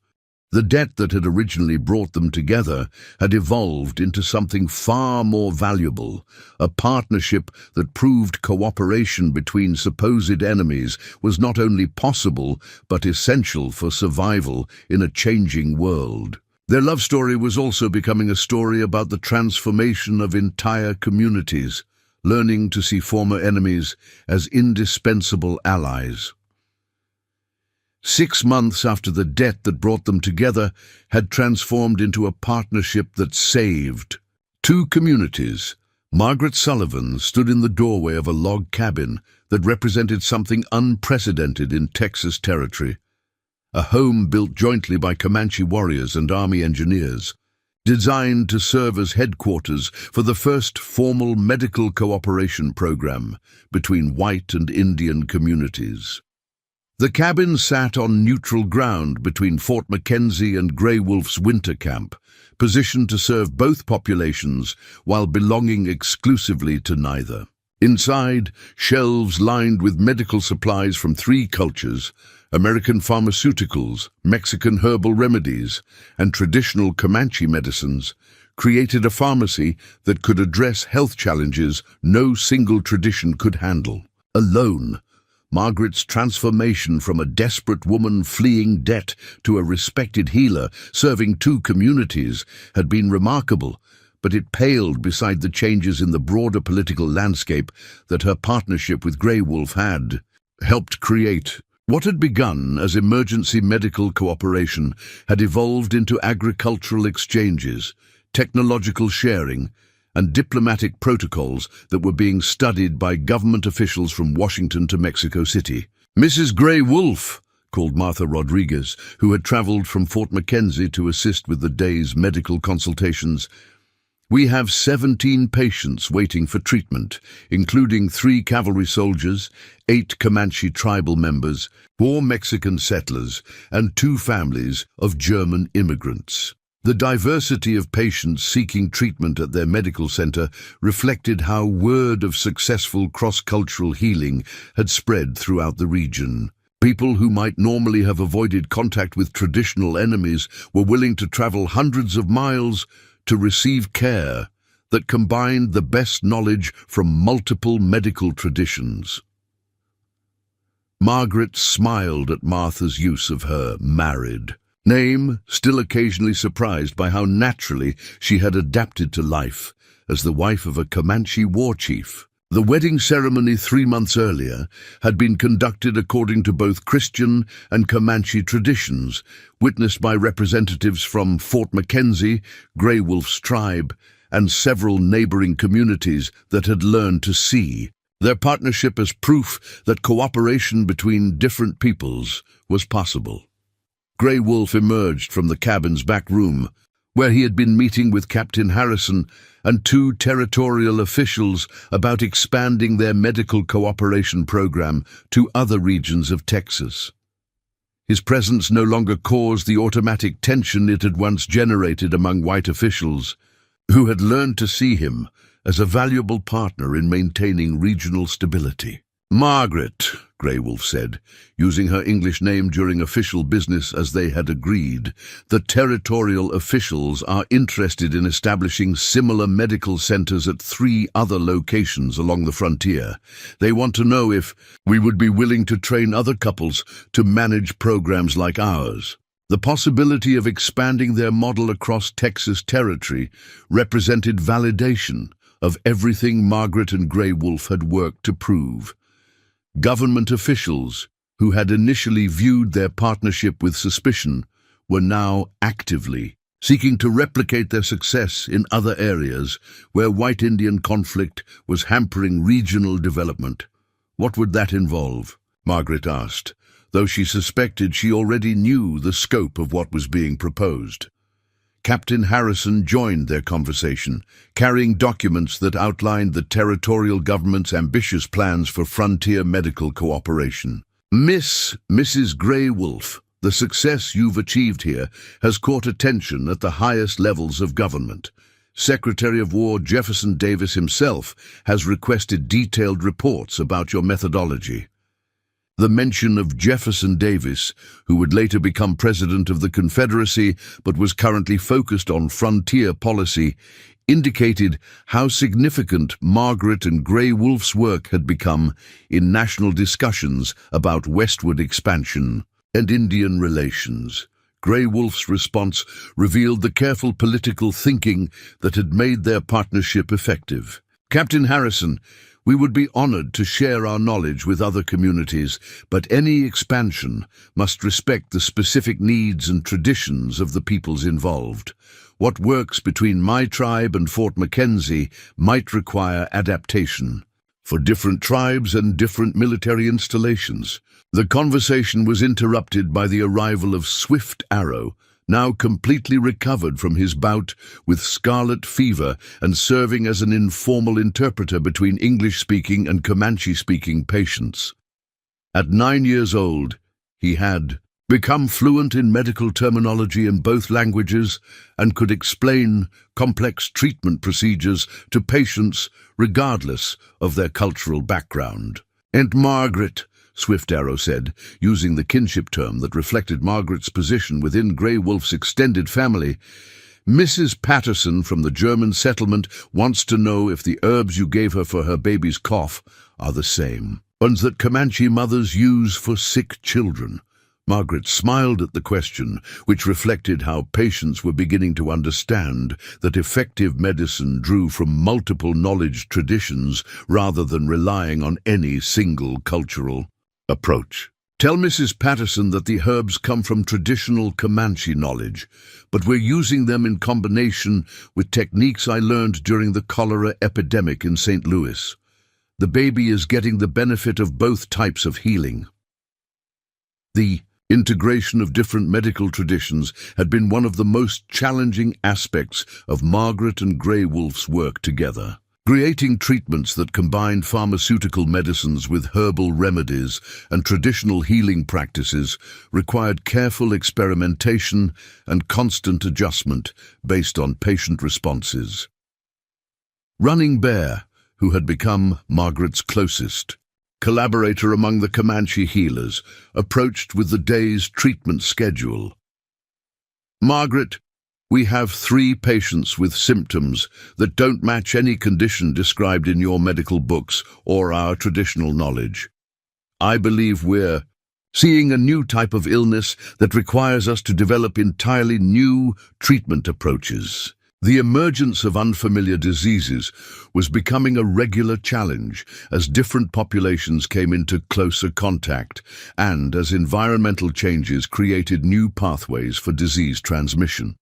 The debt that had originally brought them together had evolved into something far more valuable, a partnership that proved cooperation between supposed enemies was not only possible but essential for survival in a changing world. Their love story was also becoming a story about the transformation of entire communities, learning to see former enemies as indispensable allies. 6 months after the debt that brought them together had transformed into a partnership that saved two communities, Margaret Sullivan stood in the doorway of a log cabin that represented something unprecedented in Texas territory, a home built jointly by Comanche warriors and Army engineers, designed to serve as headquarters for the first formal medical cooperation program between white and Indian communities. The cabin sat on neutral ground between Fort Mackenzie and Grey Wolf's winter camp, positioned to serve both populations while belonging exclusively to neither. Inside, shelves lined with medical supplies from 3 cultures, American pharmaceuticals, Mexican herbal remedies, and traditional Comanche medicines, created a pharmacy that could address health challenges no single tradition could handle. Alone, Margaret's transformation from a desperate woman fleeing debt to a respected healer serving 2 communities had been remarkable, but it paled beside the changes in the broader political landscape that her partnership with Grey Wolf had helped create. What had begun as emergency medical cooperation had evolved into agricultural exchanges, technological sharing, and diplomatic protocols that were being studied by government officials from Washington to Mexico City. "Mrs. Grey Wolf," called Martha Rodriguez, who had traveled from Fort Mackenzie to assist with the day's medical consultations, "we have 17 patients waiting for treatment, including 3 cavalry soldiers, 8 Comanche tribal members, 4 Mexican settlers, and 2 families of German immigrants." The diversity of patients seeking treatment at their medical center reflected how word of successful cross-cultural healing had spread throughout the region. People who might normally have avoided contact with traditional enemies were willing to travel hundreds of miles to receive care that combined the best knowledge from multiple medical traditions. Margaret smiled at Martha's use of her married name, still occasionally surprised by how naturally she had adapted to life as the wife of a Comanche war chief. The wedding ceremony 3 months earlier had been conducted according to both Christian and Comanche traditions, witnessed by representatives from Fort Mackenzie, Grey Wolf's tribe, and several neighboring communities that had learned to see their partnership as proof that cooperation between different peoples was possible. Grey Wolf emerged from the cabin's back room, where he had been meeting with Captain Harrison and 2 territorial officials about expanding their medical cooperation program to other regions of Texas. His presence no longer caused the automatic tension it had once generated among white officials, who had learned to see him as a valuable partner in maintaining regional stability. "Margaret," Grey Wolf said, using her English name during official business as they had agreed, "the territorial officials are interested in establishing similar medical centers at 3 other locations along the frontier. They want to know if we would be willing to train other couples to manage programs like ours." The possibility of expanding their model across Texas territory represented validation of everything Margaret and Grey Wolf had worked to prove. Government officials, who had initially viewed their partnership with suspicion, were now actively seeking to replicate their success in other areas where white Indian conflict was hampering regional development. What would that involve? Margaret asked, though she suspected she already knew the scope of what was being proposed. Captain Harrison joined their conversation, carrying documents that outlined the territorial government's ambitious plans for frontier medical cooperation. Mrs. Grey Wolf, the success you've achieved here has caught attention at the highest levels of government. Secretary of War Jefferson Davis himself has requested detailed reports about your methodology." The mention of Jefferson Davis, who would later become President of the Confederacy but was currently focused on frontier policy, indicated how significant Margaret and Grey Wolf's work had become in national discussions about westward expansion and Indian relations. Grey Wolf's response revealed the careful political thinking that had made their partnership effective. "Captain Harrison, we would be honored to share our knowledge with other communities, but any expansion must respect the specific needs and traditions of the peoples involved. What works between my tribe and Fort Mackenzie might require adaptation for different tribes and different military installations." The conversation was interrupted by the arrival of Swift Arrow, now completely recovered from his bout with scarlet fever and serving as an informal interpreter between English-speaking and Comanche-speaking patients. At 9 years old, he had become fluent in medical terminology in both languages and could explain complex treatment procedures to patients regardless of their cultural background. "And Margaret," Swift Arrow said, using the kinship term that reflected Margaret's position within Grey Wolf's extended family, "Mrs. Patterson from the German settlement wants to know if the herbs you gave her for her baby's cough are the same ones that Comanche mothers use for sick children." Margaret smiled at the question, which reflected how patients were beginning to understand that effective medicine drew from multiple knowledge traditions rather than relying on any single cultural approach. "Tell Mrs. Patterson that the herbs come from traditional Comanche knowledge, but we're using them in combination with techniques I learned during the cholera epidemic in St. Louis. The baby is getting the benefit of both types of healing." The integration of different medical traditions had been one of the most challenging aspects of Margaret and Grey Wolf's work together. Creating treatments that combined pharmaceutical medicines with herbal remedies and traditional healing practices required careful experimentation and constant adjustment based on patient responses. Running Bear, who had become Margaret's closest collaborator among the Comanche healers, approached with the day's treatment schedule. "Margaret, we have 3 patients with symptoms that don't match any condition described in your medical books or our traditional knowledge. I believe we're seeing a new type of illness that requires us to develop entirely new treatment approaches." The emergence of unfamiliar diseases was becoming a regular challenge as different populations came into closer contact and as environmental changes created new pathways for disease transmission.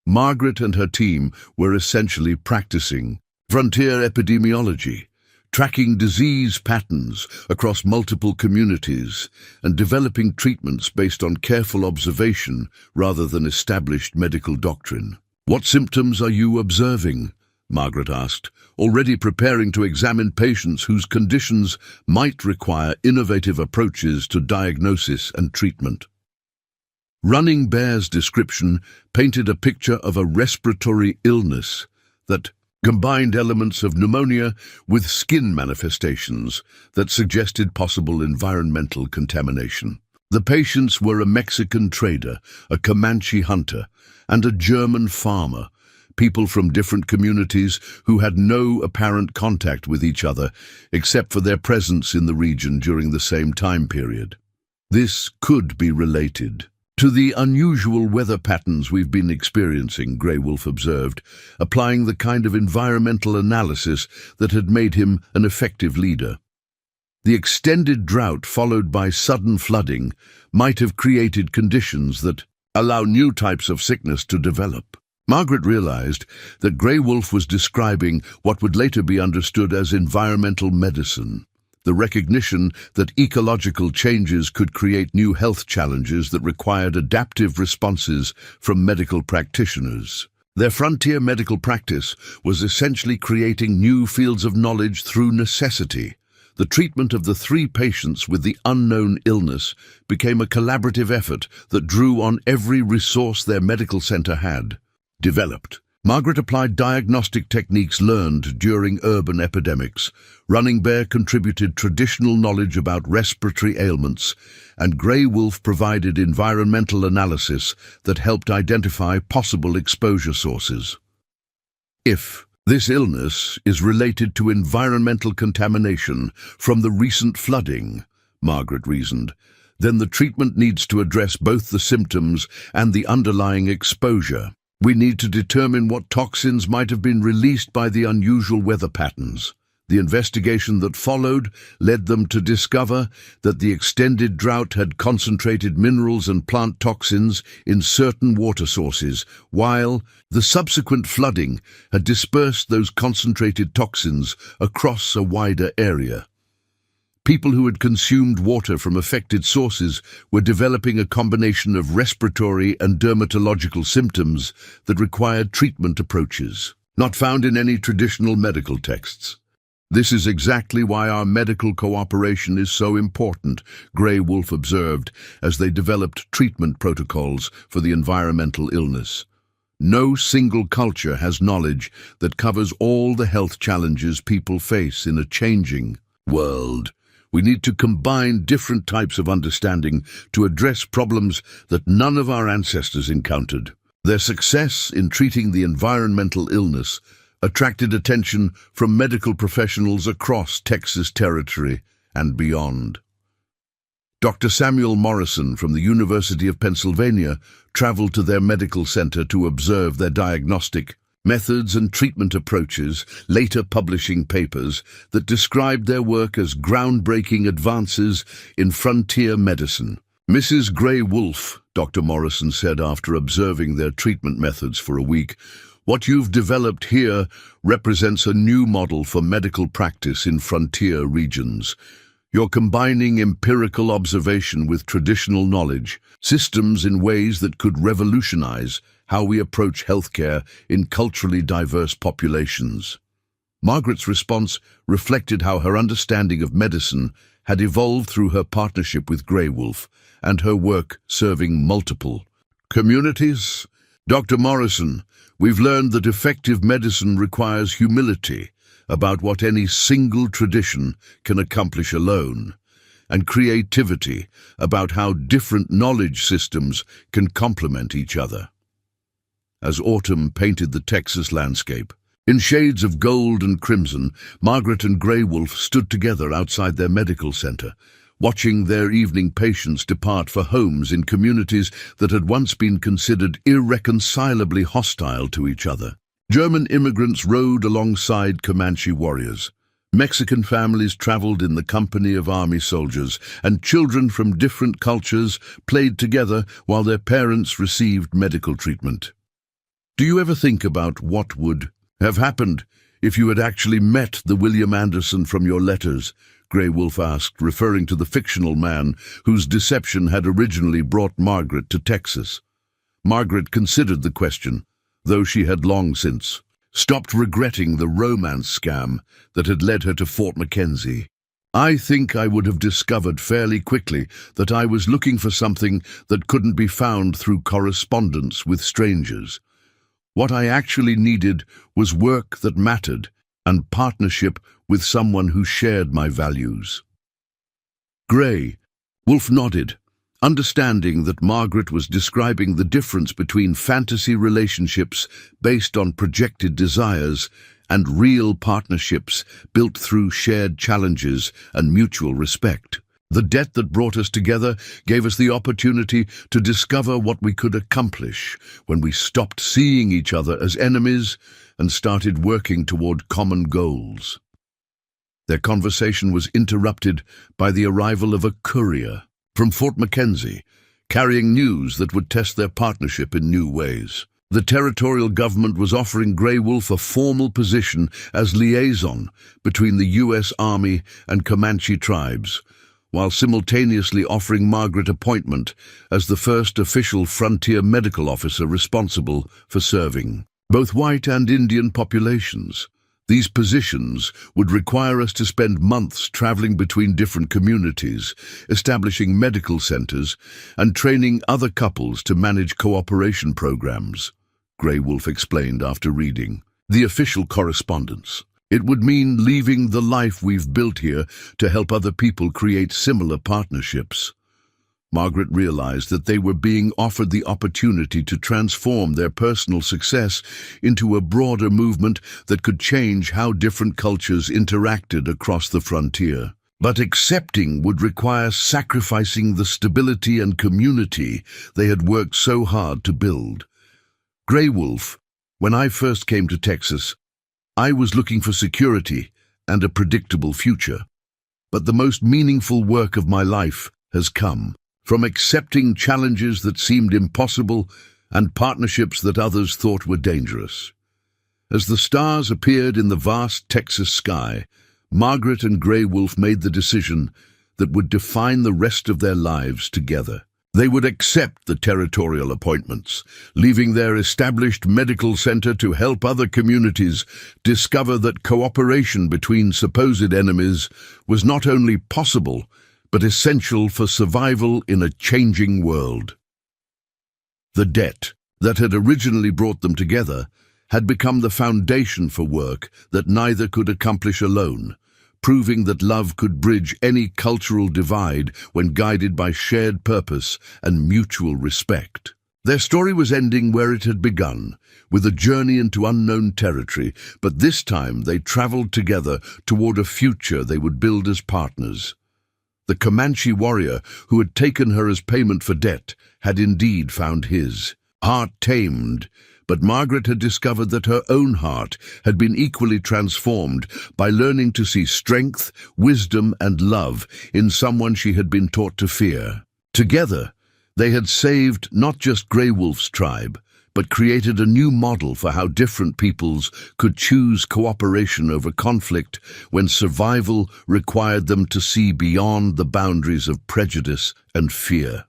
Margaret and her team were essentially practicing frontier epidemiology, tracking disease patterns across multiple communities and developing treatments based on careful observation rather than established medical doctrine. "What symptoms are you observing?" Margaret asked, already preparing to examine patients whose conditions might require innovative approaches to diagnosis and treatment. Running Bear's description painted a picture of a respiratory illness that combined elements of pneumonia with skin manifestations that suggested possible environmental contamination. The patients were a Mexican trader, a Comanche hunter, and a German farmer, people from different communities who had no apparent contact with each other except for their presence in the region during the same time period. This could be related to the unusual weather patterns we've been experiencing, Grey Wolf observed, applying the kind of environmental analysis that had made him an effective leader. The extended drought followed by sudden flooding might have created conditions that allow new types of sickness to develop. Margaret realized that Grey Wolf was describing what would later be understood as environmental medicine, the recognition that ecological changes could create new health challenges that required adaptive responses from medical practitioners. Their frontier medical practice was essentially creating new fields of knowledge through necessity. The treatment of the 3 patients with the unknown illness became a collaborative effort that drew on every resource their medical center had developed. Margaret applied diagnostic techniques learned during urban epidemics. Running Bear contributed traditional knowledge about respiratory ailments, and Grey Wolf provided environmental analysis that helped identify possible exposure sources. If this illness is related to environmental contamination from the recent flooding, Margaret reasoned, then the treatment needs to address both the symptoms and the underlying exposure. We need to determine what toxins might have been released by the unusual weather patterns. The investigation that followed led them to discover that the extended drought had concentrated minerals and plant toxins in certain water sources, while the subsequent flooding had dispersed those concentrated toxins across a wider area. People who had consumed water from affected sources were developing a combination of respiratory and dermatological symptoms that required treatment approaches, not found in any traditional medical texts. "This is exactly why our medical cooperation is so important," Grey Wolf observed as they developed treatment protocols for the environmental illness. "No single culture has knowledge that covers all the health challenges people face in a changing world. We need to combine different types of understanding to address problems that none of our ancestors encountered." Their success in treating the environmental illness attracted attention from medical professionals across Texas territory and beyond. Dr. Samuel Morrison from the University of Pennsylvania traveled to their medical center to observe their diagnostic methods and treatment approaches, later publishing papers that described their work as groundbreaking advances in frontier medicine. "Mrs. Grey Wolf," Dr. Morrison said after observing their treatment methods for a week, "what you've developed here represents a new model for medical practice in frontier regions. You're combining empirical observation with traditional knowledge, systems in ways that could revolutionize how we approach healthcare in culturally diverse populations." Margaret's response reflected how her understanding of medicine had evolved through her partnership with Grey Wolf and her work serving multiple communities. "Dr. Morrison, we've learned that effective medicine requires humility about what any single tradition can accomplish alone, and creativity about how different knowledge systems can complement each other. As autumn painted the Texas landscape, in shades of gold and crimson, Margaret and Grey Wolf stood together outside their medical center, watching their evening patients depart for homes in communities that had once been considered irreconcilably hostile to each other. German immigrants rode alongside Comanche warriors. Mexican families traveled in the company of army soldiers, and children from different cultures played together while their parents received medical treatment. Do you ever think about what would have happened if you had actually met the William Anderson from your letters? Grey Wolf asked, referring to the fictional man whose deception had originally brought Margaret to Texas. Margaret considered the question, though she had long since stopped regretting the romance scam that had led her to Fort Mackenzie. I think I would have discovered fairly quickly that I was looking for something that couldn't be found through correspondence with strangers. What I actually needed was work that mattered and partnership with someone who shared my values. Grey Wolf nodded, understanding that Margaret was describing the difference between fantasy relationships based on projected desires and real partnerships built through shared challenges and mutual respect. The debt that brought us together gave us the opportunity to discover what we could accomplish when we stopped seeing each other as enemies and started working toward common goals. Their conversation was interrupted by the arrival of a courier from Fort Mackenzie, carrying news that would test their partnership in new ways. The territorial government was offering Grey Wolf a formal position as liaison between the U.S. Army and Comanche tribes, while simultaneously offering Margaret appointment as the first official frontier medical officer responsible for serving both white and Indian populations. These positions would require us to spend months traveling between different communities, establishing medical centers, and training other couples to manage cooperation programs, Grey Wolf explained after reading the official correspondence. It would mean leaving the life we've built here to help other people create similar partnerships. Margaret realized that they were being offered the opportunity to transform their personal success into a broader movement that could change how different cultures interacted across the frontier. But accepting would require sacrificing the stability and community they had worked so hard to build. Grey Wolf, when I first came to Texas, I was looking for security and a predictable future. But the most meaningful work of my life has come from accepting challenges that seemed impossible and partnerships that others thought were dangerous. As the stars appeared in the vast Texas sky, Margaret and Grey Wolf made the decision that would define the rest of their lives together. They would accept the territorial appointments, leaving their established medical center to help other communities discover that cooperation between supposed enemies was not only possible, but essential for survival in a changing world. The debt that had originally brought them together had become the foundation for work that neither could accomplish alone, proving that love could bridge any cultural divide when guided by shared purpose and mutual respect. Their story was ending where it had begun, with a journey into unknown territory, but this time they traveled together toward a future they would build as partners. The Comanche warrior who had taken her as payment for debt had indeed found his heart tamed, but Margaret had discovered that her own heart had been equally transformed by learning to see strength, wisdom, and love in someone she had been taught to fear. Together, they had saved not just Grey Wolf's tribe, but created a new model for how different peoples could choose cooperation over conflict when survival required them to see beyond the boundaries of prejudice and fear.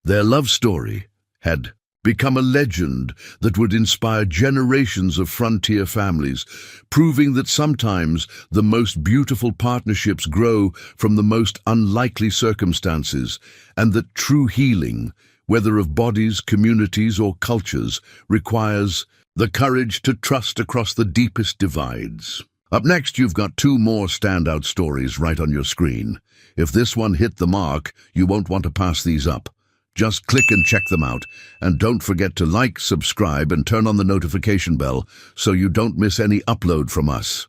Their love story had become a legend that would inspire generations of frontier families, proving that sometimes the most beautiful partnerships grow from the most unlikely circumstances, and that true healing, whether of bodies, communities, or cultures, requires The courage to trust across the deepest divides. Up next, you've got two more standout stories right on your screen. If this one hit the mark, you won't want to pass these up. Just click and check them out, and don't forget to like, subscribe, and turn on the notification bell so you don't miss any upload from us.